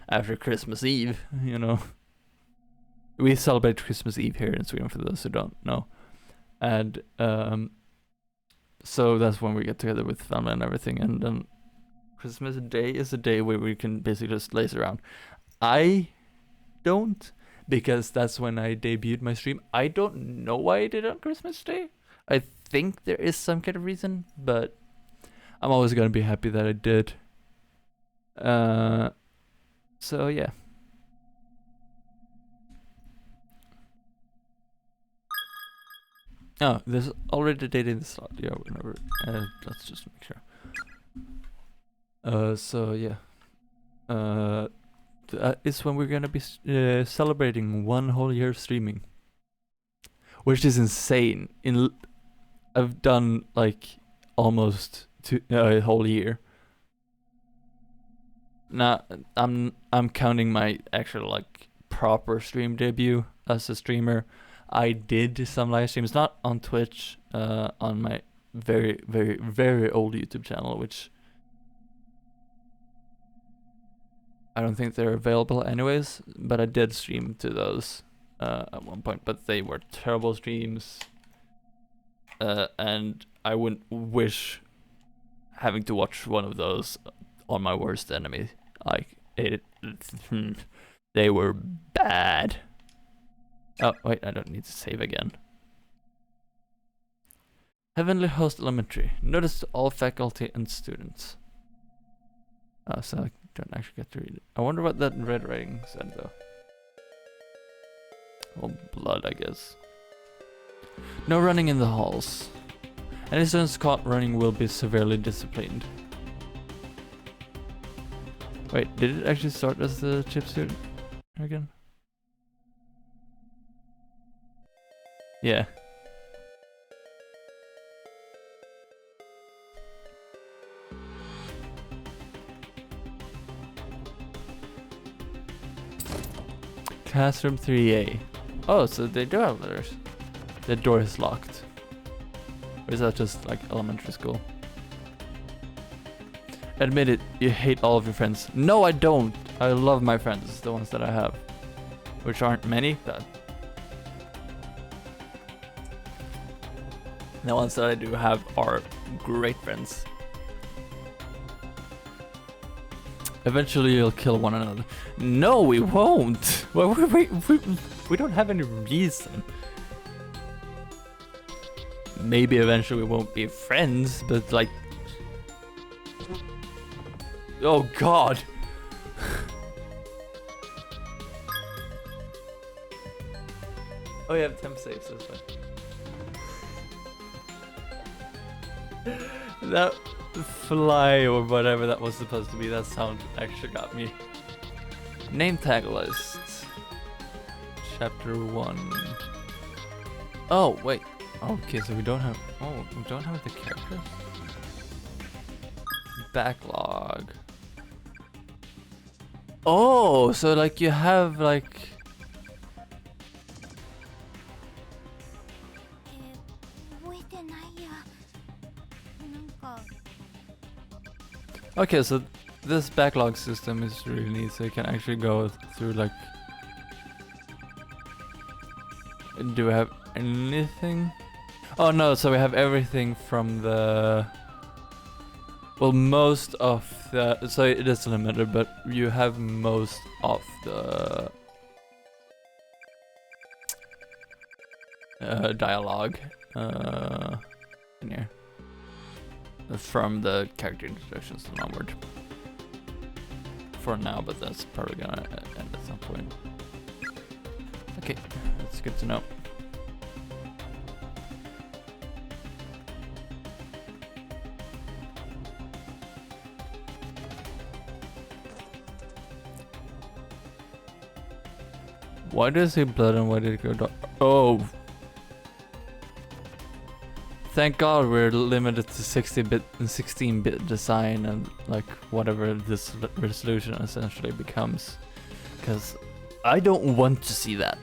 after Christmas Eve. We celebrate Christmas Eve here in Sweden, for those who don't know, and so that's when we get together with family and everything, and then Christmas Day is a day where we can basically just laze around. I don't, because that's when I debuted my stream. I don't know why I did it on Christmas Day. I think there is some kind of reason, but I'm always gonna be happy that I did. So yeah. Oh, there's already data in the slot. Yeah, whatever. Let's just make sure. So yeah. That is when we're gonna be celebrating 1 whole year of streaming, which is insane. I've done almost a whole year. Now I'm counting my actual proper stream debut as a streamer. I did some live streams, not on Twitch, on my very, very, very old YouTube channel, which I don't think they're available anyways, but I did stream to those at one point, but they were terrible streams. and I wouldn't wish having to watch one of those on my worst enemy. Like they were bad. Oh wait, I don't need to save again. Heavenly Host Elementary. Notice to all faculty and students. Oh, so I don't actually get to read it. I wonder what that red writing said though. Well, blood, I guess. No running in the halls. Any students caught running will be severely disciplined. Wait, did it actually start as the chip student again? Yeah. Classroom 3A. Oh, so they do have letters. The door is locked. Or is that just like elementary school? Admit it, you hate all of your friends. No, I don't. I love my friends, the ones that I have. Which aren't many, but the ones that I do have are great friends. Eventually you'll kill one another. No, we won't. Well, we don't have any reason. Maybe eventually we won't be friends, but like... Oh god. Oh, you have temp saves this way. That fly or whatever that was supposed to be, that sound actually got me. Name tag list. Chapter 1. Oh, wait. Okay, so we don't have... Oh, we don't have the characters? Backlog. Oh, so like you have like... Okay, so this backlog system is really neat, so you can actually go through like... Do we have anything? Oh no, so we have everything from the... Well, most of the... So it is limited, but you have most of the... dialogue in here. From the character introductions and onward. For now, but that's probably gonna end at some point. Okay, that's good to know. Why did it say blood and why did it go dark? Oh! Thank God we're limited to 60-bit and 16-bit design and like whatever this resolution essentially becomes. Because I don't want to see that.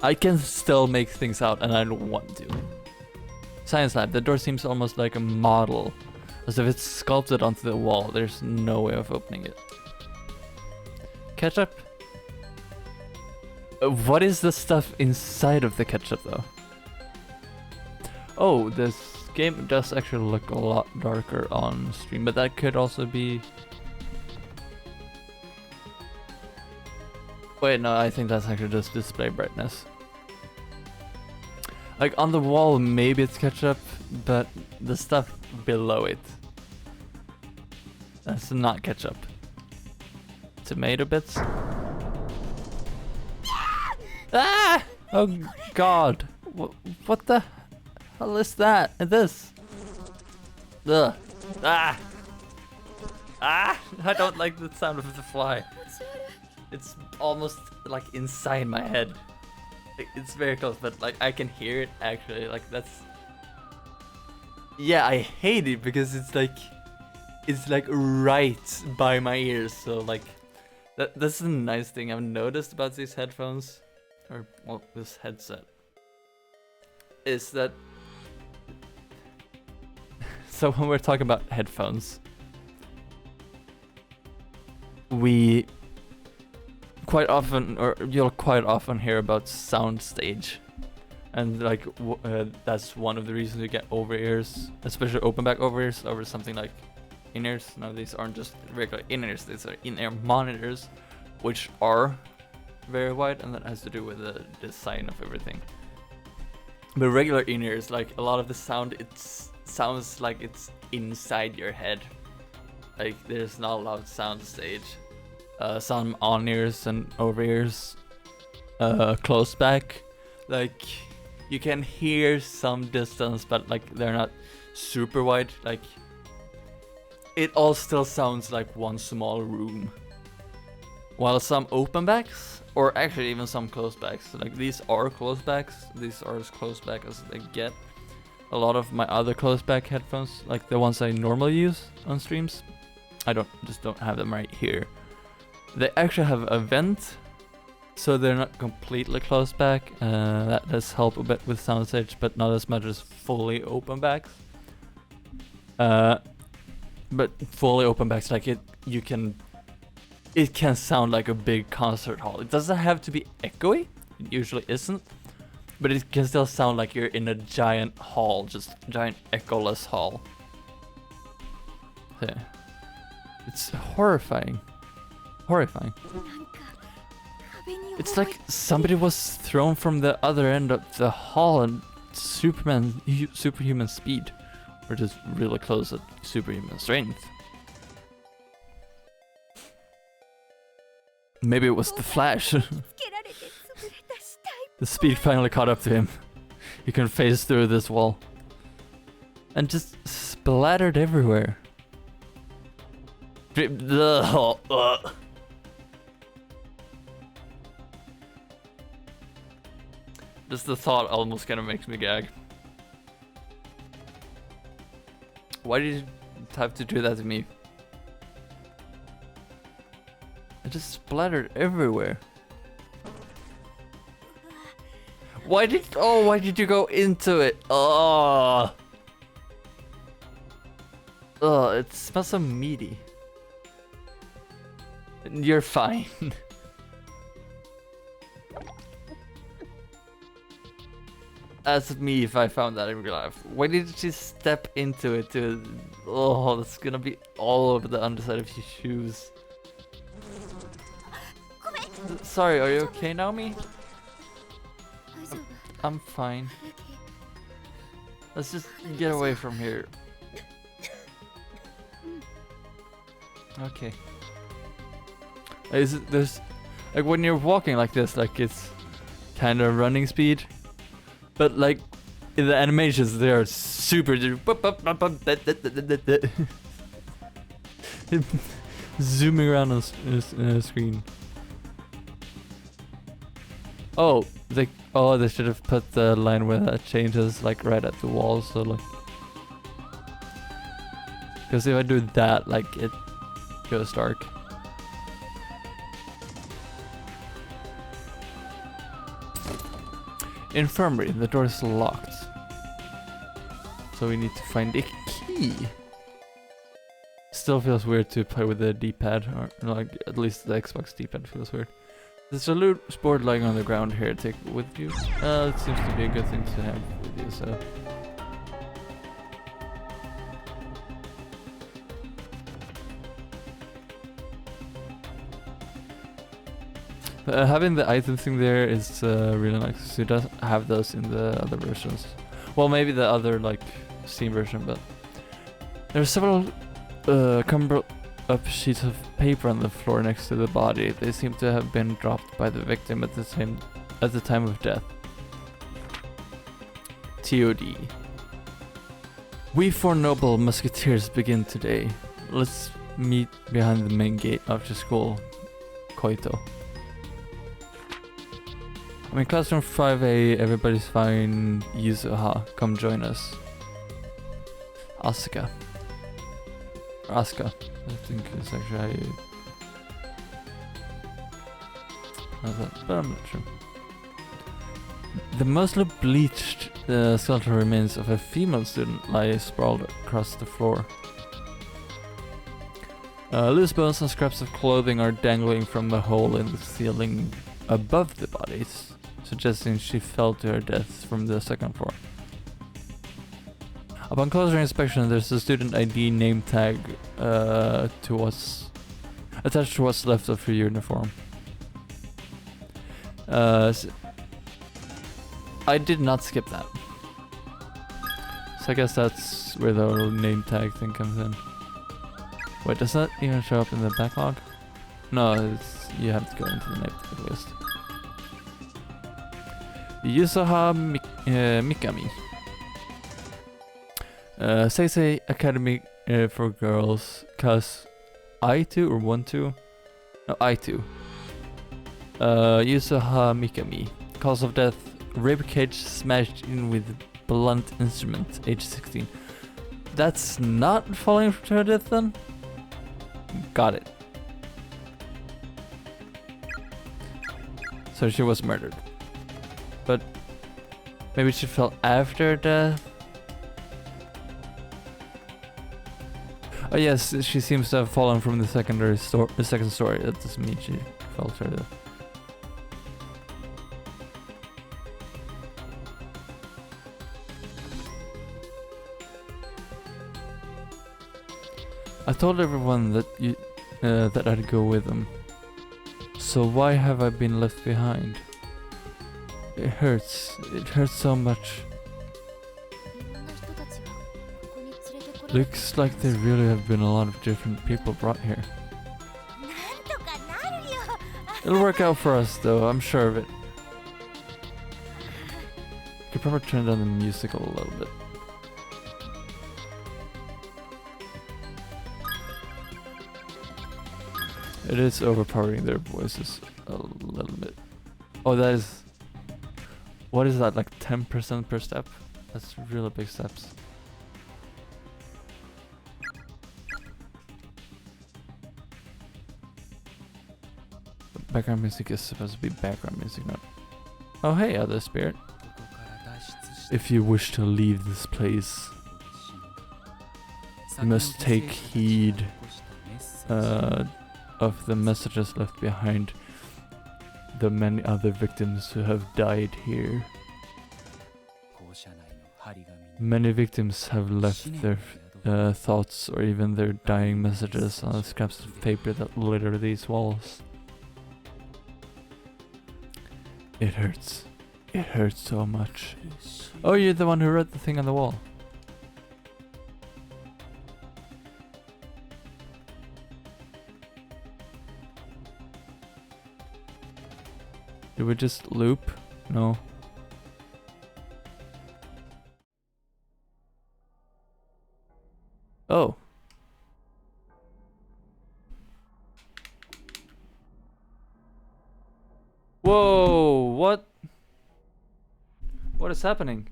I can still make things out and I don't want to. Science lab, the door seems almost like a model. As if it's sculpted onto the wall, there's no way of opening it. Ketchup? What is the stuff inside of the ketchup though? Oh, this game does actually look a lot darker on stream, but that could also be... Wait, no, I think that's actually just display brightness. Like on the wall, maybe it's ketchup, but the stuff below it, that's not ketchup. Tomato bits? Ah! Oh god! What the hell is that? And this? Ugh! Ah! Ah! I don't like the sound of the fly. It's almost like inside my head. It's very close, but like I can hear it actually. Like that's... Yeah, I hate it because it's like right by my ears. So like that's a nice thing I've noticed about these headphones, or well, this headset, is that so when we're talking about headphones, we quite often, or you'll quite often hear about soundstage, and like that's one of the reasons you get over ears, especially open back over ears over something like in ears. Now these aren't just regular in ears; these are in ear monitors, which are very wide, and that has to do with the design of everything. But regular in ears, like a lot of the sound, it sounds like it's inside your head. Like there's not a lot of sound stage. Some on ears and over ears, close back, like you can hear some distance, but like they're not super wide. Like it all still sounds like one small room. While some open backs, or actually even some close backs, like these are close backs, these are as close back as they get. A lot of my other close back headphones, like the ones I normally use on streams, I just don't have them right here. They actually have a vent, so they're not completely close back. That does help a bit with soundstage, but not as much as fully open backs. But fully open backs, like it can sound like a big concert hall. It doesn't have to be echoey, it usually isn't, but it can still sound like you're in a giant hall, just giant echoless hall. Yeah. It's horrifying. Horrifying. It's like somebody was thrown from the other end of the hall and superhuman speed, or just really close at superhuman strength. Maybe it was the Flash. The speed finally caught up to him. He can phase through this wall. And just splattered everywhere. Just the thought almost kind of makes me gag. Why did you have to do that to me? It just splattered everywhere. Why did you go into it? Oh, it smells so meaty. You're fine. That's me if I found that in real life. Why did she step into it to... Oh, that's gonna be all over the underside of your shoes. Sorry, are you okay, Naomi? I'm fine. Let's just get away from here. Okay. There's like when you're walking like this, like it's kind of running speed, but like in the animations they are super zooming around on the screen. Oh, they should have put the line where that changes like right at the wall, so like, because if I do that, like it goes dark. Infirmary, the door is locked, so we need to find a key. Still feels weird to play with the D-pad, or like at least the Xbox D-pad feels weird. There's a loot board lying on the ground here. Take it with you. It seems to be a good thing to have with you, so. Having the item thing there is really nice. So it does have those in the other versions. Well, maybe the other like Steam version, but there are several crumbled up sheets of paper on the floor next to the body. They seem to have been dropped by the victim at the time of death. TOD. We four noble musketeers begin today. Let's meet behind the main gate after school. Koito. I'm in classroom 5A, everybody's fine. Yuzuha, come join us. Asuka. Asuka, I think it's actually how you... How's that? But I'm not sure. The mostly bleached skeletal remains of a female student lie sprawled across the floor. Loose bones and scraps of clothing are dangling from a hole in the ceiling above the bodies. suggesting she fell to her death from the second floor. Upon closer inspection, there's a student ID name tag attached to what's left of her uniform. I did not skip that. So I guess that's where the little name tag thing comes in. Wait, does that even show up in the backlog? No, you have to go into the name tag list. Yusaha Mikami. Seisei Academy for Girls, cause I2 or 1-2? No, I2. Yusaha Mikami. Cause of death, ribcage smashed in with blunt instrument, age 16. That's not falling to her death then? Got it. So she was murdered. But maybe she fell after death? Oh yes, she seems to have fallen from the second story. That doesn't mean she fell to her death. I told everyone that that I'd go with them. So why have I been left behind? It hurts. It hurts so much. Looks like there really have been a lot of different people brought here. It'll work out for us though, I'm sure of it. Could probably turn down the music a little bit. It is overpowering their voices a little bit. Oh, that is... What is that, like 10% per step? That's really big steps. Background music is supposed to be background music, not... Oh hey, other spirit. If you wish to leave this place, you must take heed of the messages left behind the many other victims who have died here. Many victims have left their thoughts or even their dying messages on the scraps of paper that litter these walls. It hurts. It hurts so much. Oh, you're the one who wrote the thing on the wall. Did we just loop? No. Oh. Whoa, what? What is happening?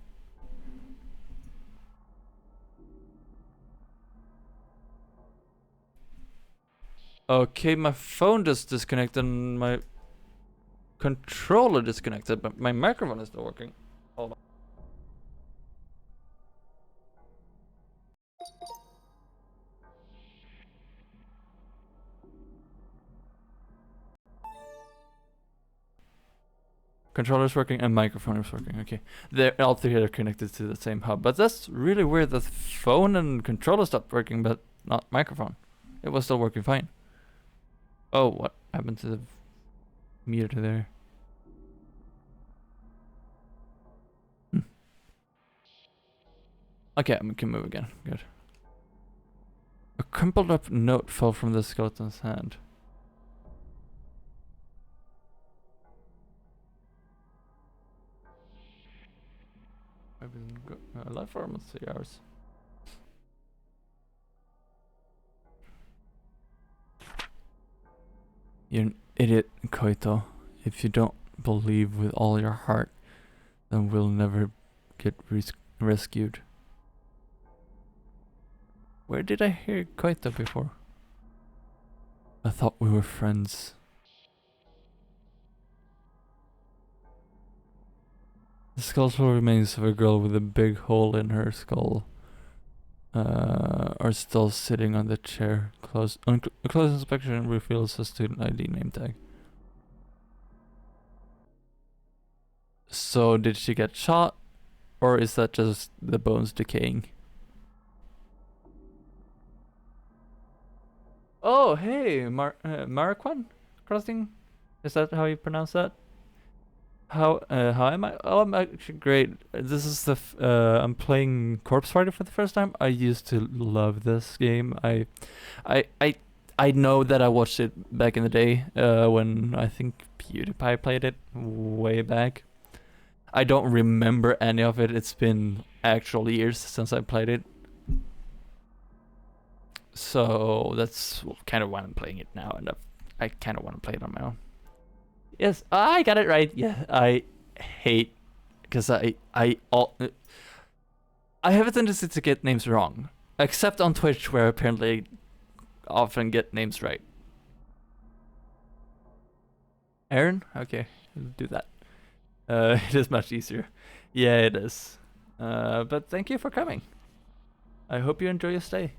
Okay, my phone just disconnected and my controller disconnected, but my microphone is still working. Hold on. Controller's working and microphone is working. Okay, they're all three are connected to the same hub, but that's really weird that phone and controller stopped working, but not microphone. It was still working fine. Oh, what happened to the meter there? Okay, we can move again. Good. A crumpled up note fell from the skeleton's hand. I've been alive for almost 3 hours. You're an idiot, Koito. If you don't believe with all your heart, then we'll never get rescued. Where did I hear Koito before? I thought we were friends. The skeletal remains of a girl with a big hole in her skull are still sitting on the chair. A close inspection reveals a student ID name tag. So did she get shot, or is that just the bones decaying? Oh, hey, Marquand Crossing? Is that how you pronounce that? How am I? Oh, I'm actually great. This is I'm playing Corpse Fighter for the first time. I used to love this game. I, I, I know that I watched it back in the day, when I think PewDiePie played it way back. I don't remember any of it. It's been actual years since I played it. So that's kind of why I'm playing it now, and I kind of want to play it on my own. Yes, I got it right. Yeah, I hate because I have a tendency to get names wrong, except on Twitch where apparently I often get names right. Aaron, okay, I'll do that. It is much easier. Yeah, it is. But thank you for coming. I hope you enjoy your stay.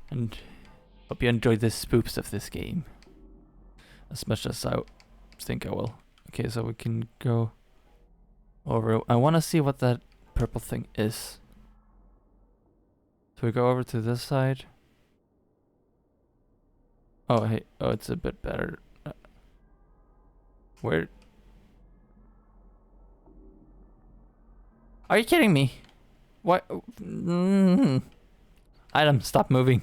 And hope you enjoy the spoops of this game as much as I think I will. Okay, so we can go over. I want to see what that purple thing is. So we go over to this side. Oh, hey. Oh, it's a bit better. Where? Are you kidding me? What? Item, stop moving.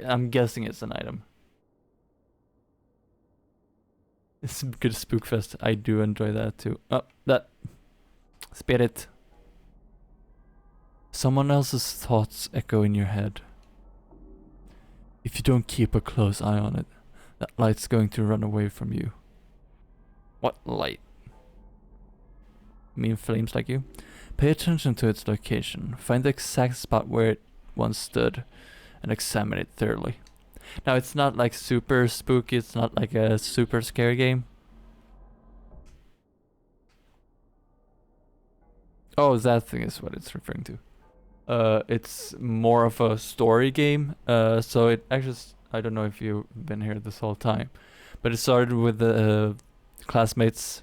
I'm guessing it's an item. It's a good Spookfest. I do enjoy that too. Oh, that spirit. Someone else's thoughts echo in your head. If you don't keep a close eye on it, that light's going to run away from you. What light? You mean flames like you? Pay attention to its location. Find the exact spot where it once stood and examine it thoroughly. Now, it's not like super spooky, it's not like a super scary game. Oh, that thing is what it's referring to. It's more of a story game. So it actually, I don't know if you've been here this whole time, but it started with the classmates,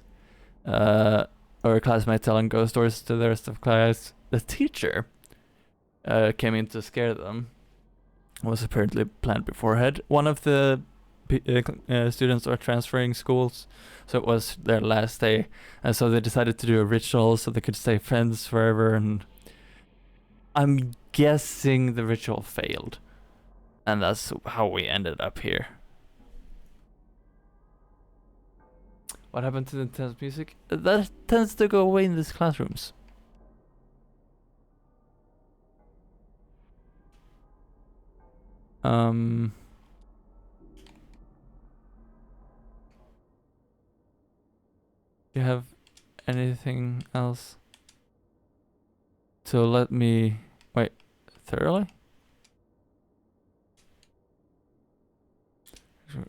or a classmate telling ghost stories to the rest of class. The teacher came in to scare them. Was apparently planned beforehand. One of the students are transferring schools, so it was their last day, and so they decided to do a ritual so they could stay friends forever. And I'm guessing the ritual failed, and that's how we ended up here. What happened to the intense music? That tends to go away in these classrooms. Do you have anything else to let me wait thoroughly?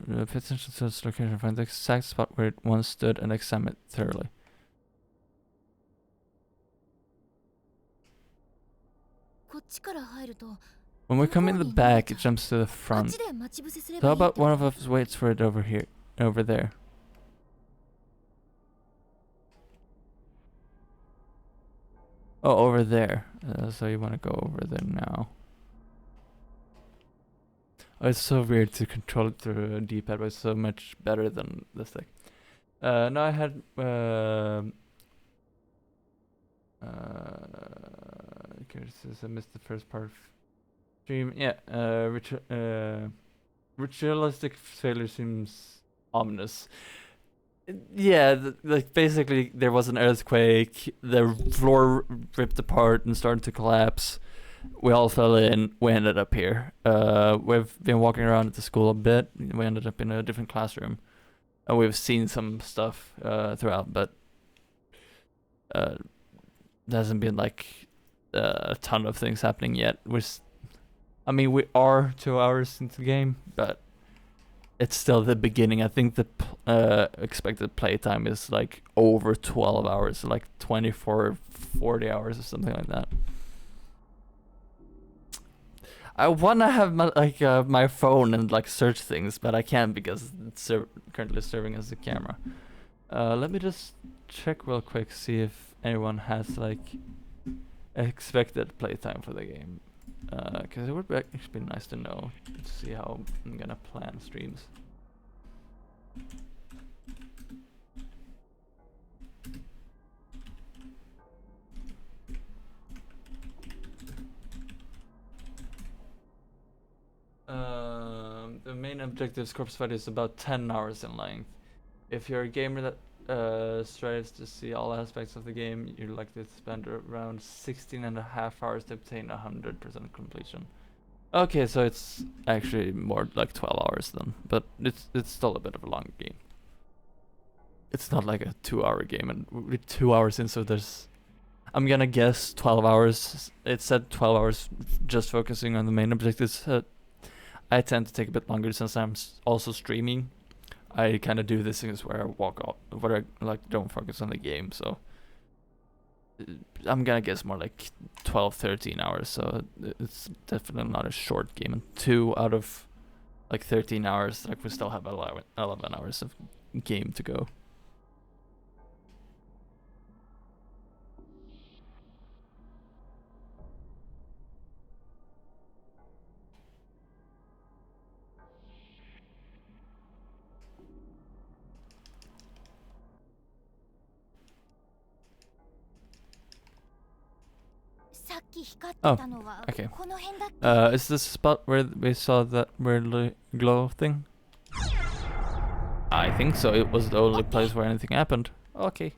Pay attention to its location. Find the exact spot where it once stood and examine it thoroughly. When we come in the back, it jumps to the front. So how about one of us waits for it over here, over there? Oh, over there. So you want to go over there now. Oh, it's so weird to control it through a D-pad, but it's so much better than this thing. No, I had I missed the first part of stream. Yeah, ritualistic failure seems ominous. Yeah, like basically there was an earthquake, the floor ripped apart and started to collapse. We all fell in. We ended up here. We've been walking around at the school a bit. We ended up in a different classroom, and we've seen some stuff throughout, but there hasn't been like a ton of things happening yet. I mean, we are 2 hours into the game, but it's still the beginning. I think the expected playtime is like over 12 hours, like 24, 40 hours or something like that. I wanna have my phone and like search things, but I can't because it's currently serving as a camera. Let me just check real quick, see if anyone has like expected playtime for the game. Because it would actually be nice to know to see how I'm gonna plan streams. The main objective, Corpse Fight, is about 10 hours in length. If you're a gamer that strives to see all aspects of the game, you're likely to spend around 16.5 hours to obtain 100% completion. Okay, so it's actually more like 12 hours then, but it's still a bit of a long game. It's not like a 2-hour game, and we're 2 hours in, so I'm gonna guess 12 hours. It said 12 hours just focusing on the main objectives. I tend to take a bit longer since I'm also streaming. I kind of do this things where I walk out, where I like don't focus on the game. So I'm gonna guess more like 12, 13 hours. So it's definitely not a short game. And 2 out of like 13 hours, like we still have 11 hours of game to go. Oh, okay. Is this spot where we saw that weird glow thing? I think so. It was the only place where anything happened. Okay.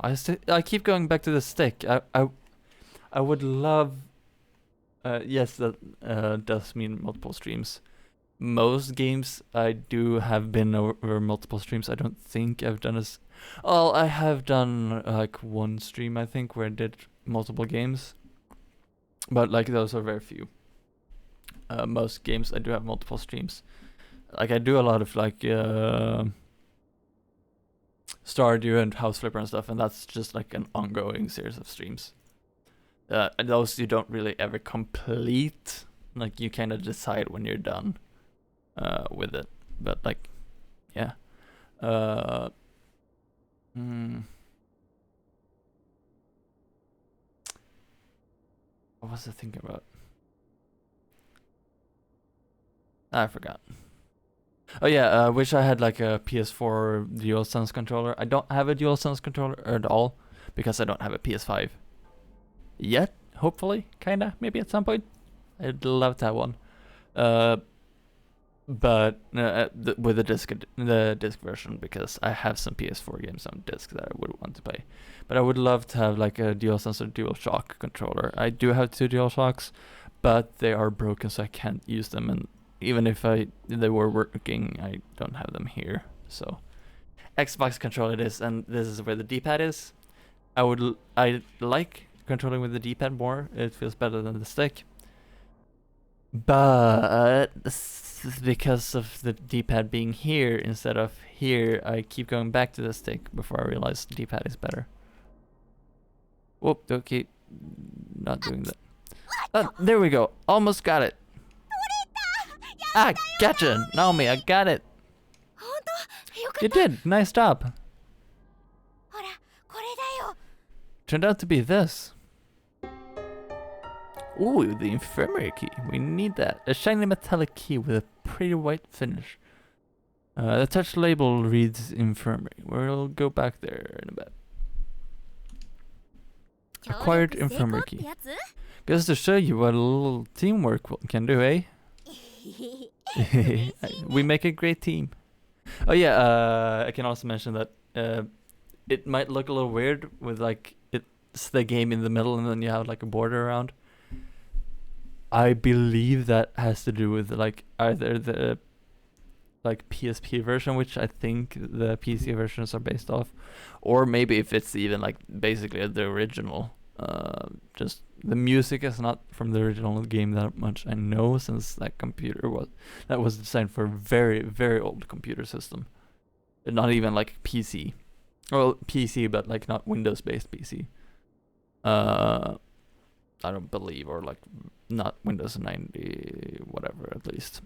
I keep going back to the stick. I would love. Yes, that does mean multiple streams. Most games I do have been over multiple streams. I don't think I've done as. Oh, I have done like one stream, I think, where I did multiple games, but like those are very few. Most games I do have multiple streams. Like I do a lot of like Stardew and House Flipper and stuff, and that's just like an ongoing series of streams. And those you don't really ever complete. Like you kind of decide when you're done with it. But like, yeah. What was I thinking about? I forgot. Oh yeah, I wish I had like a PS4 DualSense controller. I don't have a DualSense controller at all because I don't have a PS5 yet. Hopefully, kinda, maybe at some point. I'd love to have one. But with the disc version, because I have some PS4 games on disc that I would want to play. But I would love to have like a DualSense or DualShock controller. I do have 2 DualShocks, but they are broken, so I can't use them. And even if they were working, I don't have them here. So Xbox controller it is, and this is where the D-pad is. I like controlling with the D-pad more. It feels better than the stick. But because of the D-pad being here instead of here, I keep going back to the stick before I realize the D-pad is better. Whoop, okay, not doing that. Oh, there we go, almost got it. Ah, gotcha, Naomi, I got it. You did, nice job. Turned out to be this. Ooh, the infirmary key. We need that. A shiny metallic key with a pretty white finish. The touch label reads infirmary. We'll go back there in a bit. Acquired infirmary key. Goes to show you what a little teamwork can do, eh? We make a great team. Oh yeah, I can also mention that it might look a little weird with like it's the game in the middle and then you have like a border around. I believe that has to do with like either the like PSP version, which I think the PC versions are based off, or maybe if it's even like basically the original. Just the music is not from the original game that much I know, since that computer was designed for a very, very old computer system. Not even like PC. Well, PC, but like not Windows based PC. I don't believe, or like not Windows 90 whatever at least.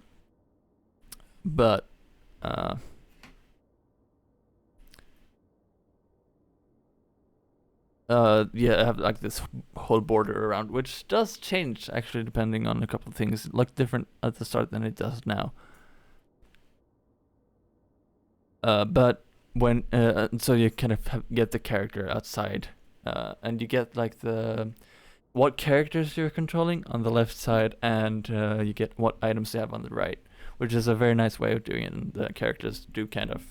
But yeah, I have like this whole border around, which does change actually depending on a couple of things. It looked different at the start than it does now. But when so you kind of get the character outside, and you get like the what characters you're controlling on the left side, and you get what items you have on the right, which is a very nice way of doing it. And the characters do kind of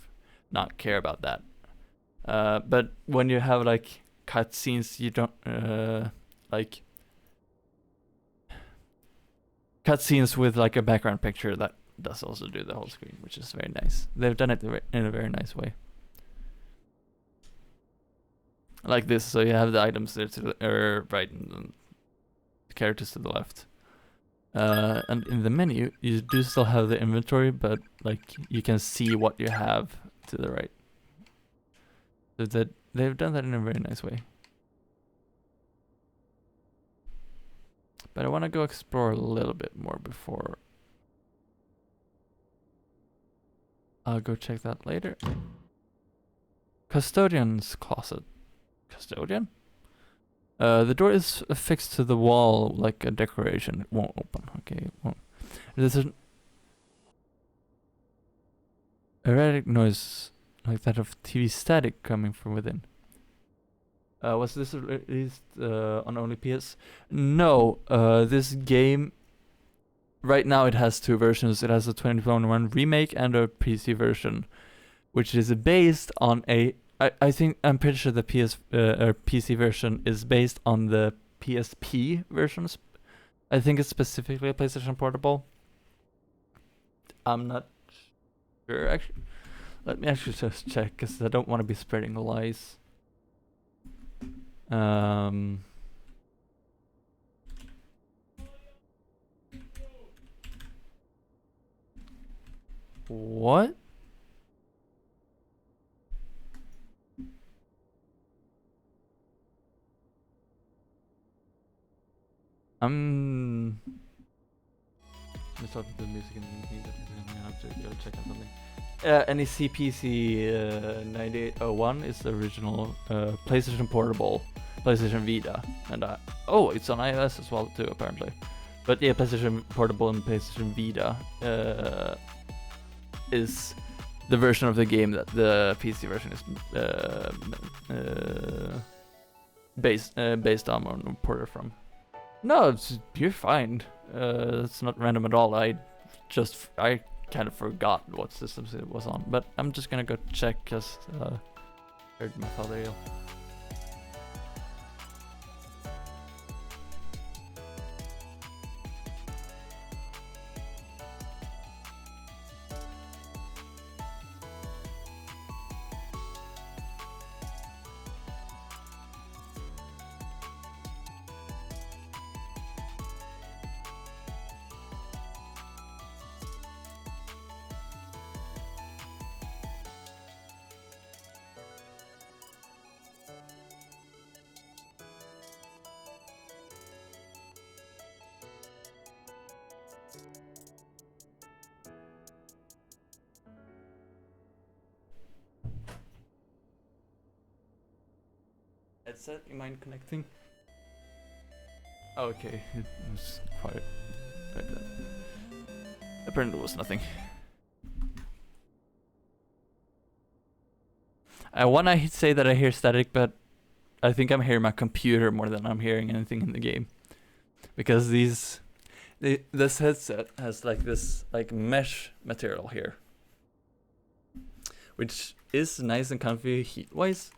not care about that. But when you have like cutscenes, you don't like cutscenes with like a background picture that does also do the whole screen, which is very nice. They've done it in a very nice way. Like this, so you have the items there to the right and the characters to the left. And in the menu, you do still have the inventory, but like you can see what you have to the right. So that they've done that in a very nice way. But I want to go explore a little bit more before I'll go check that later. Custodian's closet. Custodian? The door is affixed to the wall like a decoration. It won't open. Okay, it won't. There's an erratic noise like that of TV static coming from within. Was this released on only PS? No, this game right now it has two versions. It has a 2021 remake and a PC version, which is based on a. I'm pretty sure the PC version is based on the PSP versions. I think it's specifically a PlayStation Portable. I'm not sure actually. Let me actually just check, because I don't want to be spreading lies. What? Let's talk to the music and I have to go check on something. NEC PC 9801 is the original PlayStation Portable, PlayStation Vita, and oh, it's on iOS as well too apparently. But yeah, PlayStation Portable and PlayStation Vita is the version of the game that the PC version is based on or ported from. No, you're fine. It's not random at all. I kind of forgot what systems it was on, but I'm just gonna go check because heard my father yell. Headset, you mind connecting? Okay, it was quiet like that. Apparently it was nothing. I wanna say that I hear static, but I think I'm hearing my computer more than I'm hearing anything in the game. Because this headset has like this like mesh material here, which is nice and comfy heat-wise,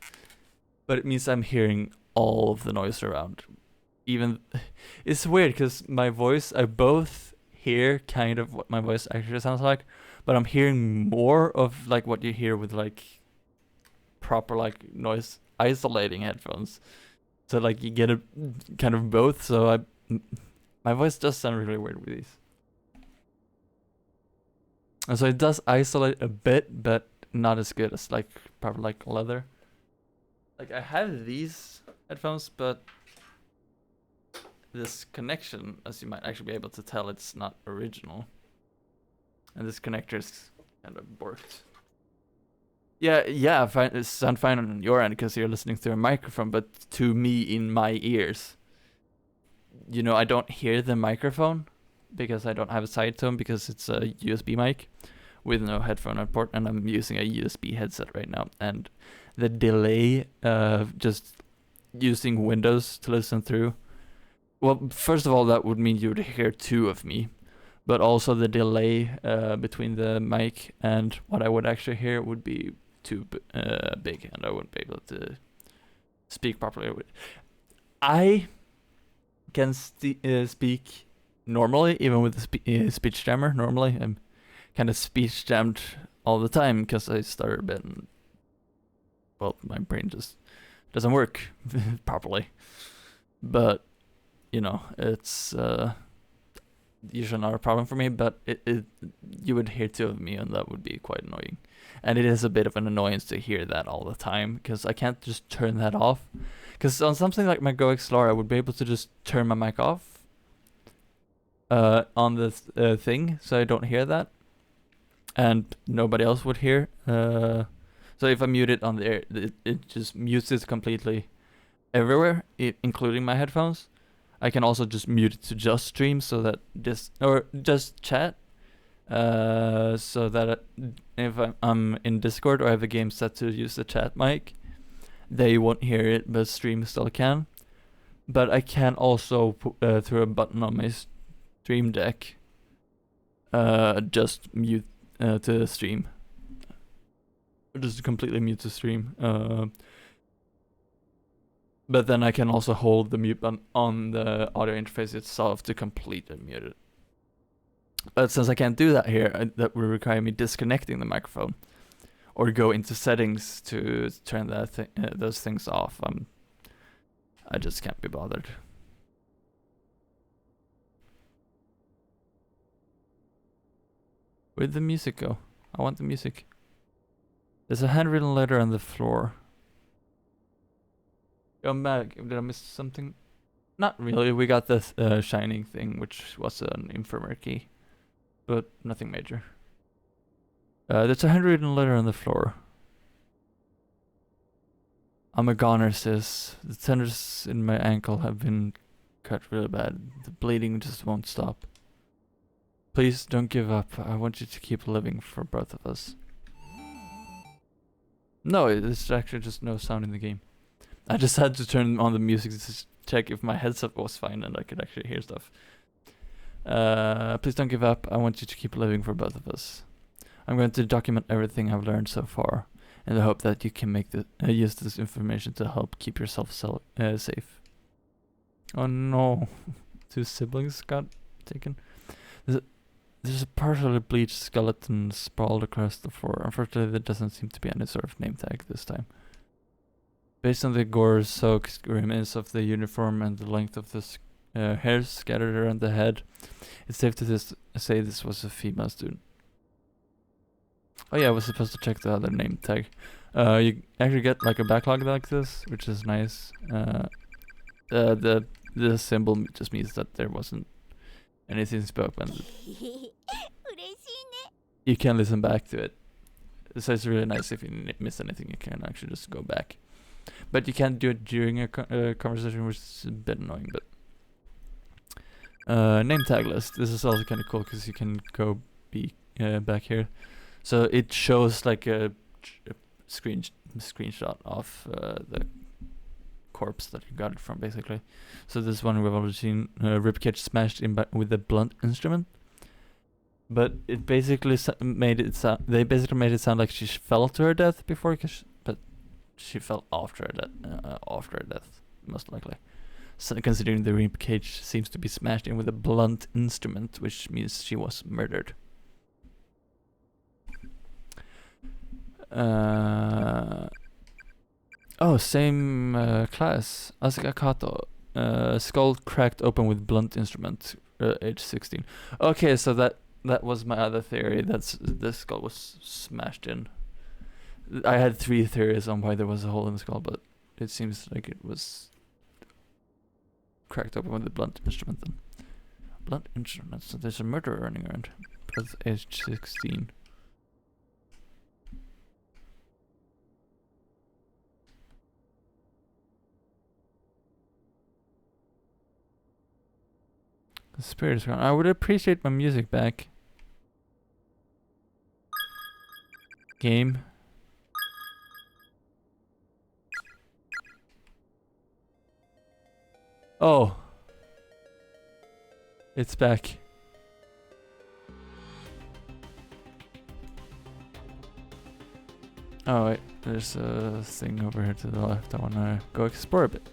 but it means I'm hearing all of the noise around. Even it's weird because my voice, I both hear kind of what my voice actually sounds like, but I'm hearing more of like what you hear with like proper like noise isolating headphones. So like you get a kind of both. So my voice does sound really weird with these. And so it does isolate a bit, but not as good as like proper like leather. Like I have these headphones, but this connection, as you might actually be able to tell, it's not original. And this connector's kind of borked. Yeah, fine, it sounds fine on your end because you're listening through a microphone, but to me in my ears, I don't hear the microphone because I don't have a side tone because it's a USB mic with no headphone port, and I'm using a USB headset right now. And the delay of just using Windows to listen through, well, first of all, that would mean you would hear two of me, but also the delay between the mic and what I would actually hear would be too big, and I wouldn't be able to speak properly. I can speak normally, even with the speech jammer. Normally, I'm kind of speech jammed all the time because I stutter a bit, and well, my brain just doesn't work properly. But it's usually not a problem for me. But you would hear two of me, and that would be quite annoying. And it is a bit of an annoyance to hear that all the time because I can't just turn that off. Because on something like my Go XLR, I would be able to just turn my mic off on the thing, so I don't hear that, and nobody else would hear. So if I mute it on the air, it just mutes it completely everywhere, including my headphones. I can also just mute it to just stream, so that or just chat. So that if I'm in Discord or I have a game set to use the chat mic, they won't hear it, but stream still can. But I can also through a button on my Stream Deck, just mute to stream. Just completely mute to stream. But then I can also hold the mute button on the audio interface itself to completely mute it. But since I can't do that here, that would require me disconnecting the microphone or go into settings to turn those things off. I just can't be bothered. Where'd the music go? I want the music. There's a handwritten letter on the floor. Come back. Did I miss something? Not really. We got this shining thing, which was an infirmary key, but nothing major. There's a handwritten letter on the floor. I'm a goner, sis. The tendons in my ankle have been cut really bad. The bleeding just won't stop. Please don't give up. I want you to keep living for both of us. No, there's actually just no sound in the game. I just had to turn on the music to check if my headset was fine and I could actually hear stuff. Please don't give up. I want you to keep living for both of us. I'm going to document everything I've learned so far in the hope that you can make use this information to help keep yourself safe. Oh no. 2 siblings got taken. There's a partially bleached skeleton sprawled across the floor. Unfortunately, there doesn't seem to be any sort of name tag this time. Based on the gore-soaked remains of the uniform and the length of the hairs scattered around the head, it's safe to say this was a female student. Oh yeah, I was supposed to check the other name tag. You actually get like a backlog like this, which is nice. The symbol just means that there wasn't anything spoken. You can listen back to it. So it's really nice if you miss anything, you can actually just go back. But you can't do it during a conversation, which is a bit annoying. But name tag list. This is also kind of cool because you can go back here. So it shows like a screenshot of the corpse that you got it from, basically. So this one we've already seen, ribcage smashed in with a blunt instrument. But it basically made it sound. They basically made it sound like she fell to her death before, but she fell after her death, most likely. So considering the ribcage seems to be smashed in with a blunt instrument, which means she was murdered. Same class. Asuka Kato. Skull cracked open with blunt instrument. Age 16. Okay, so that was my other theory. The skull was smashed in. I had 3 theories on why there was a hole in the skull, but it seems like it was cracked open with a blunt instrument then. Blunt instrument, so there's a murderer running around. That's age 16. The spirit is gone. I would appreciate my music back. Game. Oh. It's back. Oh wait, there's a thing over here to the left. I wanna go explore a bit.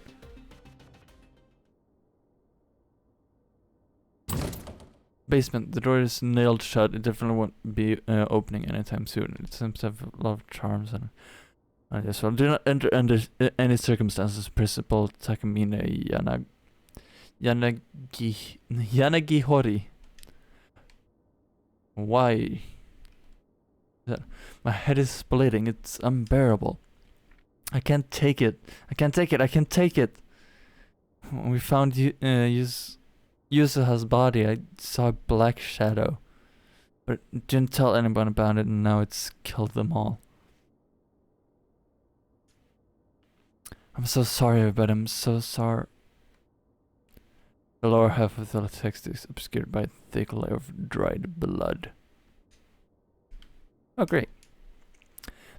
Basement. The door is nailed shut. It definitely won't be opening anytime soon. It seems to have a lot of charms and yes, well, do not enter under any circumstances. Principal Takamine Yanagihori. Why? My head is splitting. It's unbearable. I can't take it. I can't take it. I can't take it. When we found Yusuha's body, I saw a black shadow, but didn't tell anyone about it, and now it's killed them all. I'm so sorry, but I'm so sorry. The lower half of the text is obscured by a thick layer of dried blood. Oh, great.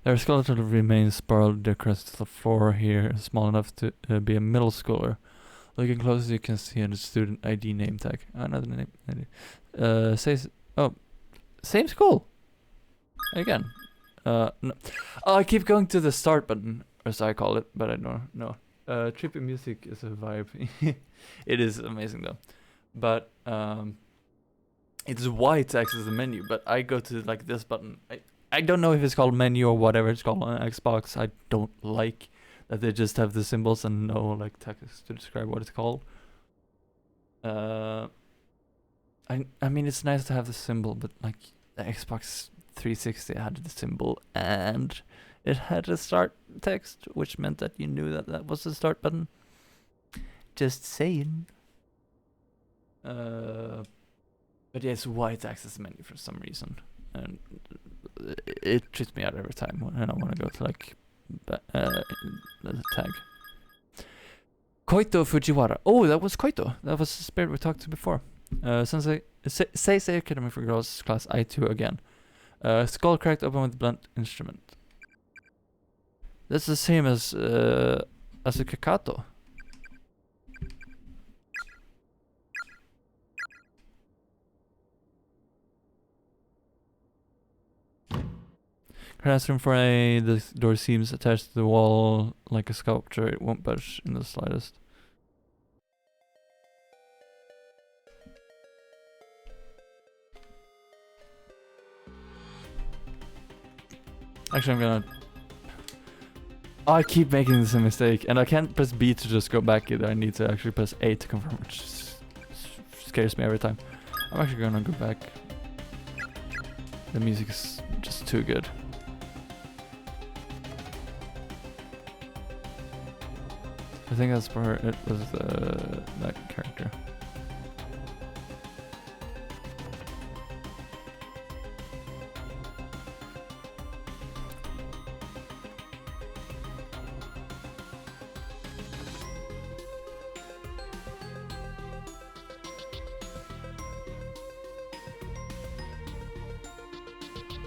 There are skeletal remains sprawled across the floor here, small enough to be a middle schooler. Looking closer, you can see a student ID name tag. Another name ID. Says, oh, same school. Again. No. Oh, I keep going to the start button, as I call it, but I don't know. Trippy music is a vibe. It is amazing though. But it's Y to access the menu, but I go to like this button. I don't know if it's called menu or whatever it's called on Xbox. I don't like that they just have the symbols and no like text to describe what it's called. I mean it's nice to have the symbol, but like the Xbox 360 had the symbol and it had a start text, which meant that you knew that that was the start button. Just saying. But yeah, it's white access menu for some reason, and it trips me out every time when I want to go to like the tag. Koito Fujiwara. Oh, that was Koito. That was the spirit we talked to before. Sensei Seisei Academy for Girls Class I2 again. Skull cracked open with blunt instrument. That's the same as Asuka Kato. Classroom 4A, the door seems attached to the wall like a sculpture. It won't budge in the slightest. Actually, I'm gonna... Oh, I keep making this a mistake, and I can't press B to just go back either. I need to actually press A to confirm, which scares me every time. I'm actually gonna go back. The music is just too good. I think that's for her. It was that character.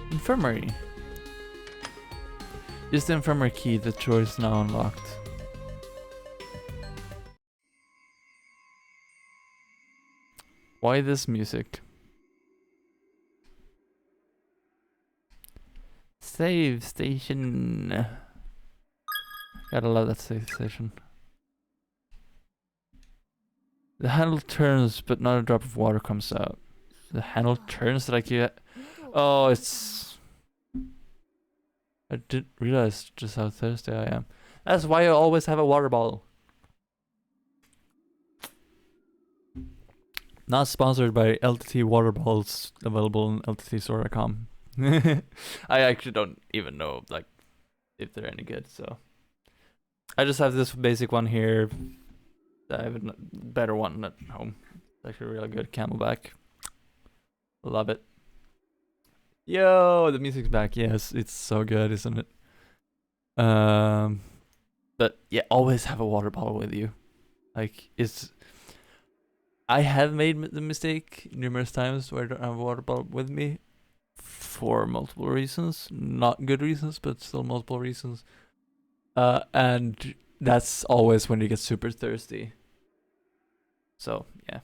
Infirmary. Use the infirmary key. The door is now unlocked. Why this music? Save station. Gotta love that save station. The handle turns, but not a drop of water comes out. The handle turns like you... Oh, it's... I didn't realize just how thirsty I am. That's why I always have a water bottle. Not sponsored by LTT water bottles, available on lttstore.com. I actually don't even know like if they're any good, so I just have this basic one here. I have a better one at home. It's actually really good. Camelback. Love it. Yo, the music's back. Yes, it's so good, isn't it? But yeah, always have a water bottle with you. Like, I have made the mistake numerous times where I don't have a water bottle with me for multiple reasons. Not good reasons, but still multiple reasons. And that's always when you get super thirsty. So, yeah.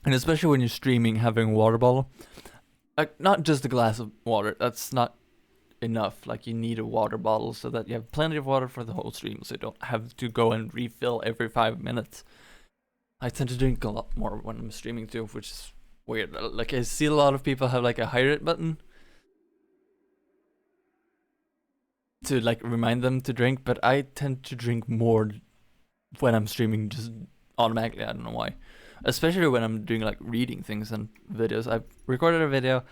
And especially when you're streaming, having a water bottle. Like, not just a glass of water. That's not enough. Like, you need a water bottle so that you have plenty of water for the whole stream, so you don't have to go and refill every 5 minutes. I tend to drink a lot more when I'm streaming too, which is weird. Like, I see a lot of people have like a hydrate button to like remind them to drink, but I tend to drink more when I'm streaming just automatically. I don't know why. Especially when I'm doing like reading things and videos. I recorded a video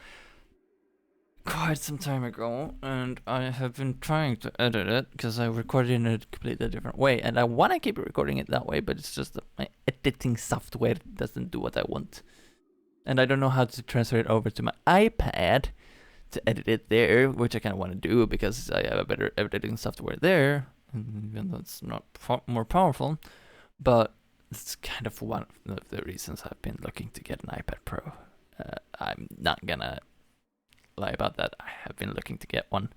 quite some time ago, and I have been trying to edit it because I recorded it in a completely different way, and I want to keep recording it that way, but it's just that my editing software doesn't do what I want, and I don't know how to transfer it over to my iPad to edit it there, which I kind of want to do because I have a better editing software there, even though it's not more powerful. But it's kind of one of the reasons I've been looking to get an iPad Pro. I'm not gonna lie about that. I have been looking to get one,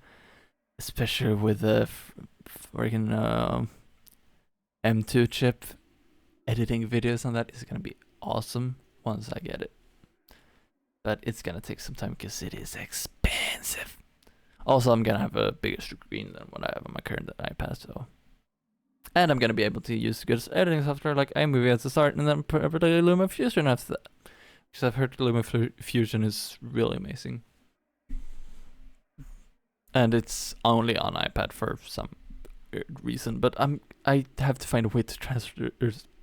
especially with the freaking M2 chip. Editing videos on that is gonna be awesome once I get it, but it's gonna take some time because it is expensive. Also, I'm gonna have a bigger screen than what I have on my current iPad, so. And I'm gonna be able to use good editing software like iMovie at the start, and then probably LumaFusion after that. Because I've heard LumaFusion is really amazing. And it's only on iPad for some reason, but I have to find a way to transfer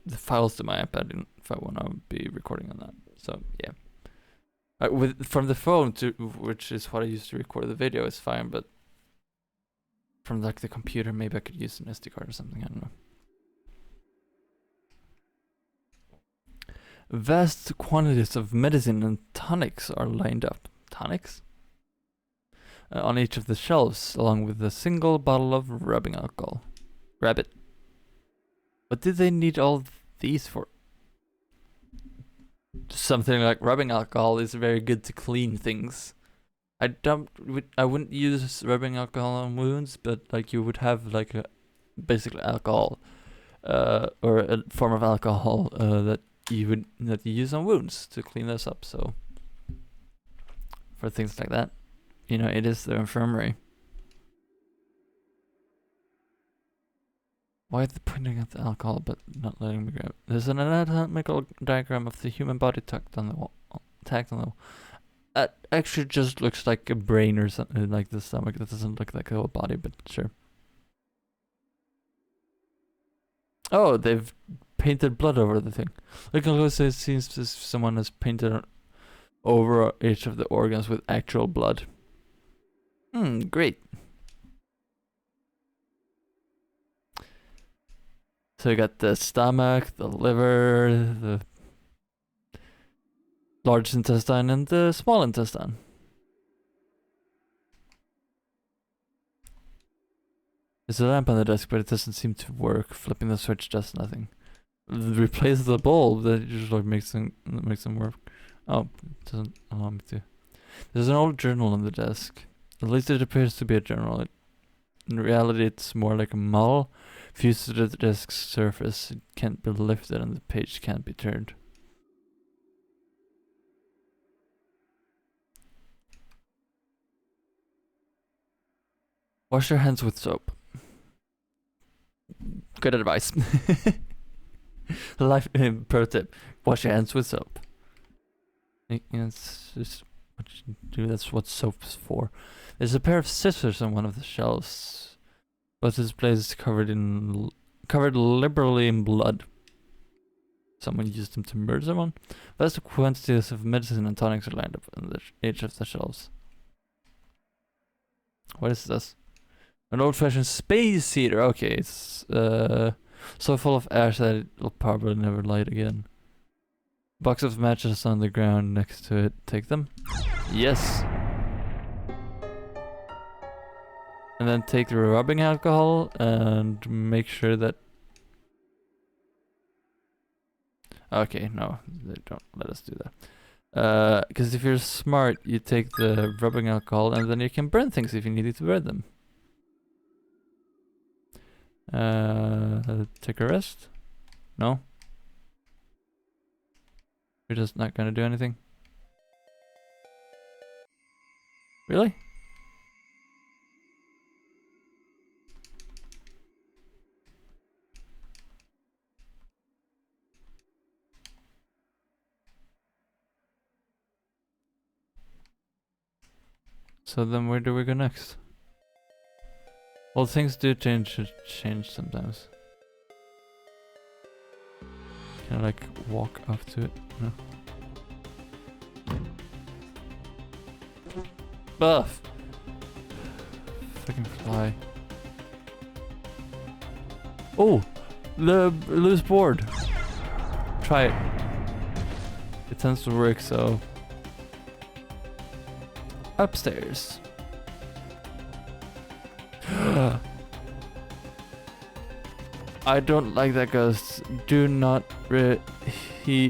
the files to my iPad if I want to be recording on that. So yeah, from the phone to which is what I used to record the video is fine, but from like the computer maybe I could use an SD card or something. I don't know. Vast quantities of medicine and tonics are lined up. Tonics? On each of the shelves, along with a single bottle of rubbing alcohol. Rabbit. What did they need all these for? Something like rubbing alcohol is very good to clean things. I wouldn't use rubbing alcohol on wounds, but like you would have like a basically alcohol, or a form of alcohol that you use on wounds to clean those up. So for things like that. You know, it is the infirmary. Why are they pointing at the alcohol but not letting me grab it? There's an anatomical diagram of the human body tacked on the wall. It actually just looks like a brain or something, like the stomach. That doesn't look like a whole body, but sure. Oh, they've painted blood over the thing. Look how close it seems as if someone has painted over each of the organs with actual blood. Great. So you got the stomach, the liver, the large intestine, and the small intestine. There's a lamp on the desk, but it doesn't seem to work. Flipping the switch does nothing. Replace the bulb. That usually makes them work. Oh, it doesn't allow me to. There's an old journal on the desk. At least it appears to be a journal. In reality, it's more like a model fused to the desk's surface. It can't be lifted and the page can't be turned. Wash your hands with soap. Good advice. Life pro tip: wash your hands with soap. It's just what you do. That's what soap's for. There's a pair of scissors on one of the shelves, but this place is covered liberally in blood. Someone used them to murder someone. Vast quantities of medicine and tonics are lined up on each of the shelves. What is this? An old-fashioned space heater. Okay, it's so full of ash that it'll probably never light again. Box of matches on the ground next to it. Take them. Yes. And then take the rubbing alcohol and make sure that... Okay, no, they don't let us do that. Because if you're smart, you take the rubbing alcohol and then you can burn things if you needed to burn them. Take a rest? No? You're just not gonna do anything? Really? So then where do we go next? Well, things do change sometimes. Can I like walk up to it? No. Buff! Fucking fly. Oh! The loose board! Try it. It tends to work, so... Upstairs. I don't like that ghost. Do not me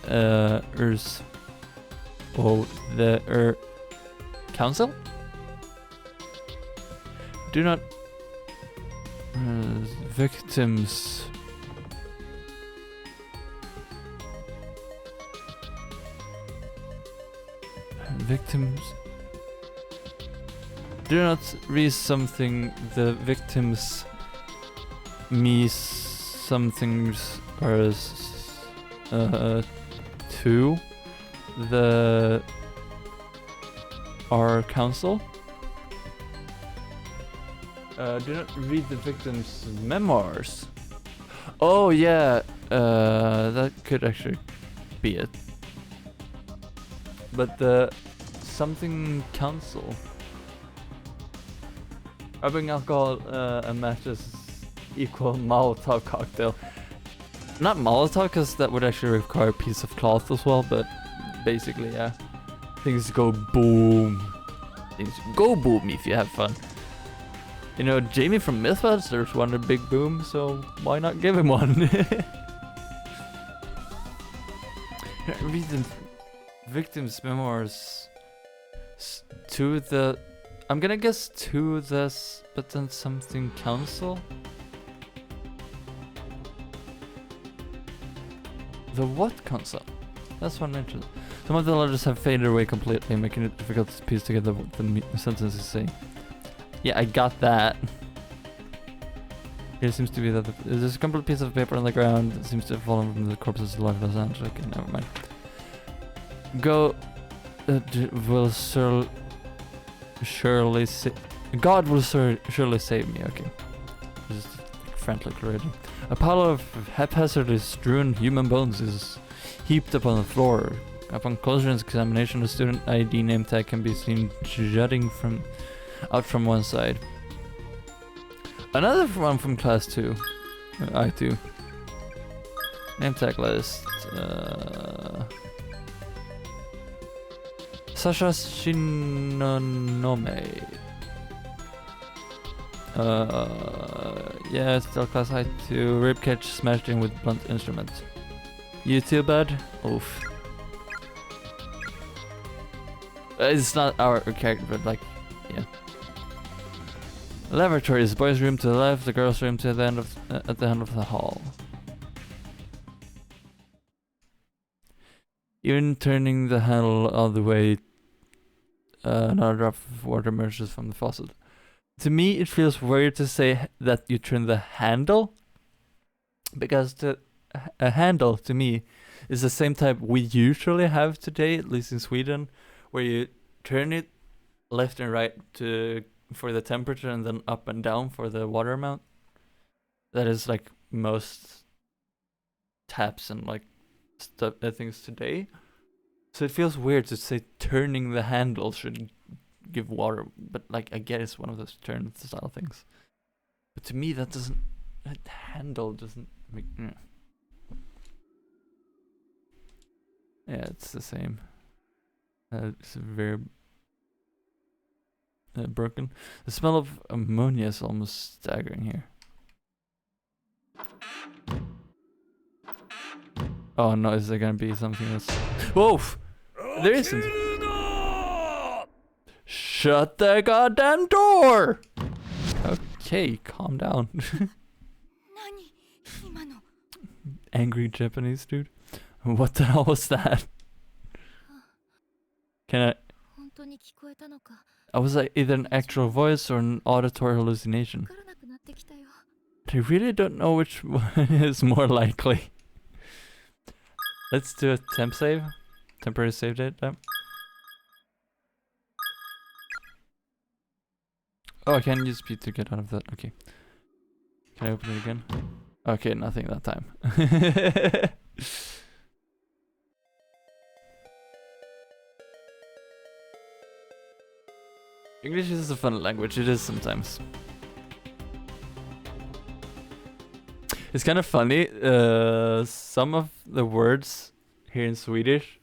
ers. Oh, the council? Do not victims. Victims. Do not read something the victims me somethings are to the our council. Do not read the victims' memoirs. Oh yeah, that could actually be it. But the something council. Rubbing alcohol and matches equal Molotov cocktail. Not Molotov, because that would actually require a piece of cloth as well, but basically, yeah. Things go boom. Things go boom if you have fun. You know, Jamie from Mythbusters wanted a big boom, so why not give him one? Read the victims' memoirs to the... I'm gonna guess to this, but then something council? The what council? That's what I'm interested in. Some of the letters have faded away completely, making it difficult to piece together what the sentences say. Yeah, I got that. It seems to be that there's a complete piece of paper on the ground that seems to have fallen from the corpses of lifeless ants. Okay, never mind. Go... will surely God will surely save me. Okay. Just frantic already. A pile of haphazardly strewn human bones is heaped upon the floor. Upon closer examination, the student ID name tag can be seen jutting out from one side. Another one from class 2. I2. Name tag list. Sasha Shinonome. Yeah, still class height 2. Ribcage smashed in with blunt instrument. You too, bud? Oof. It's not our character, but like, yeah. Lavatories. Boys' room to the left, the girls' room to the end of at the end of the hall. Even turning the handle all the way, another drop of water emerges from the faucet. To me, it feels weird to say that you turn the handle, because a handle to me is the same type we usually have today, at least in Sweden, where you turn it left and right for the temperature and then up and down for the water amount. That is like most taps and like things today. So it feels weird to say turning the handle should give water, but like I get it's one of those turn style things. But to me, that handle doesn't make. Yeah, it's the same. It's very broken. The smell of ammonia is almost staggering here. Oh no, is there gonna be something else? Whoa! There isn't! Shut the goddamn door! Okay, calm down. 何今の Angry Japanese dude. What the hell was that? Can 本当に聞こえたのか I was like either an actual voice or an auditory hallucination. わからなくなってきたよ I really don't know which one is more likely. Let's do a temp save. Temporary save date. Oh, I can use P to get out of that. Okay. Can I open it again? Okay, nothing that time. English is a fun language. It is sometimes. It's kind of funny. Some of the words here in Swedish,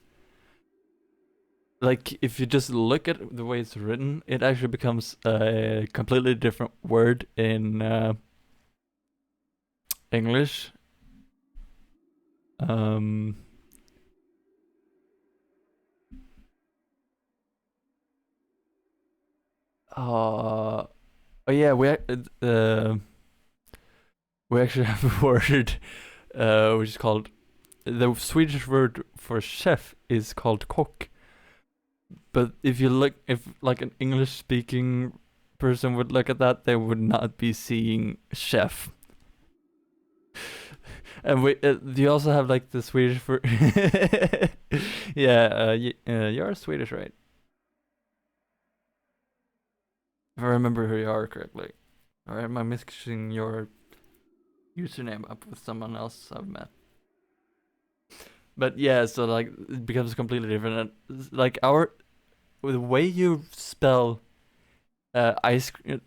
like if you just look at the way it's written, it actually becomes a completely different word in English. Oh yeah, we actually have a word which is called, the Swedish word for chef is called kock. But if you look, if like an English speaking person would look at that, they would not be seeing chef. And you also have like the Swedish for yeah, you're Swedish, right? If I remember who you are correctly. Or am I mixing your username up with someone else I've met? But yeah, so like it becomes completely different. And like the way you spell ice cream,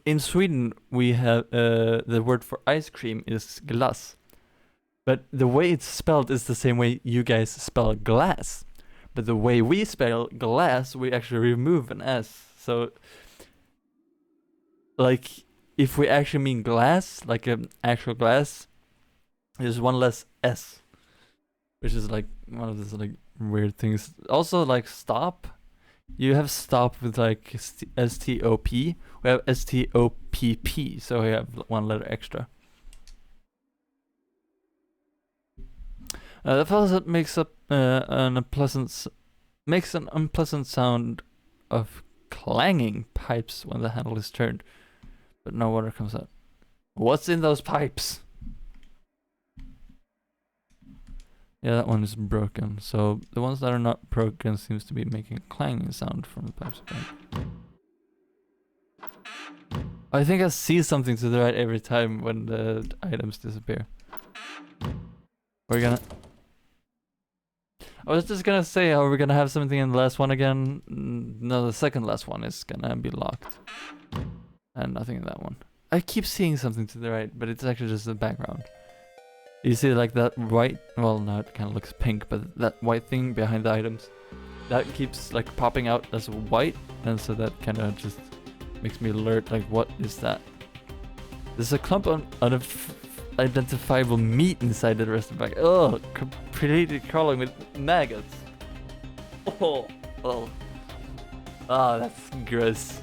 in Sweden we have the word for ice cream is glass. But the way it's spelled is the same way you guys spell glass. But the way we spell glass, we actually remove an S. So like if we actually mean glass, like an actual glass, there's one less S, which is like one of those like weird things. Also like stop, you have stop with like S-T-O-P, we have S-T-O-P-P, so we have one letter extra. The faucet makes up an unpleasant sound of clanging pipes when the handle is turned, but no water comes out. What's in those pipes? Yeah, that one is broken. So the ones that are not broken seems to be making a clanging sound from the pipes. I think I see something to the right every time when the items disappear. We're gonna... I was just gonna say, are we gonna have something in the last one again? No, the second last one is gonna be locked. And nothing in that one. I keep seeing something to the right, but it's actually just the background. You see like that white, well now it kind of looks pink, but that white thing behind the items, that keeps like popping out as white, and so that kind of just makes me alert, like what is that? There's a clump of unidentifiable meat inside the rest of the bag. Oh, completely crawling with maggots. Oh, that's gross.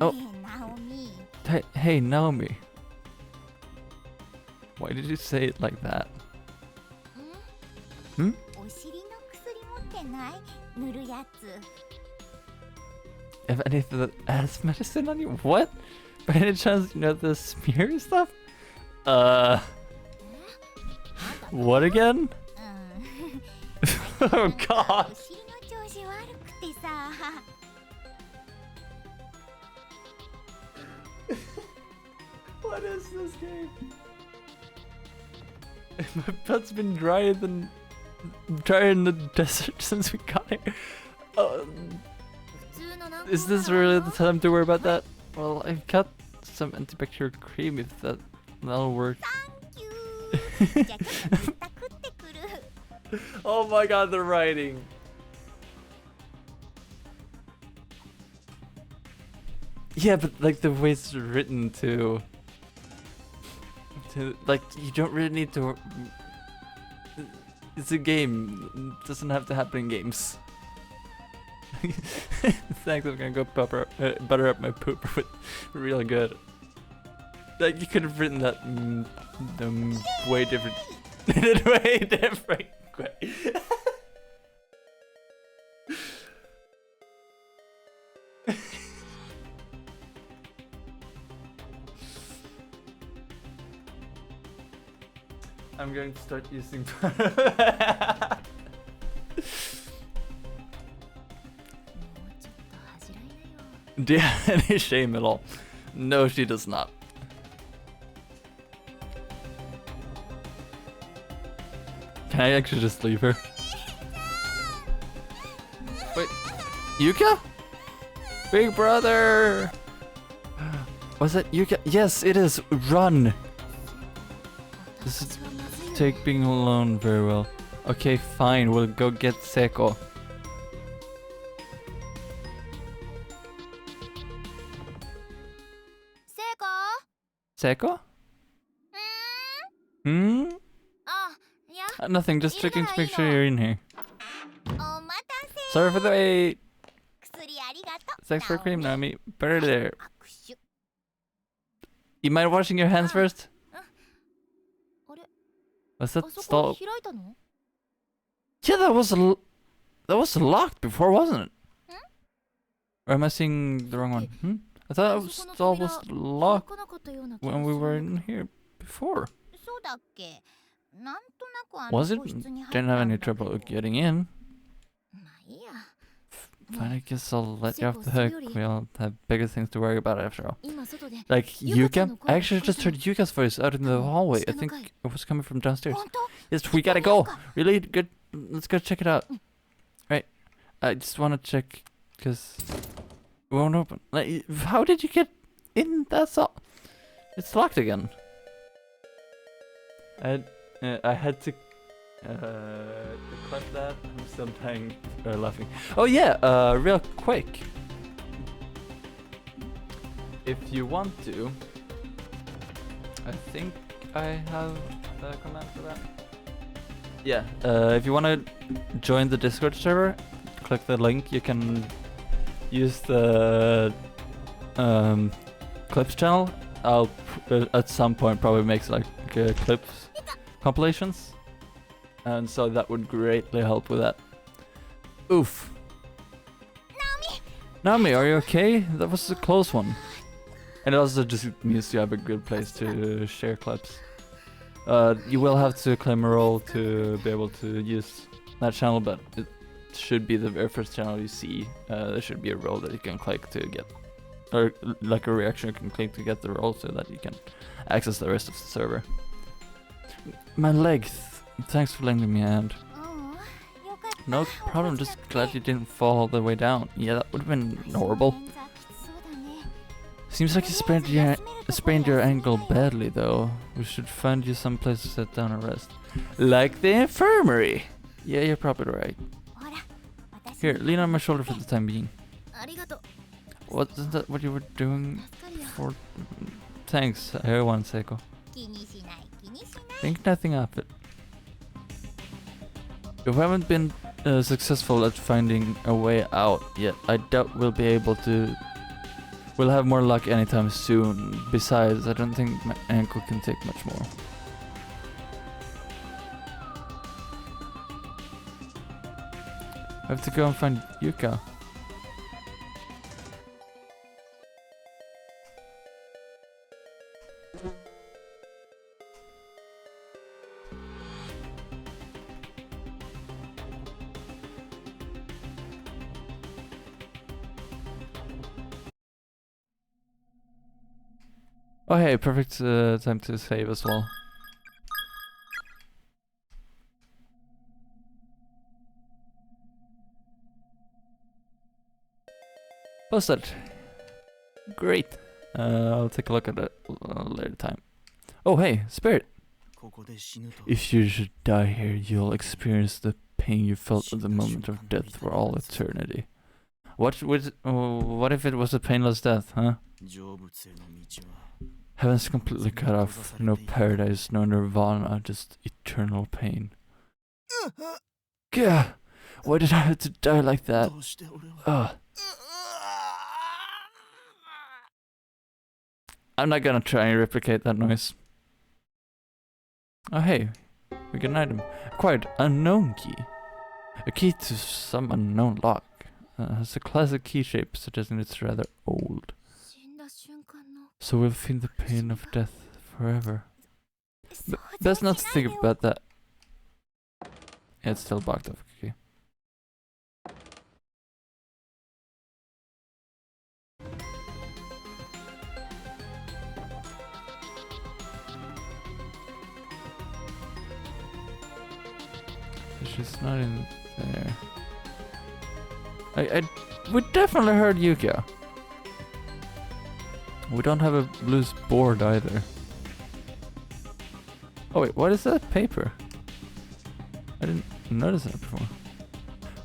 Oh. Hey, Naomi. Why did you say it like that? Hmm? If anything that adds medicine on you? What? By any chance, you know the smear stuff? What again? Oh god! What is this game? My butt's been drier in the desert since we got here. Is this really the time to worry about that? Well, I've got some antibacterial cream if that'll work. Oh my god, the writing. Yeah, but like the way it's written to like you don't really need to. It's a game. It doesn't have to happen in games. Thanks, I'm gonna go butter up my pooper with real good. Like you could have written that way different, in a way different way. I'm going to start using. Do you have any shame at all? No, she does not. Can I actually just leave her? Wait, Yuka? Big brother! Was that Yuka? Yes, it is. Run! This is take being alone very well. Okay, fine. We'll go get Seko. Seko? Hmm? Nothing, just checking to make sure you're in here. Sorry for the wait. Thanks for cream, Nami. Better there. You mind washing your hands first? Was that stall? Yeah, that was locked before, wasn't it? Or am I seeing the wrong one? I thought the stall was locked when we were in here before. Was it? Didn't have any trouble getting in. Fine, I guess I'll let you off the hook. We'll have bigger things to worry about after all. Like Yuka? I actually just heard Yuka's voice out in the hallway. I think it was coming from downstairs. Yes, we gotta go. Really good. Let's go check it out. Right. I just want to check because it won't open. Like, how did you get in? That's all. It's locked again. I had to clip that. I'm still dying, laughing. Oh yeah, real quick. If you want to, I think I have a command for that. Yeah, if you want to join the Discord server, click the link. You can use the clips channel. I'll at some point probably make like clips compilations, and so that would greatly help with that. Oof. Naomi, are you okay? That was a close one. And it also just means you have a good place to share clips. You will have to claim a role to be able to use that channel, but it should be the very first channel you see. There should be a role that you can click to get, or like a reaction you can click to get the role so that you can access the rest of the server. My leg, thanks for lending me a hand. No problem, just glad you didn't fall all the way down. Yeah, that would have been horrible. Seems like you sprained your ankle badly though. We should find you some place to sit down and rest. Like the infirmary! Yeah, you're probably right. Here, lean on my shoulder for the time being. Wasn't that what you were doing for? Thanks, I hear one, Seiko. Think nothing of it. If we haven't been successful at finding a way out yet, I doubt we'll be able to. We'll have more luck anytime soon. Besides, I don't think my ankle can take much more. I have to go and find Yuka. Oh hey, perfect time to save as well. What's that? Great. I'll take a look at it later time. Oh, hey, Spirit. ここで死ぬと If you should die here, you'll experience the pain you felt at the moment of death for all eternity. What if it was a painless death, huh? 成仏への道は Heaven's completely cut off. No paradise, no nirvana, just eternal pain. Gah! Why did I have to die like that? どうして俺は Ugh. I'm not gonna try and replicate that noise. Oh hey, we get an item. Acquired unknown key. A key to some unknown lock. Has a classic key shape, suggesting it's rather old. 死んだ瞬間の So we'll feel the pain of death forever. 想 Best 像 not し to ない think でよ about that. Yeah, it's still blocked off. Okay. She's not in there. We definitely heard Yukio. We don't have a loose board either. Oh wait, what is that paper? I didn't notice that before.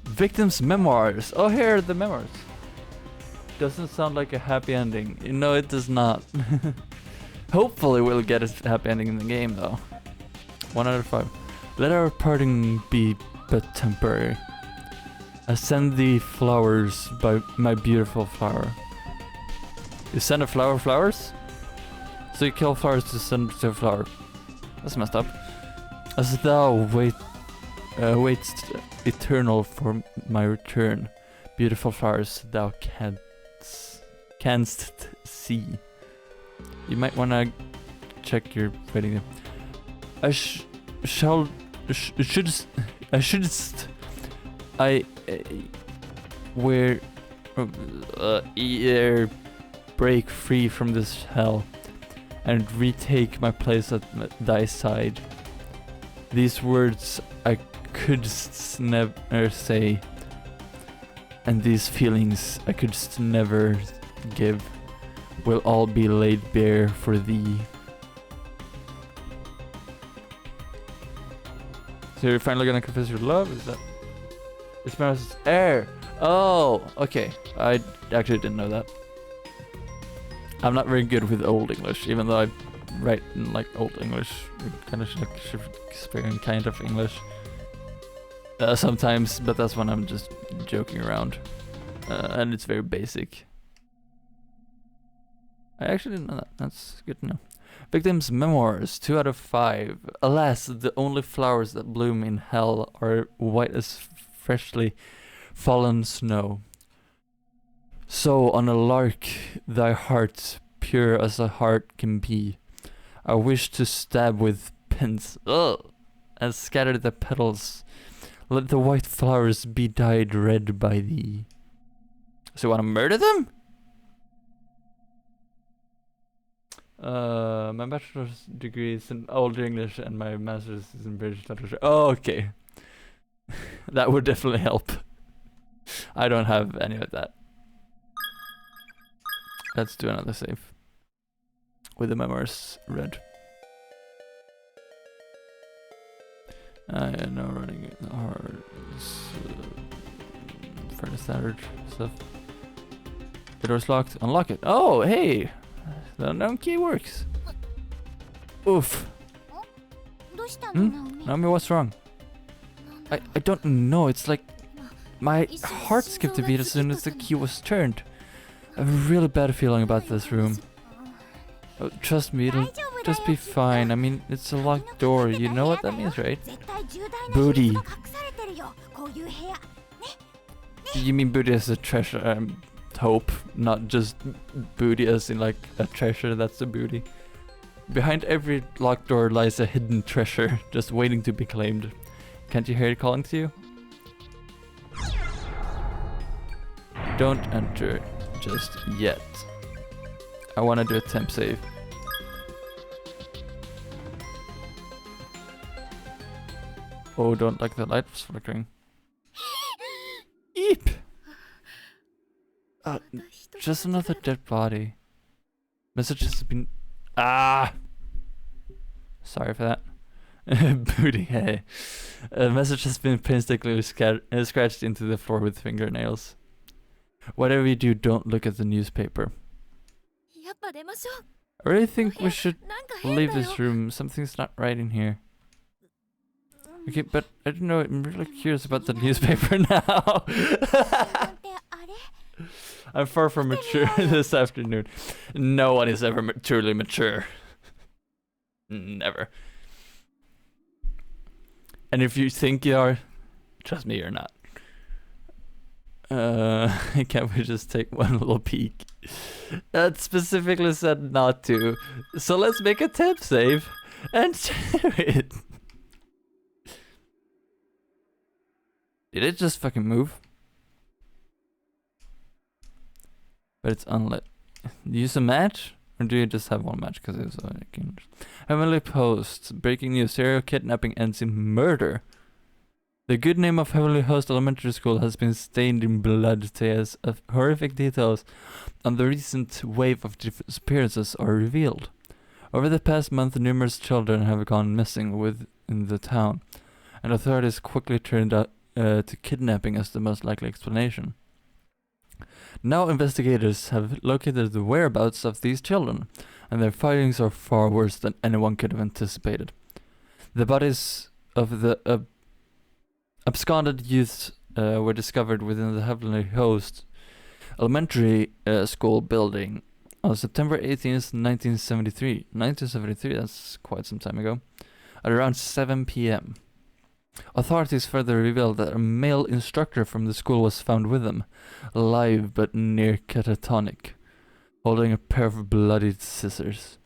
Victim's memoirs. Oh, here are the memoirs. Doesn't sound like a happy ending. No, it does not. Hopefully we'll get a happy ending in the game though. 1 out of 5. Let our parting be but temporary. I send thee flowers by my beautiful flower. You send a flower flowers? So you kill flowers to send to a flower. That's messed up. As thou waitst eternal for my return, beautiful flowers thou canst see. You might wanna check your rating. Where break free from this hell and retake my place at thy side. These words I couldst never say, and these feelings I couldst never give, will all be laid bare for thee. So you're finally gonna confess your love? Is that... It's Maris's heir! Oh, okay. I actually didn't know that. I'm not very good with Old English, even though I write in like Old English, kind of Shakespearean kind of English. Sometimes, but that's when I'm just joking around. And it's very basic. I actually didn't know that. That's good to know. Victim's memoirs, 2 out of 5. Alas, the only flowers that bloom in hell are white as freshly fallen snow. So on a lark, thy heart, pure as a heart can be, I wish to stab with pins, and scatter the petals. Let the white flowers be dyed red by thee. So you wanna murder them? My bachelor's degree is in Old English and my master's is in British literature. Oh, okay. That would definitely help. I don't have any of that. Let's do another save. With the memoirs read. Yeah, no running hard. It's fairly standard stuff. The door's locked. Unlock it. Oh, hey! The unknown key works. Oof. どうしたの、ナオミ Naomi, what's wrong? I don't know. It's like my heart skipped a beat as soon as the key was turned. I have a really bad feeling about this room. Oh, trust me, it'll just be fine. I mean, it's a locked door. You know what that means, right? Booty. You mean booty as a treasure? Hope, not just booty as in like a treasure. That's the booty. Behind every locked door lies a hidden treasure, just waiting to be claimed. Can't you hear it calling to you? Don't enter just yet. I want to do a temp save. Oh, don't like the lights flickering. Eep! Just another dead body. Message has been... Sorry for that. Booty, hey. A message has been painstakingly scratched into the floor with fingernails. Whatever you do, don't look at the newspaper. やっぱ出ましょう。 I really think we should なんか変 leave だよ。 this room. Something's not right in here. Okay, but I don't know. I'm really curious about the newspaper now. ってあれ？ I'm far from mature this afternoon. No one is ever truly mature. Never. And if you think you are, trust me, you're not. Can't we just take one little peek? That specifically said not to. So let's make a temp save and share it. Did it just fucking move? But it's unlit. Use a match? Or do you just have one match? Because it was Heavenly Post. Breaking news. Serial kidnapping ends in murder. The good name of Heavenly Host Elementary School has been stained in blood. Tales of horrific details on the recent wave of disappearances are revealed. Over the past month, numerous children have gone missing within the town, and authorities quickly turned to kidnapping as the most likely explanation. Now investigators have located the whereabouts of these children, and their findings are far worse than anyone could have anticipated. The bodies of the absconded youths were discovered within the Heavenly Host Elementary School building on September 18th, 1973. 1973, that's quite some time ago. At around 7 p.m. Authorities further revealed that a male instructor from the school was found with them, alive but near catatonic, holding a pair of bloodied scissors.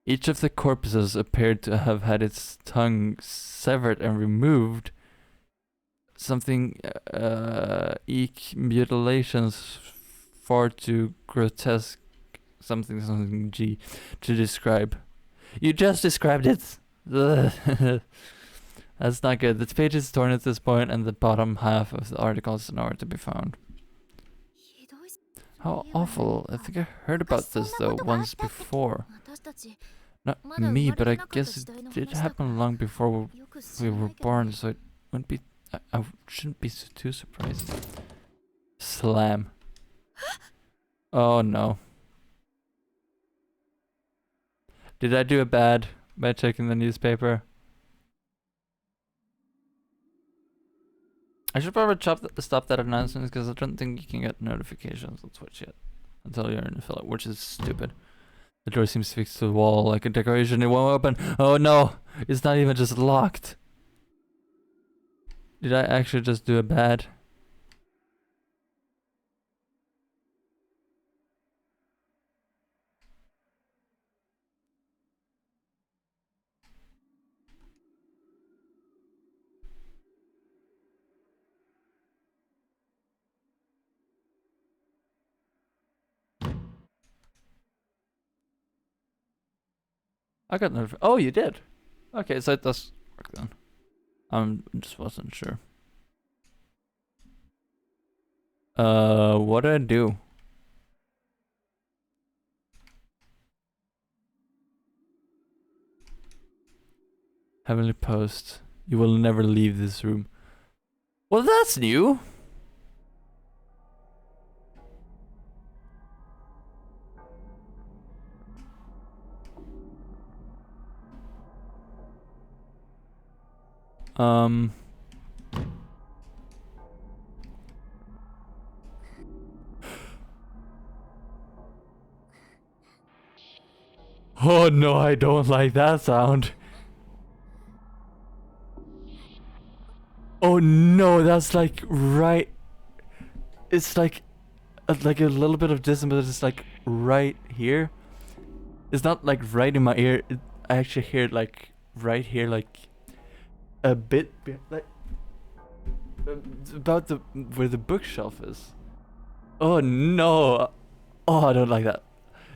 Each of the corpses appeared to have had its tongue severed and removed. Something mutilations far too grotesque, something G, to describe. You just described it! That's not good. The page is torn at this point, and the bottom half of the article is nowhere to be found. How awful. I think I heard about this though once before. Not me, but I guess it did happen long before we were born, so it wouldn't be... I shouldn't be too surprised. Slam. Oh no. Did I do a bad by checking the newspaper? I should probably stop that announcement because I don't think you can get notifications on Twitch yet until you're in affiliate, which is stupid. The door seems fixed to the wall like a decoration. It won't open. Oh no! It's not even just locked. Did I actually just do a bad? I got notified. Oh, you did. Okay, so it does work then. Just wasn't sure. What did I do? Heavenly Post. You will never leave this room. Well, that's new. Oh no, I don't like that sound. Oh no, that's like right. It's like a little bit of distance, but it's like right here. It's not like right in my ear. I actually hear it like right here, like a bit like about where the bookshelf is. Oh no! Oh, I don't like that.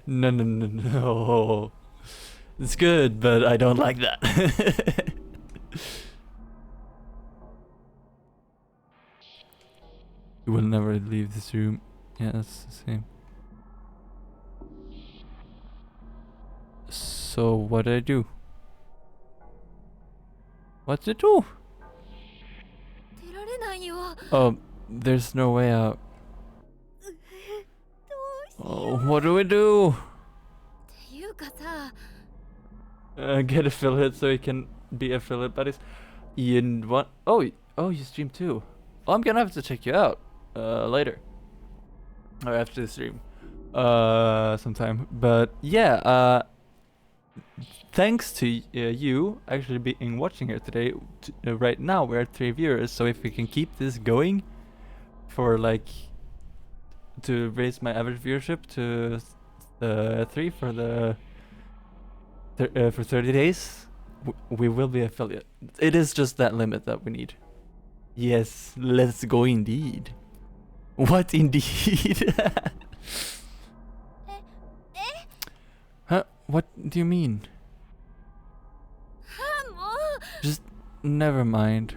No, no, no, no. It's good, but I don't like that. You will never leave this room. Yeah, that's the same. So what did I do? What to do? 出られないよ。 Oh, there's no way out. どうし Oh, what do we do? ていうかさ、 Get affiliate so you can be affiliate buddies. You want? Oh, you stream too. Well, I'm gonna have to check you out later or after the stream, sometime. But yeah, thanks to you actually being watching here today. Right now we're at 3 viewers, so if we can keep this going for like to raise my average viewership to 3 for the for 30 days, we will be affiliate. It is just that limit that we need. Yes, let's go indeed. What indeed? Huh? What do you mean? もう Just never mind.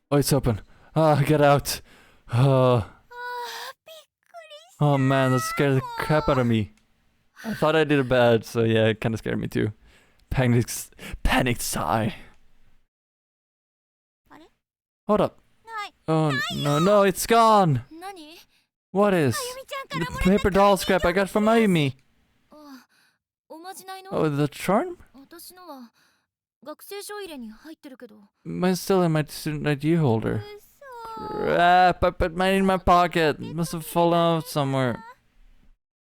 Oh, it's open. Ah, get out. Oh, びっくりし oh man, that scared the crap out of me. I thought I did it bad, so yeah, it kind of scared me too. Panicked sigh. あれ Hold up. ない。 Oh no, it's gone. 何？ What is? あゆみちゃんか The らもらった paper doll scrap I got from Ayumi. あ、おまじないの？ Oh, the charm? 私のは学生証入れに入ってるけど。 Mine's still in my student ID holder. 嘘。 Crap, I put mine in my pocket. Must have fallen out somewhere.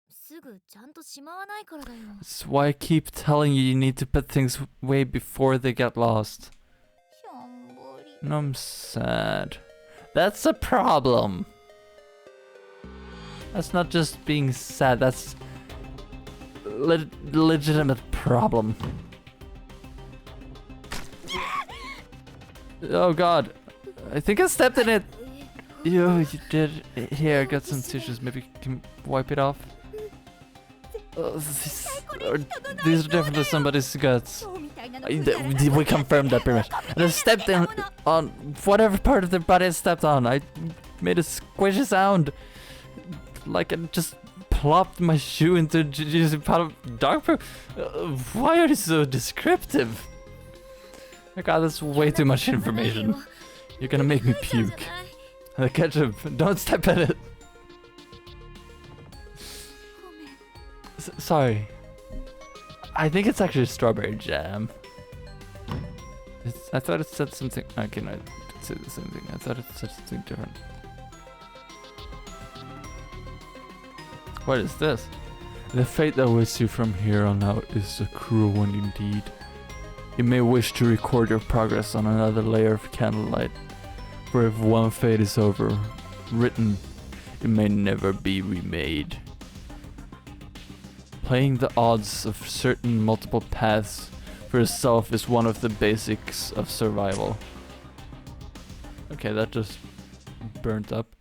すぐちゃんとしまわないからだよ。 That's why I keep telling you need to put things way before they get lost. しょんぼり。 And I'm sad. That's a problem. That's not just being sad, that's legitimate problem. Oh god. I think I stepped in it. You did. Here, I got some tissues. Maybe you can wipe it off. These are definitely somebody's guts. そうみたいなの食うから We confirmed that pretty much. And I stepped in on whatever part of their body I stepped on. I made a squishy sound. Like I just plopped my shoe into just part of dog poo. Why are you so descriptive? My god, that's way too much information. You're gonna make me puke. The ketchup, don't step in it. ごめん。 Sorry. I think it's actually strawberry jam. I thought it said something. Okay, no, it said the same thing. I thought it said something different. What is this? The fate that awaits you from here on out is a cruel one indeed. You may wish to record your progress on another layer of candlelight, for if one fate is over, written, it may never be remade. Playing the odds of certain multiple paths for yourself is one of the basics of survival. Okay, that just burnt up.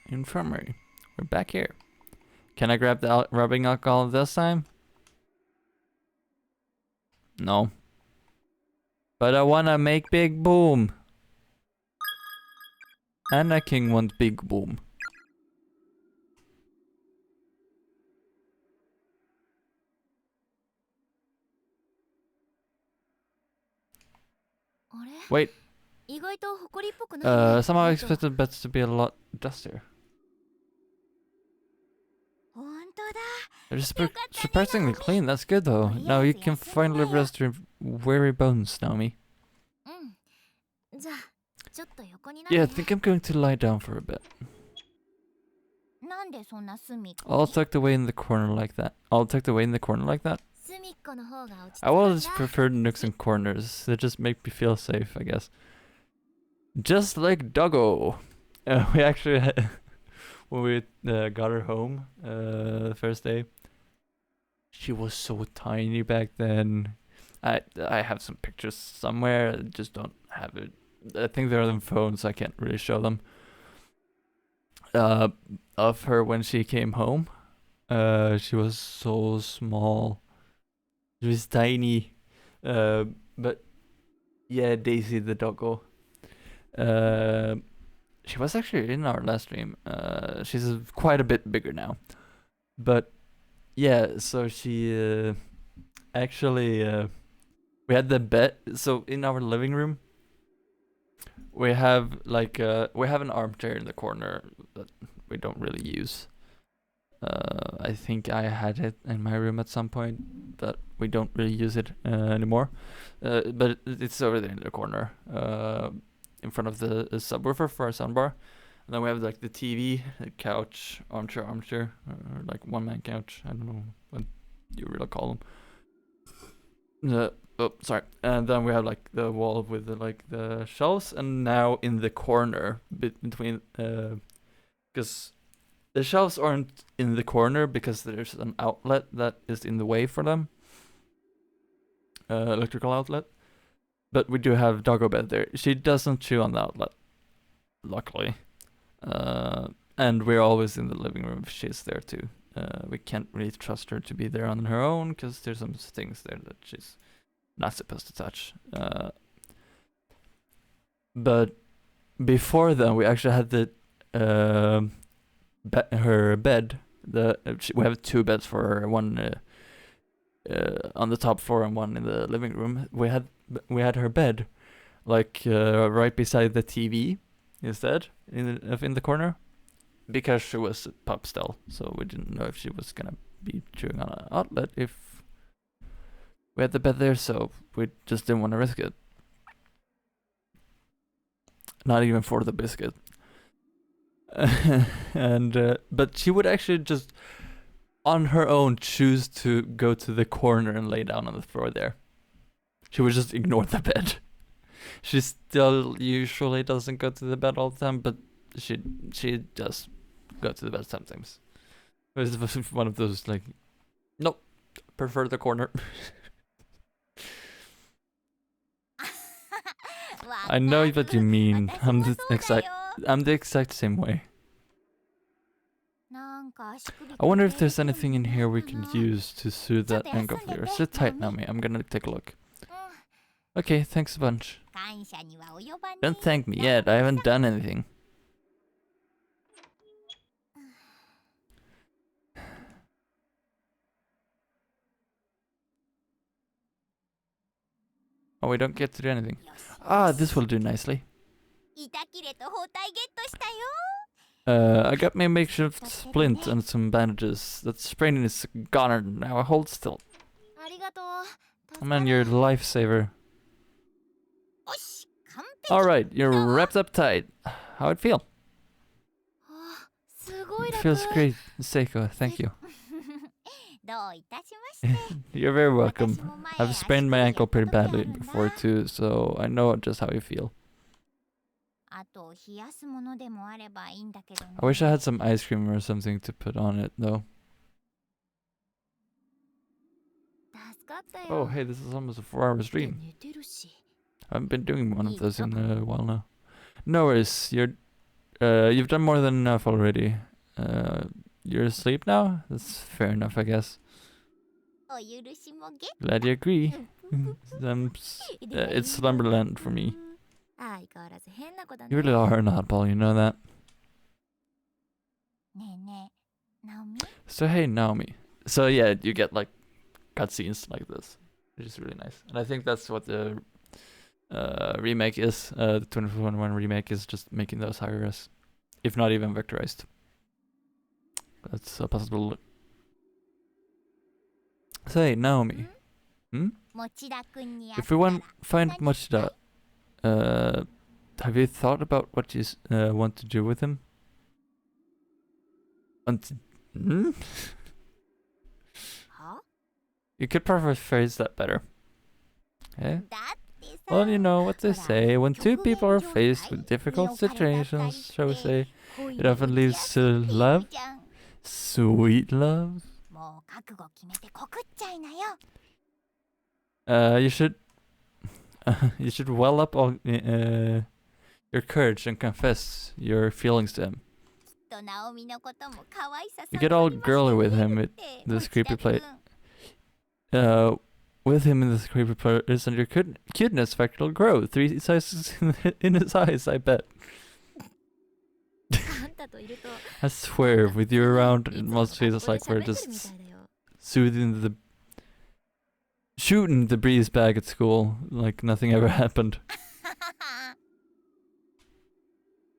Infirmary. We're back here. Can I grab the rubbing alcohol this time? No. But I wanna make big boom. Anna King wants big boom. Wait. 意外と埃っぽくないね。 Somehow I expected beds to be a lot dustier. 本当だ。 They're surprisingly clean. That's good though. Now you can finally rest your weary bones, Naomi. うん。じゃあ、ちょっと横になる Yeah, I ね。 think I'm going to lie down for a bit. なんでそんな隅っこ All に tucked away in the corner like that. All tucked away in the corner like that. 隅っこの方が落ち着く I ん always だ。 preferred nooks and corners. They just make me feel safe, I guess. Just like Doggo. We actually had, when we got her home the first day, she was so tiny back then. I have some pictures somewhere. I just don't have it. I think they're on phones, so I can't really show them. Of her when she came home. She was so small. She was tiny. But yeah, Daisy the doggo. Uh, she was actually in our last stream. She's quite a bit bigger now, but yeah. So she actually we had the bed. So in our living room, we have like we have an armchair in the corner that we don't really use. I think I had it in my room at some point, but we don't really use it anymore. But it's over there in the corner, in front of the subwoofer for our soundbar. And then we have like the TV, the couch, armchair, or like one man couch. I don't know what you really call them. Oh, sorry. And then we have like the wall with the shelves, and now in the corner between, because the shelves aren't in the corner because there's an outlet that is in the way for them. Electrical outlet. But we do have Doggo Bed there. She doesn't chew on the outlet, luckily. And we're always in the living room if she's there too. We can't really trust her to be there on her own because there's some things there that she's not supposed to touch. But before then, we actually had the her bed. We have 2 beds for her. One on the top floor and one in the living room. We had her bed like right beside the TV instead in the corner, because she was a pup still, so we didn't know if she was gonna be chewing on an outlet if we had the bed there, so we just didn't want to risk it. Not even for the biscuit. And but she would actually just on her own choose to go to the corner and lay down on the floor there. She would just ignore the bed. She still usually doesn't go to the bed all the time, but she does go to the bed sometimes. It was one of those like, nope, prefer the corner. I know what you mean. I'm the exact same way. I wonder if there's anything in here we can use to soothe that ankle flare. Sit tight, Naomi. I'm gonna take a look. Okay, thanks a bunch. Don't thank me yet. I haven't done anything. Oh, we don't get to do anything. Ah, this will do nicely. I got me a makeshift splint and some bandages. That sprain is gone. Now hold still. Oh man, you're a lifesaver. Alright, you're wrapped up tight. How'd it feel? It feels great, Seiko. Thank you. You're very welcome. I've sprained my ankle pretty badly before too, so I know just how you feel. I wish I had some ice cream or something to put on it though. Oh hey, this is almost a 4-hour stream. I haven't been doing one of those in a while now. No worries, you've done more than enough already. You're asleep now? That's fair enough, I guess. Glad you agree. It's Slumberland for me. You really are an oddball, you know that? So hey, Naomi. So yeah, you get like cutscenes like this, which is really nice. And I think that's what the remake is. The 2021 remake is just making those higher res, if not even vectorized. That's a possible. So hey, Naomi. If we find Mochida, have you thought about what you want to do with him? You could probably phrase that better. Eh? Well, you know what they say. When two people are faced with difficult situations, shall we say, it often leads to love. Sweet love. You should well up all your courage and confess your feelings to him. You get all girly with him with this creepy play. with him in this creepy place, and your cuteness factor will grow 3 sizes in his eyes, I bet. あんたといると I swear, with you around, い it つも must feel 学校 like で we're 喋ってるみ just たいだよ soothing the shooting the breeze back at school like nothing ever happened.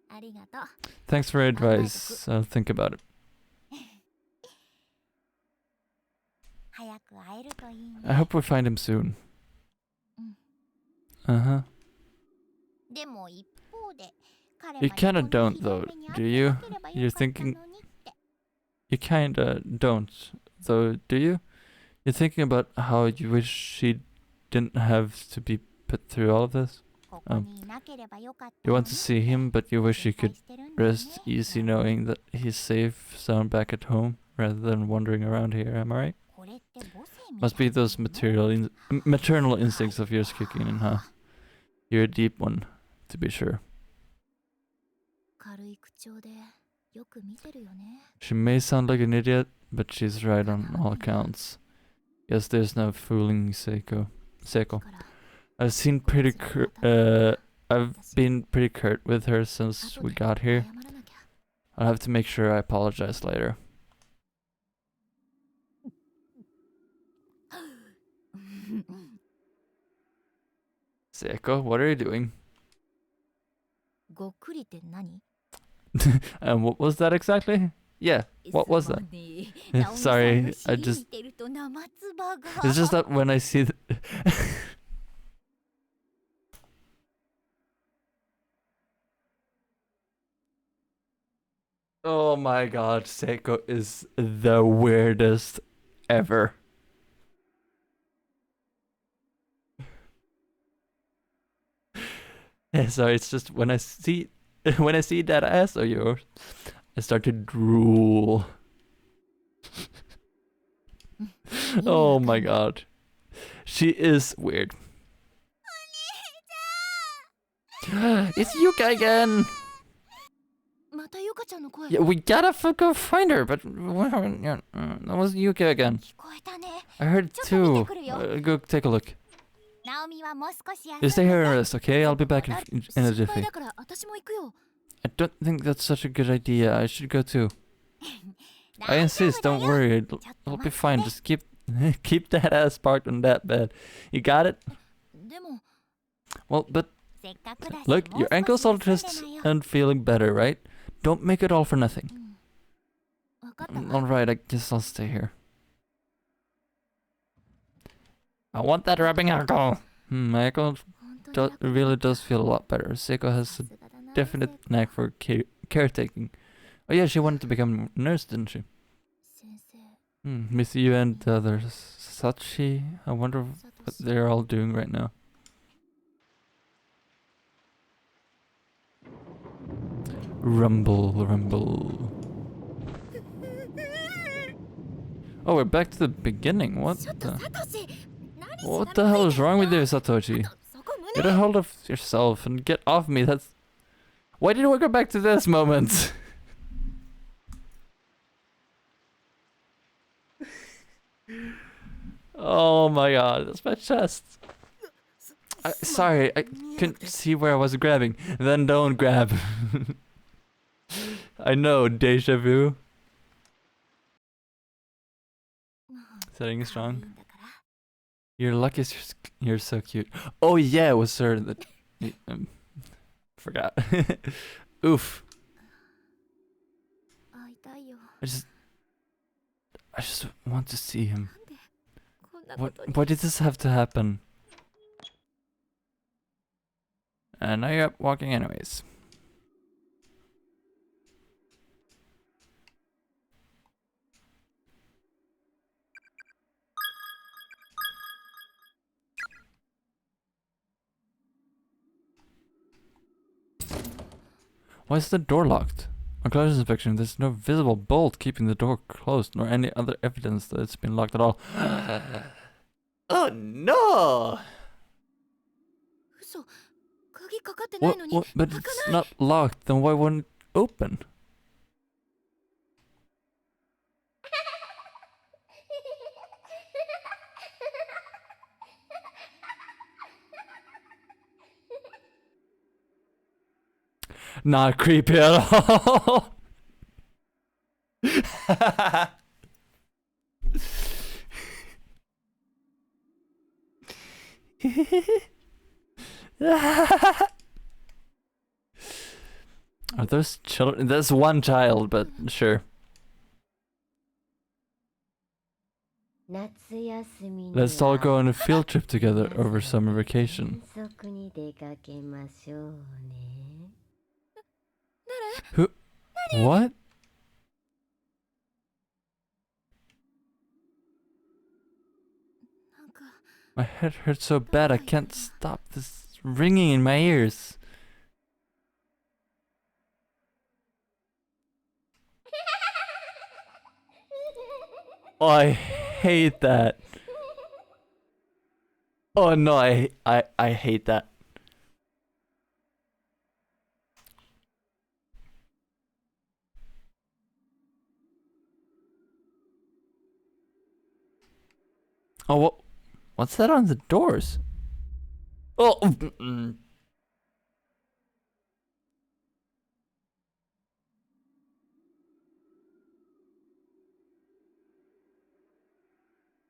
ありがとう Thanks for your advice. I'll think about it. 早く会えるといいね I hope we find him soon. Uh-huh. でも一方で You kinda don't though, do you? You're thinking... You kinda don't, though, do you? You're thinking about how you wish she didn't have to be put through all of this? You want to see him, but you wish you could rest easy knowing that he's safe, sound back at home, rather than wandering around here, am I right? Must be those maternal instincts of yours kicking in, huh? You're a deep one, to be sure. She may sound like an idiot, but she's right on all accounts. Guess there's no fooling Seiko. I've been pretty curt with her since we got here. I'll have to make sure I apologize later. Seiko, what are you doing? And what was that exactly? Yeah, what was that? Sorry, I just... It's just that when I see the... Oh my god, Seiko is the weirdest ever. Yeah, sorry, it's just when I see that ass of yours, I start to drool. Oh my god. She is weird. It's Yuka again! Yeah, we gotta go find her, but that was Yuka again. I heard it too. Go take a look. You stay here and rest, okay? I'll be back in a jiffy. I don't think that's such a good idea. I should go too. I insist, don't worry. It'll be fine. Just keep that ass parked on that bed. You got it? Well, but look, your ankle's all twisted and feeling better, right? Don't make it all for nothing. Alright, I guess I'll stay here. I want that rubbing alcohol. My ankle really does feel a lot better. Seiko has a definite knack for caretaking. Oh yeah, she wanted to become a nurse, didn't she? Miss you and the other Sachi. I wonder what they're all doing right now. Rumble, rumble. Oh, we're back to the beginning. What the hell is wrong with you, Satoshi? Get a hold of yourself and get off me. That's... Why did we go back to this moment? Oh my god, that's my chest. Sorry, I couldn't see where I was grabbing. Then don't grab. I know, deja vu. Setting strong. You're lucky you're so cute. Oh yeah, it was her that... forgot. Oof. I just want to see him. Why did this have to happen? And now you're up walking anyways. Why is the door locked? On close inspection, there's no visible bolt keeping the door closed, nor any other evidence that it's been locked at all. Oh no! What? But it's not locked, then why wouldn't it open? Not creepy at all. Are those children? There's one child, but sure. Let's all go on a field trip together over summer vacation. Who? What? My head hurts so bad I can't stop this ringing in my ears. Oh, I hate that. Oh no, I hate that. Oh, what's that on the doors? Oh,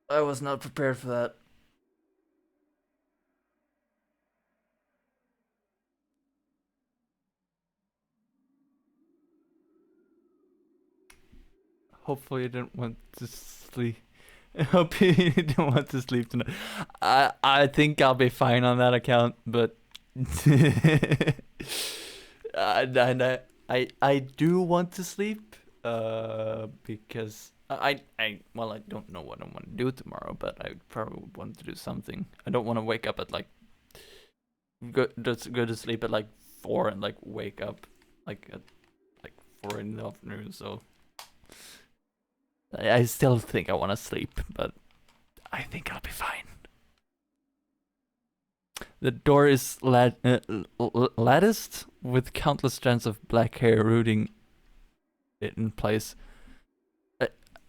I was not prepared for that. Hopefully you didn't want to sleep. I hope you didn't want to sleep tonight. I think I'll be fine on that account, but I do want to sleep because I don't know what I want to do tomorrow, but I probably want to do something. I don't want to wake up at like go to sleep at like 4 and like wake up like at like 4 in the afternoon. So I still think I want to sleep, but I think I'll be fine. The door is latticed with countless strands of black hair rooting it in place.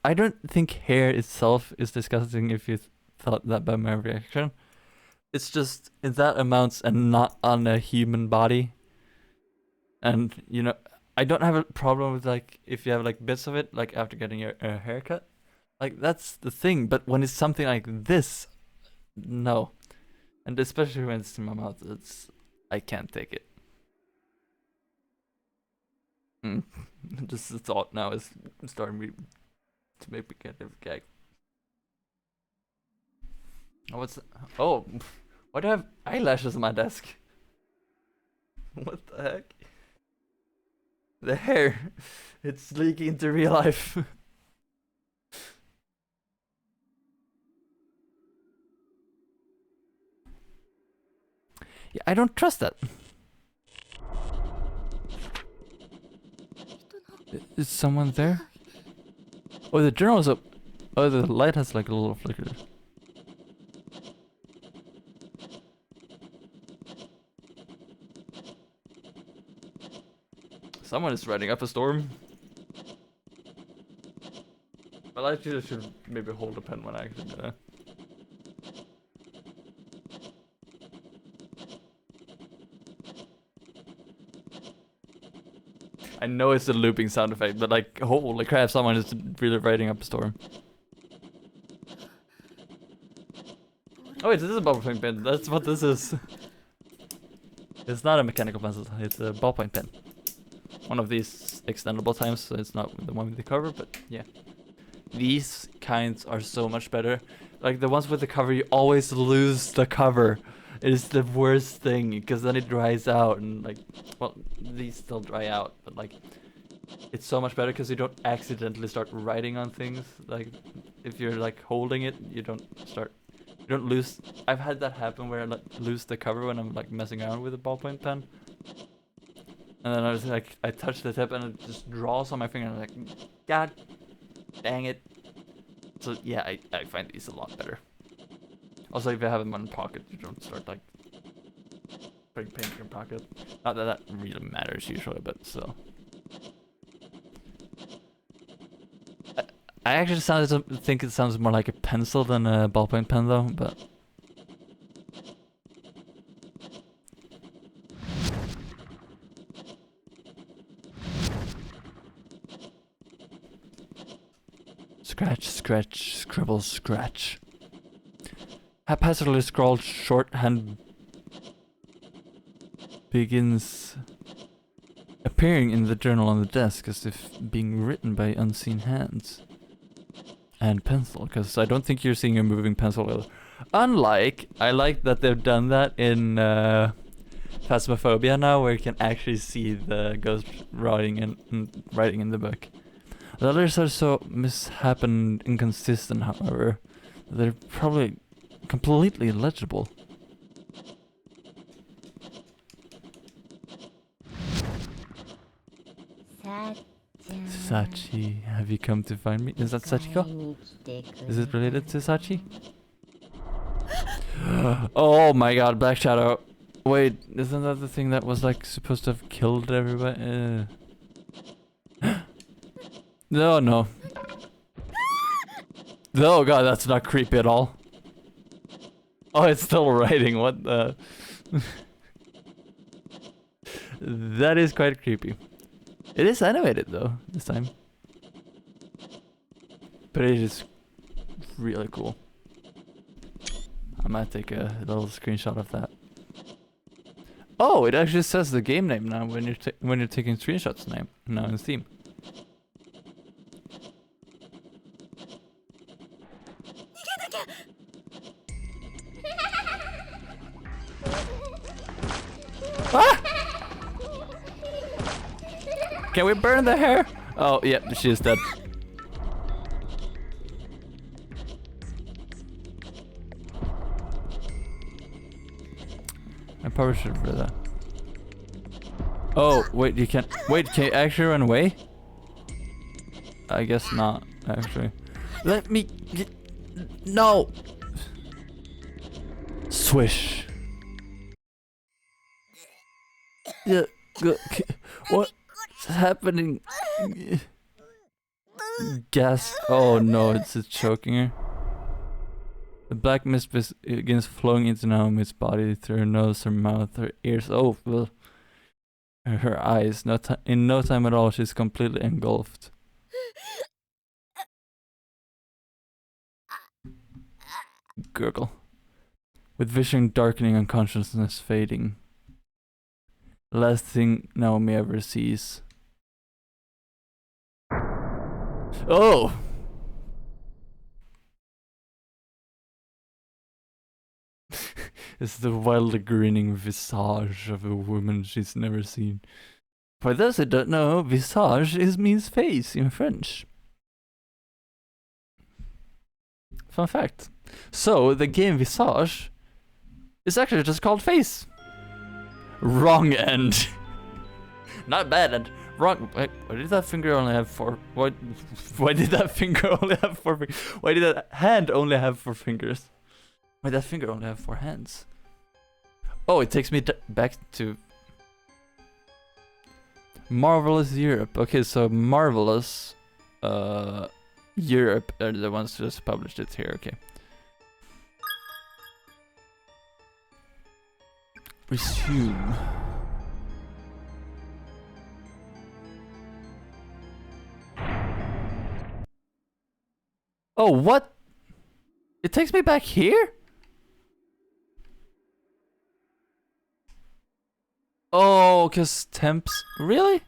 I don't think hair itself is disgusting if you thought that by my reaction. It's just in that amounts and not on a human body. And, you know, I don't have a problem with like if you have like bits of it like after getting your haircut. Like that's the thing, but when it's something like this, no. And especially when it's in my mouth, I can't take it. Just the thought now is starting me to make me get a gag. Oh, what's that? Oh, why do I have eyelashes on my desk? What the heck? The hair, it's leaking into real life. Yeah, I don't trust that. Is someone there? Oh, the journal's up. Oh, the light has like a little flicker. Someone is riding up a storm. Well, I actually should maybe hold a pen when I actually do that. I know it's a looping sound effect, but like, holy crap, someone is really riding up a storm. Oh wait, this is a ballpoint pen. That's what this is. It's not a mechanical pencil, it's a ballpoint pen. One of these extendable times, so it's not the one with the cover, but yeah. These kinds are so much better. Like the ones with the cover, you always lose the cover. It is the worst thing, because then it dries out and like, well, these still dry out, but like, it's so much better because you don't accidentally start writing on things. Like, if you're like holding it, you don't lose. I've had that happen where I like lose the cover when I'm like messing around with a ballpoint pen. And then I was like, I touch the tip and it just draws on my finger and I'm like, God dang it. So yeah, I find these a lot better. Also, if you have them in pocket, you don't start like putting paint in your pocket. Not that that really matters usually, but still. I actually think it sounds more like a pencil than a ballpoint pen though, but... Scratch, scratch, scribble, scratch. Haphazardly scrawled shorthand begins appearing in the journal on the desk as if being written by unseen hands. And pencil, because I don't think you're seeing a moving pencil either. Unlike, I like that they've done that in Phasmophobia now, where you can actually see the ghost writing in the book. The others are so mishap and inconsistent, however, they're probably completely illegible. Sachi, have you come to find me? Is that Sachiko? Is it related to Sachi? Oh my god, Black Shadow. Wait, isn't that the thing that was like supposed to have killed everybody? No, no. Oh god, that's not creepy at all. Oh, it's still writing, what the... That is quite creepy. It is animated though, this time. But it is really cool. I might take a little screenshot of that. Oh, it actually says the game name now when you're taking screenshots now in Steam. Ah! Can we burn the hair? Oh, yeah, she is dead. I probably should have read that. Oh, wait, you can't... Wait, can you actually run away? I guess not, actually. Let me... No! Swish. Yeah, what's happening? Gas. Oh no, it's just choking her. The black mist begins flowing into Naomi's body through her nose, her mouth, her ears. Oh, well, her eyes. In no time at all, she's completely engulfed. Gurgle. With vision darkening and consciousness fading. The last thing Naomi ever sees. Oh! It's the wildly grinning visage of a woman she's never seen. For those who don't know, visage means face in French. Fun fact. So, the game Visage is actually just called Face. Wrong end. Not bad end. Wrong. Wait, why did that finger only have four? Why did that finger only have four fingers? Why did that hand only have 4 fingers? Why did that finger only have 4 hands? Oh, it takes me back to Marvelous Europe. Okay, so Marvelous Europe are the ones who just published it here. Okay. Resume. Oh, what? It takes me back here? Oh, cause temps. Really?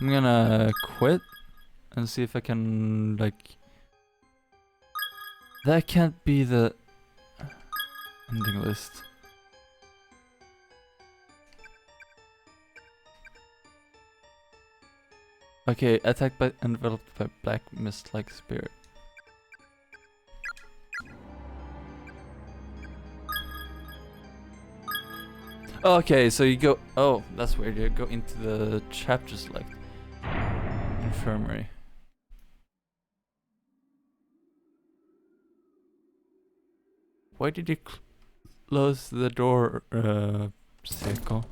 I'm gonna quit and see if I can, like... That can't be the ending list. Okay, attacked by enveloped by black mist-like spirit. Okay, so you go... Oh, that's weird. You go into the chapter select. Infirmary. Why did you close the door, Seiko?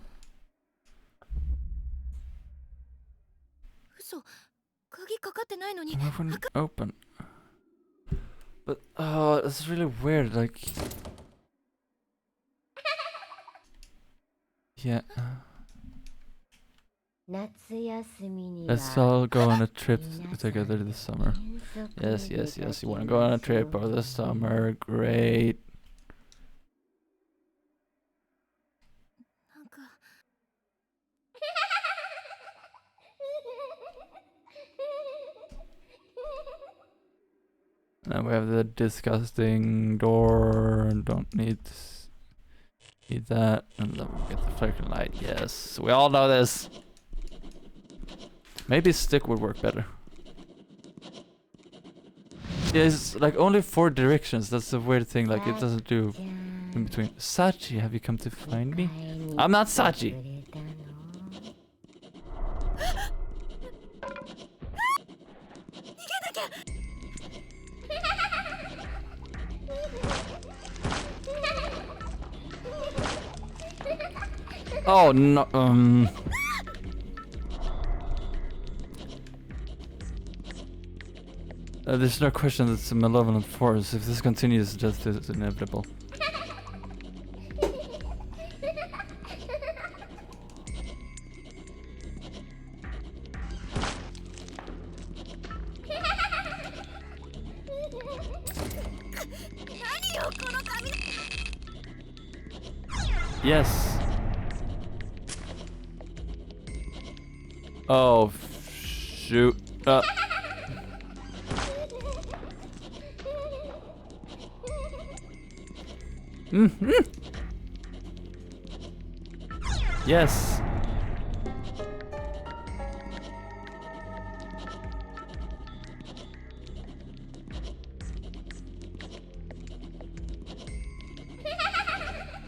Why wouldn't it open? But, oh, it's really weird, like... Yeah. Let's all go on a trip together this summer. Yes, yes, yes. You want to go on a trip over the summer? Great. なんか Then we have the disgusting door. Don't need that. And then we get the flickering light. Yes, we all know this. Maybe stick would work better. It's like only 4 directions. That's the weird thing. Like it doesn't do in between. Sachi, have you come to find me? I'm not Sachi. Oh no. There's no question that it's a malevolent force. If this continues, death is inevitable. Yes. Oh, shoot. Yes.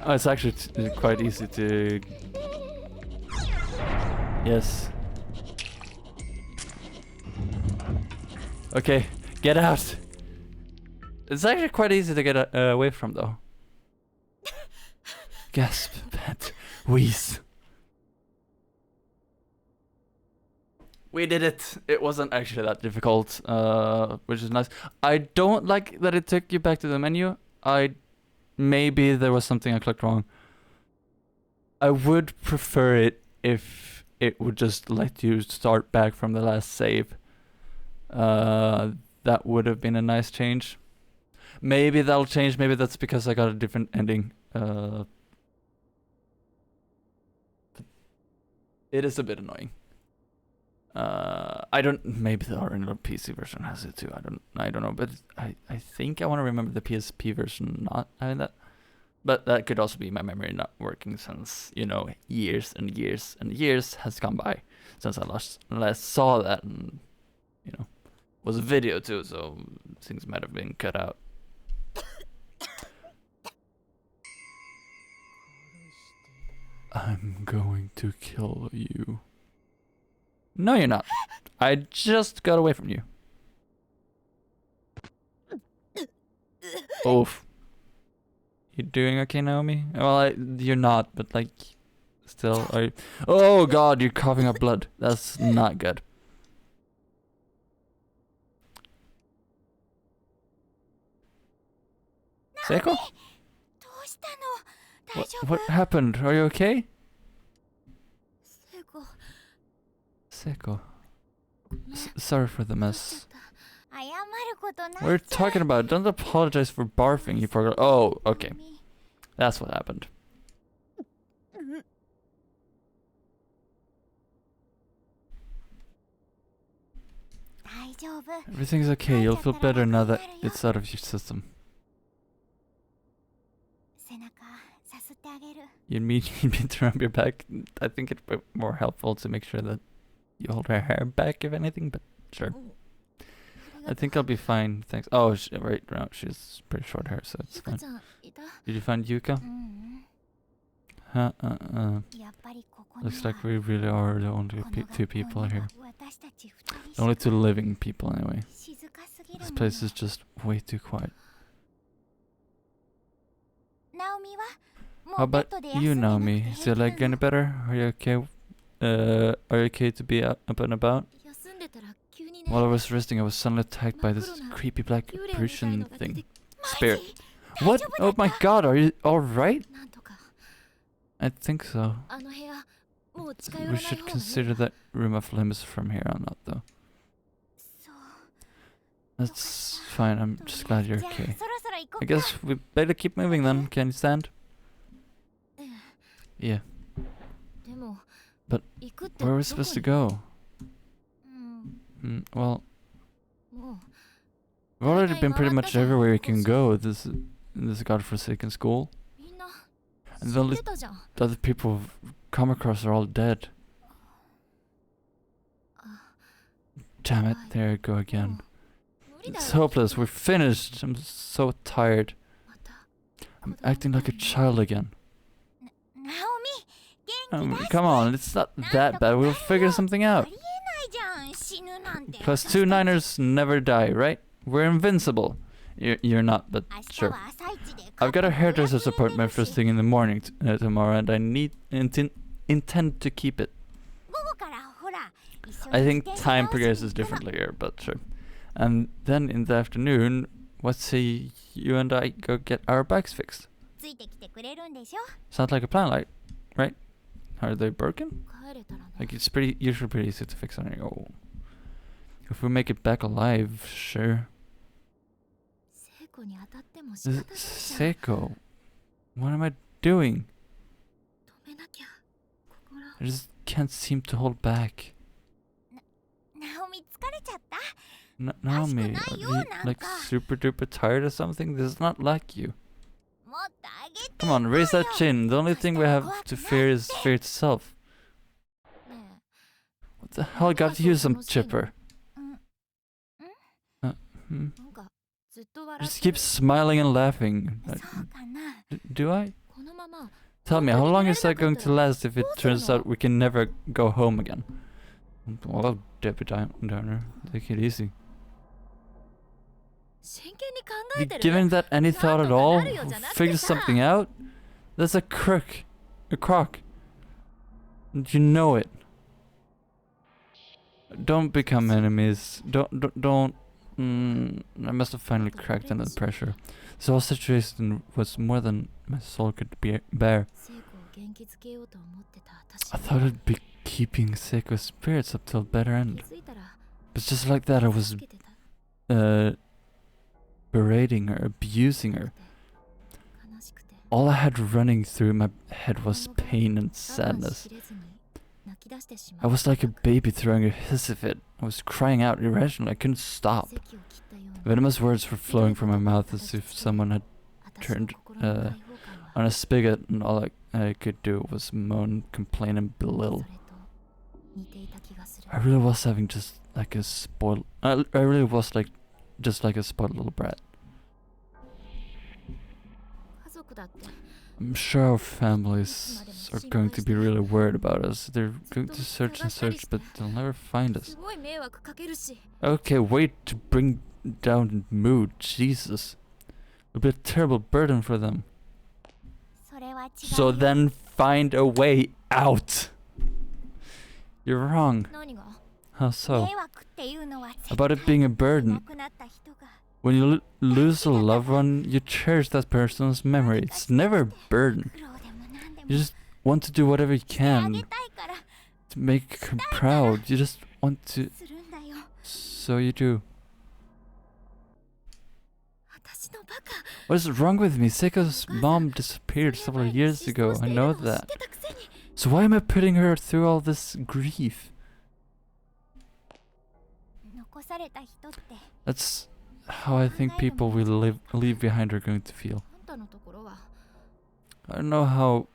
Oh, it's actually quite easy to... Yes. Okay, get out. It's actually quite easy to get away from, though. Gasp, pant, wheeze. We did it. It wasn't actually that difficult, which is nice. I don't like that it took you back to the menu. Maybe there was something I clicked wrong. I would prefer it if it would just let you start back from the last save. That would have been a nice change. Maybe that'll change. Maybe that's because I got a different ending. It is a bit annoying. I don't. Maybe the original PC version has it too. I don't know. But I think I want to remember the PSP version not having that. But that could also be my memory not working since, you know, years and years and years has gone by since I last saw that, and you know, was a video too, so things might have been cut out. I'm going to kill you. No, you're not. I just got away from you. Oof. You doing okay, Naomi? Well, you're not, but like, still, are you? Oh God, you're coughing up blood. That's not good. Seiko? What happened? Are you okay? Seiko. Sorry for the mess. We're talking about. Don't apologize for barfing. You forgot. Oh, okay. That's what happened. Everything's okay. You'll feel better now that it's out of your system. You need me to rub your back? I think it'd be more helpful to make sure that you hold her hair back, if anything, but sure. I think I'll be fine, thanks. Oh, right now she's pretty short hair, so it's fine. Did you find Yuka? Looks like we really are the only 2 people here. The only 2 living people, anyway. This place is just way too quiet. How about you, Naomi? Is your leg getting better? Are you okay? Are you okay to be up and about? While I was resting, I was suddenly attacked by this creepy black apparition thing. Spirit. What? Oh my God, are you alright? I think so. もう近寄らな We い方 should がいい consider that room off limits from here on out, though. そう That's fine. I'm と just りあえ glad ず you're じゃあ okay. そろそろ行こ I うか guess we better keep moving then. Can you stand? うん Yeah. でも But 行くって Where are ど we こ supposed to に go? うん Well, も we've already been pretty much everywhere we can go Cool. in this godforsaken school. うみんな And 知 the っ only てたじゃん the other people we've come across are all dead. あ Damn it, there I go も again. う無理だ It's よ hopeless. We're finished. I'm so tired. また I'm acting like a child again. ナオミ元気出して Come on, it's not that bad. We'll figure something あ out. りえないじゃん死ぬなんて Plus, two Niners never die, right? We're invincible. You're not, but 明日 sure. は朝一で I've got a カップ hairdresser's 予約入れ appointment るし first thing in the morning tomorrow, and I intend to keep it. 午後からほら一緒 I に think 自転車 time 直しに progresses 行くの differently here, but sure. And then in the afternoon, let's say you and I go get our bikes fixed. ついてきてくれるんでしょ Sounds like a plan, like, right? Are they broken? 帰れたらね Like it's usually pretty easy to fix on your own. If we make it back alive, sure. 聖子に当たっても仕方ないじゃん Seiko, what am I doing? 止めなきゃ心 I just can't seem to hold back. ナオミ疲れちゃった Naomi, not are you, you like Nanka. super duper tired or something? This is not like you. もっとあげて Come on, raise that chin. The only thing we have to fear is fear itself. ね What the hell got you some chipper? え Hmm? なんかずっと笑っ Just て keep smiling and laughing. そうかな Do I? このまま Tell me, how long is that going to last if it turns out we can never go home again? Well, Debbie Downer, take it easy. 真剣に考 You えてる given that any thought at all? Narutoじゃなくて Figure さ something out? That's a crock. And you know it. Don't become enemies. Don't. I must have finally cracked under the pressure. This whole situation was more than my soul could bear. 聖子を元気づけようと思ってた私 I thought I'd be keeping Seiko's spirits up till better 気 end. づいたら But just like that, I was 助けてた berating her, abusing her. 悲しくて All I had running through my head was pain and 我慢 sadness. しきれずに泣き出してしま I う was like a baby throwing a hissy fit. I was crying out irrationally. I couldn't stop. 席を切ったように Venomous words were flowing from my mouth as if someone had 私の turned 心の解放感は on a spigot, and all I could do was moan, complain, and そ belittle. れと似ていた気がする I really was having just like a spoiled. I really was like just like a spoiled little brat. 家族だって I'm sure our families are going to be really worried about us. They're going to search and search, but they'll never find す us. ごい迷惑かけるし Okay, wait to bring down mood. Jesus. It'll be a terrible burden for them. それは違う So よ then find a way out. You're wrong. 何が How so? 迷惑っていうのは About it being a い burden. なくなった人が When you lose a loved one, you cherish that person's memory. It's never a burden. 苦労でも何でも You just want to do whatever you してあげ can たいから to make her proud. You just want to. するんだよ So you do. 私のバカ What is wrong with me? Seiko's mom disappeared several years ago. I know that. So why am I putting her through all this grief? 残された人って That's how I think people we leave behind are going to feel. あんたのところは I don't know how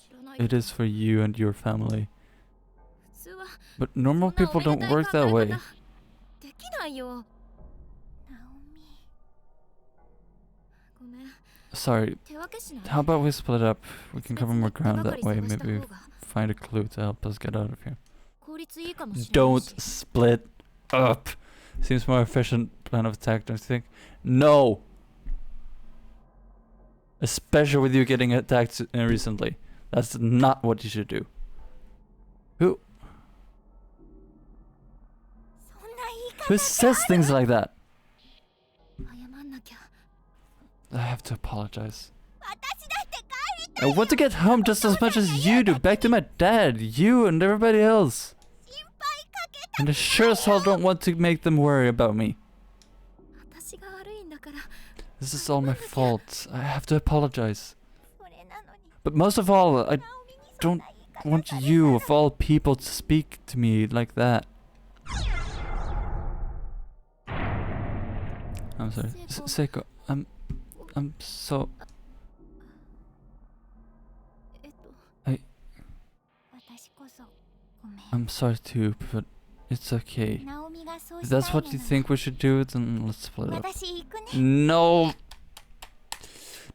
知らない it is for you and your family, 普通は but normal people don't work that way. できないよナオミごめん Sorry. 手分けしない How about we split up? We can cover more 別々 ground に手がか that り way. 探した Maybe 方が find a clue to help us get out of here. 効率いいかもしれない Don't し split up. Seems more efficient plan of attack, don't you think? No. Especially with you getting attacked recently. That's not what you should do. Who そんな言い who 方 says things like that? 謝んなきゃ I have to apologize. 私だって帰り I want to get home just as much as you do, back to my dad, you and everybody else. And I sure as hell don't want to make them worry about me. 私が悪いんだから。 This is all my fault. I have to apologize. それなのに But most of all, I ナオミにそん don't な言い方 want され you, た of all people, to speak to me like that. I'm sorry. Seiko, I'm so... 私 I- こそごめん。 I'm sorry too, but it's okay. ナオミがそう If したい that's what you のな think we should do, then let's split it up. 私行くね。 No!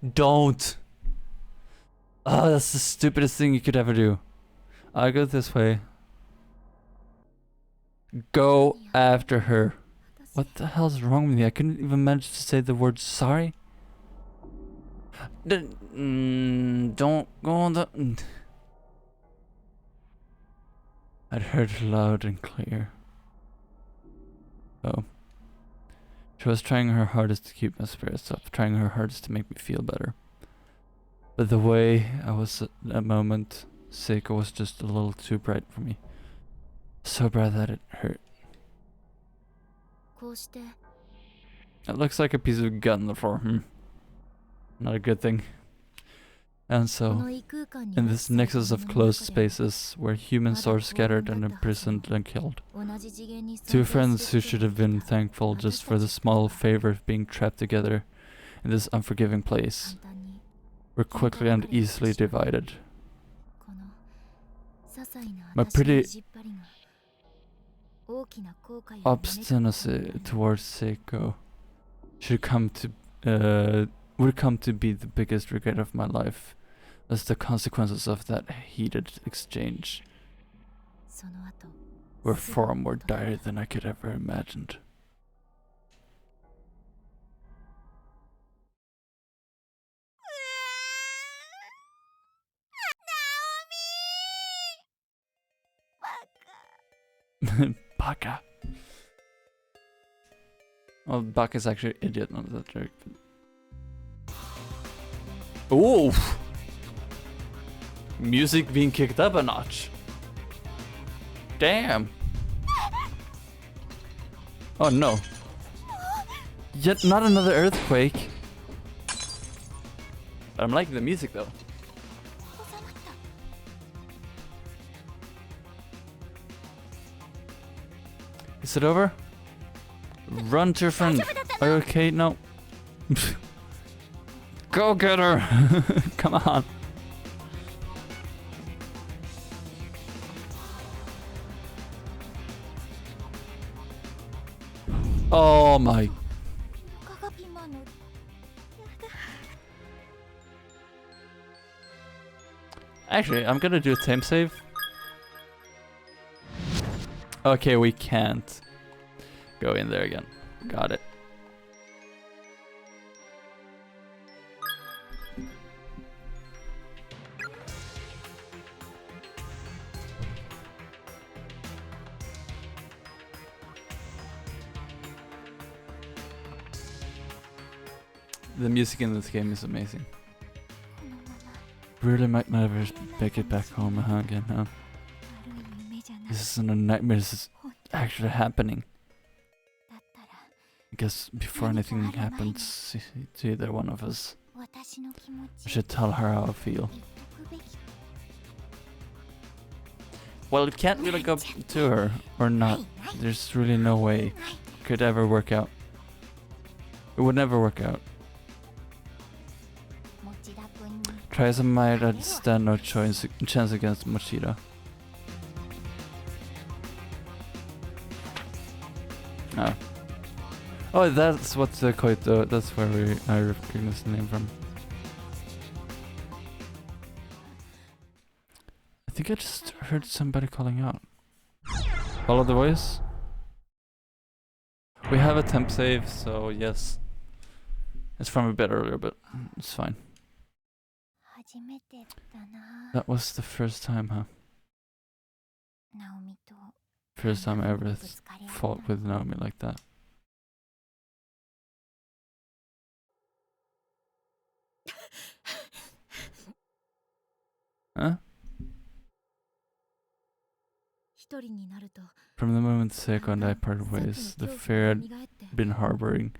Don't! Oh, that's the stupidest thing you could ever do. I go this way. Go after her. 私 What the hell's wrong with me? I couldn't even manage to say the word sorry. Don't go on the... I'd heard it loud and clear. Oh. She was trying her hardest to keep my spirits up, trying her hardest to make me feel better. But the way I was at that moment, Seiko was just a little too bright for me. So bright that it hurt. こうして It looks like a piece of gut on the floor. Not a good thing. And こ so, の異空間に in 拉致 this された nexus of ものの closed 中で spaces where human souls scattered and imprisoned and killed, 同じ次元に two 存在 friends す who る should 人 have been 々が thankful just for the small favor of being trapped together in this unforgiving place 簡単に were quickly and easily divided. この些細な My 私の pretty 意地っ張りが大きな後悔を招くことにな Obstinacy る towards Seiko would come to be the biggest regret of my life, as the consequences of that heated exchange その後 were すぐ far more 戻る dire than I could ever imagined. Baka. Well, Baka's actually idiot, not that jerk. Ooh! Music being kicked up a notch. Damn! Oh no. Yet not another earthquake. But I'm liking the music though. 収まった Is it over? Run to your friend. Are you okay? No. Go get her! Come on. Oh my. 床がピンマンのやだ Actually, I'm gonna do a time save. Okay, we can't go in there again. Got it. The music in this game is amazing. このまま Really might never make it back home again, huh? 悪い夢じゃない This isn't a nightmare, this is 本当 actually happening. だったら I guess before anything happens to either one of us, 私の気持 I ち should tell her how I feel. 言っとくべき Well, it can't really go to her, or な not. いない There's really no way it could ever work out. It would never work out. 持田君に Try as I might, I'd stand no chance against Mochida. Oh. Oh, that's what the Koito, that's where I recognize the name from. I think I just heard somebody calling out. Follow the voice? We have a temp save, so yes. It's from a bit earlier, but it's fine. 初めてだな That was the first time, huh? ナオミと First time I ever ぶつかり合った fought with Naomi like that. Huh? 一人になると From the moment Seiko and I だんだん parted さっきの ways, the 恐怖 fear が I'd 蘇って been harboring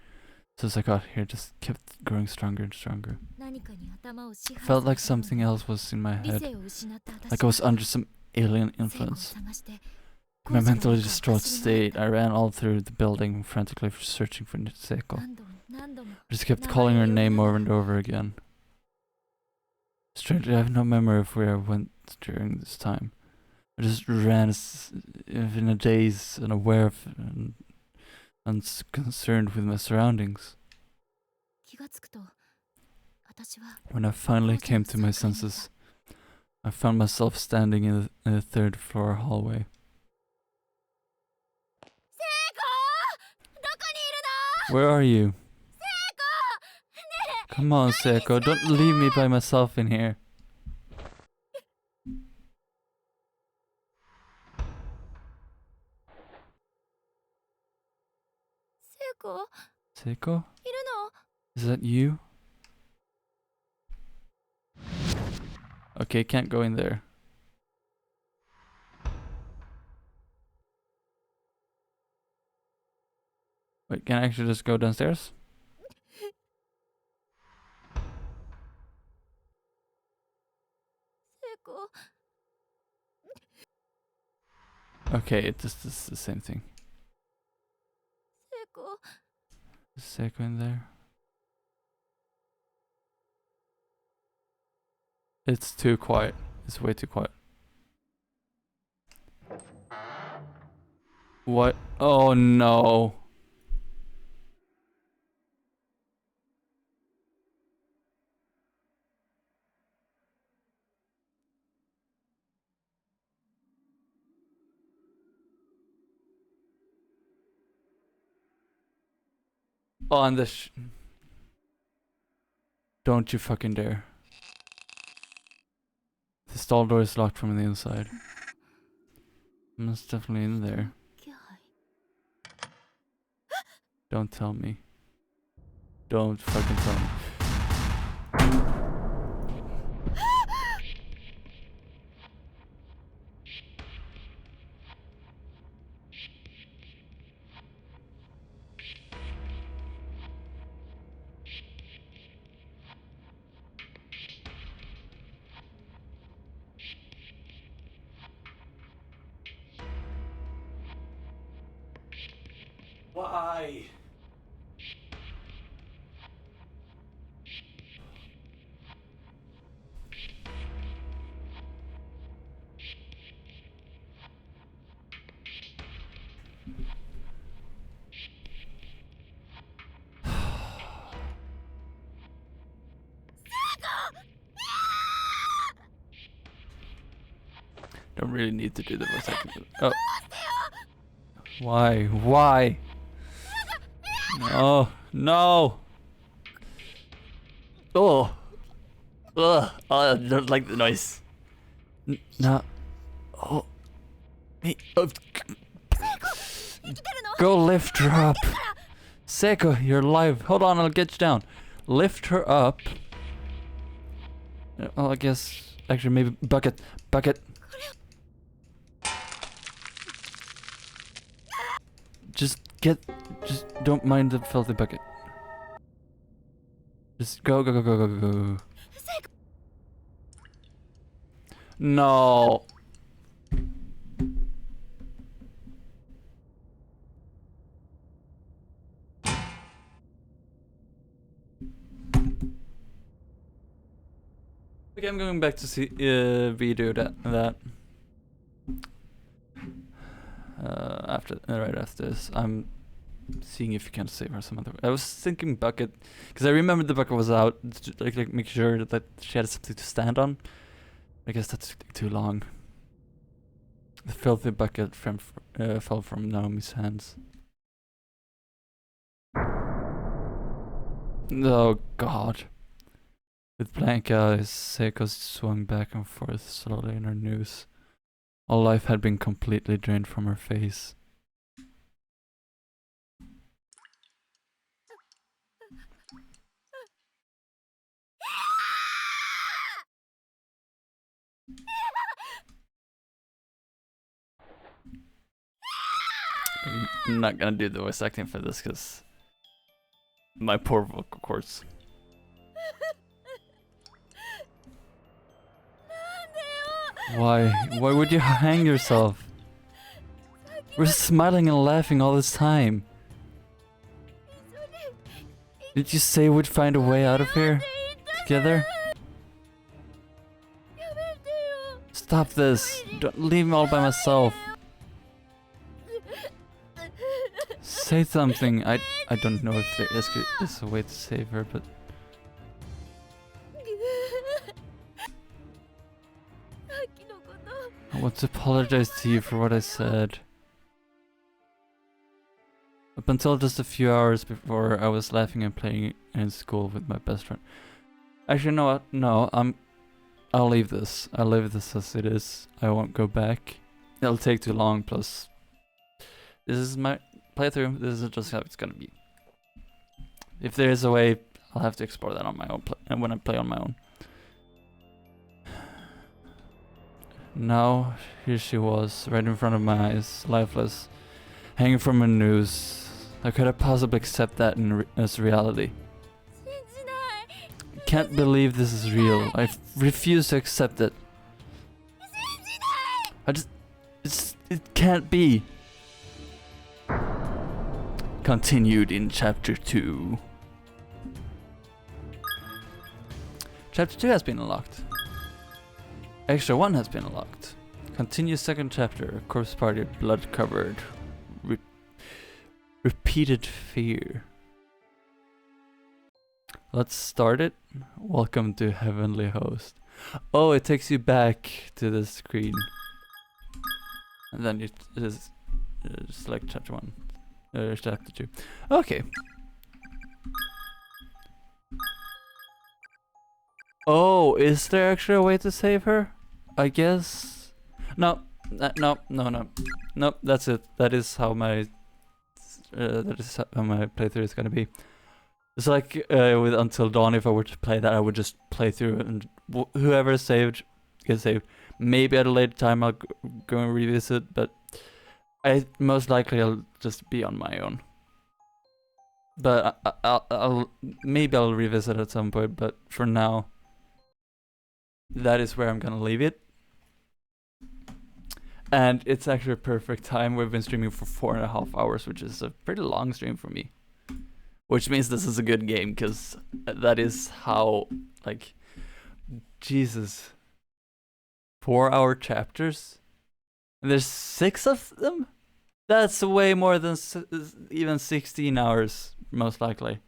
since I got here just kept growing stronger and stronger. 何かに頭を支 I 配 felt さ like れたよう something に else was in my 理 head, 性を失った私 like I は was under some alien 聖子を influence. 探して In my 校舎の mentally 中を distraught 走り回っ state, た I ran all through the building, frantically searching for Seiko. 何度も何度も I just kept 名 calling 前 her を呼び name なが over ら and over again. Strangely, I have no memory of where I went during this time. I just ran in a daze, unaware of and unconcerned with my surroundings. 気がつくと私は When I finally 校舎の came to my 3階にいた senses, I found myself standing in the third floor hallway. 聖子どこにいるの Where are you? 聖子 Come on, Seiko, don't leave me by myself in here. 聖子 Seiko? いるの Is that you? Okay, can't go in there. Wait, can I actually just go downstairs? Okay, it's just it's the same thing. 聖子 Is Seiko in there? It's too quiet. It's way too quiet. What? Oh no. Oh, and this. Don't you fucking dare. The stall door is locked from the inside. It's definitely in there. 気配 Don't tell me. Don't fucking tell me. Why? Don't really need to do the voice acting. Oh. Why? Why? No. No. Oh. Ugh. Oh, I don't like the noise. No. Oh. Hey. Go lift her up. Seiko, you're alive. Hold on, I'll get you down. Lift her up. Well, I guess. Actually, maybe bucket. Bucket. Just don't mind the filthy bucket. Just go, go, go, go, go, go, go. No. Okay, I'm going back to see redo that. Right after this, I'm seeing if you can save her some other way. I was thinking bucket, because I remembered the bucket was out, like make sure that she had something to stand on. I guess that's too long. The filthy bucket fell from Naomi's hands. Oh god. With blank eyes, Seiko swung back and forth slowly in her noose. All life had been completely drained from her face. I'm not gonna do the voice acting for this because my poor vocal cords. Why? Why would you hang yourself? We're smiling and laughing all this time. Did you say we'd find a way out of here? Together? Stop this. Don't leave me all by myself. Say something. I don't know if there is a way to save her, but I want to apologize to you for what I said. Up until just a few hours before, I was laughing and playing in school with my best friend. Actually, you know what? No, I'll leave this. I'll leave this as it is. I won't go back. It'll take too long, plus this is my playthrough. This is just how it's gonna be. If there is a way, I'll have to explore that on my own and when I play on my own. Now, here she was, right in front of my eyes, lifeless, hanging from a noose. How could I possibly accept that as reality? I can't believe this is real. I refuse to accept it. It can't be. Continued in Chapter 2. Chapter 2 has been unlocked. Extra 1 has been unlocked. Continue second chapter. Corpse party, blood covered. Repeated fear. Let's start it. Welcome to Heavenly Host. Oh, it takes you back to the screen. And then you just select chapter 1. Chapter 2. Okay. Oh, is there actually a way to save her? I guess. No. No. Nope, that's it. That is how my playthrough is gonna be. It's like with Until Dawn. If I were to play that, I would just play through and whoever saved gets saved. Maybe at a later time I'll go and revisit, but most likely I'll just be on my own. But I'll revisit at some point. But for now, that is where I'm gonna leave it. And it's actually a perfect time. We've been streaming for 4.5 hours, which is a pretty long stream for me. Which means this is a good game, because that is how, like, Jesus. 4-hour chapters? And there's 6 of them? That's way more than even 16 hours, most likely.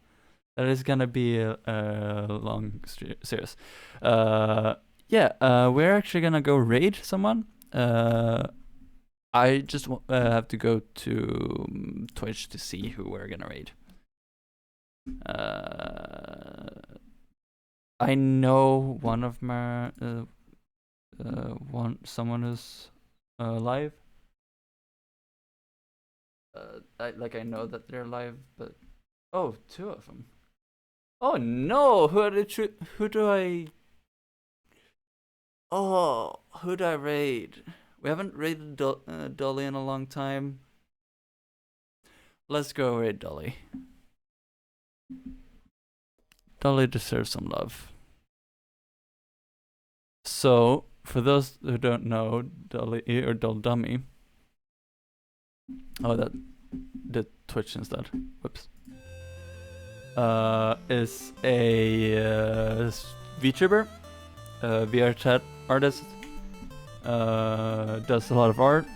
That is gonna be a long series. We're actually gonna go raid someone. I just have to go to Twitch to see who we're gonna raid. I know one of my someone who's live. I know that they're live, but 2 of them. Oh no! Who do I raid? We haven't raided Dolly in a long time. Let's go raid Dolly. Dolly deserves some love. So, for those who don't know, Dolly or Doll Dummy. Oh, that did Twitch instead. Whoops. Is a VTuber, VR chat artist. Does a lot of art.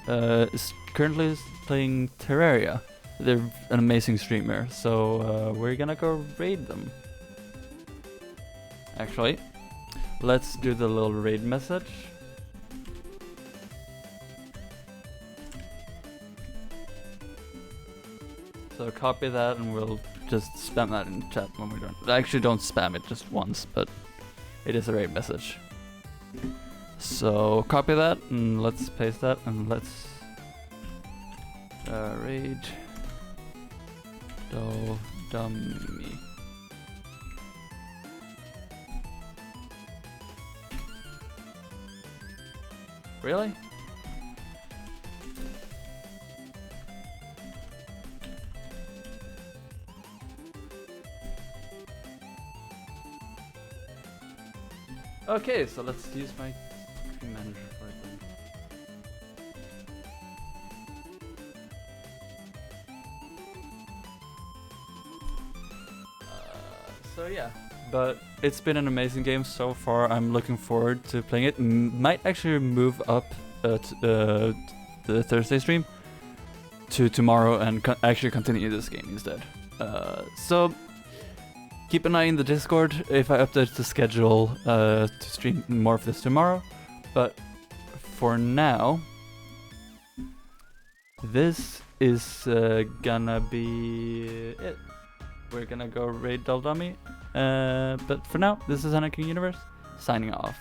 Is currently playing Terraria. They're an amazing streamer, so we're gonna go raid them. Actually, let's do the little raid message. So copy that and we'll just spam that in chat when we're done. Actually, don't spam it just once, but it is a raid message. So copy that and let's paste that and let's raid Doll Dummy. Really? Okay, so let's use my stream manager for it then. So yeah, but it's been an amazing game so far. I'm looking forward to playing it. Might actually move up the Thursday stream to tomorrow and actually continue this game instead. So keep an eye in the Discord if I update the schedule to stream more of this tomorrow. But for now, this is gonna be it. We're gonna go raid Daldami. But for now, this is Anakin Universe, signing off.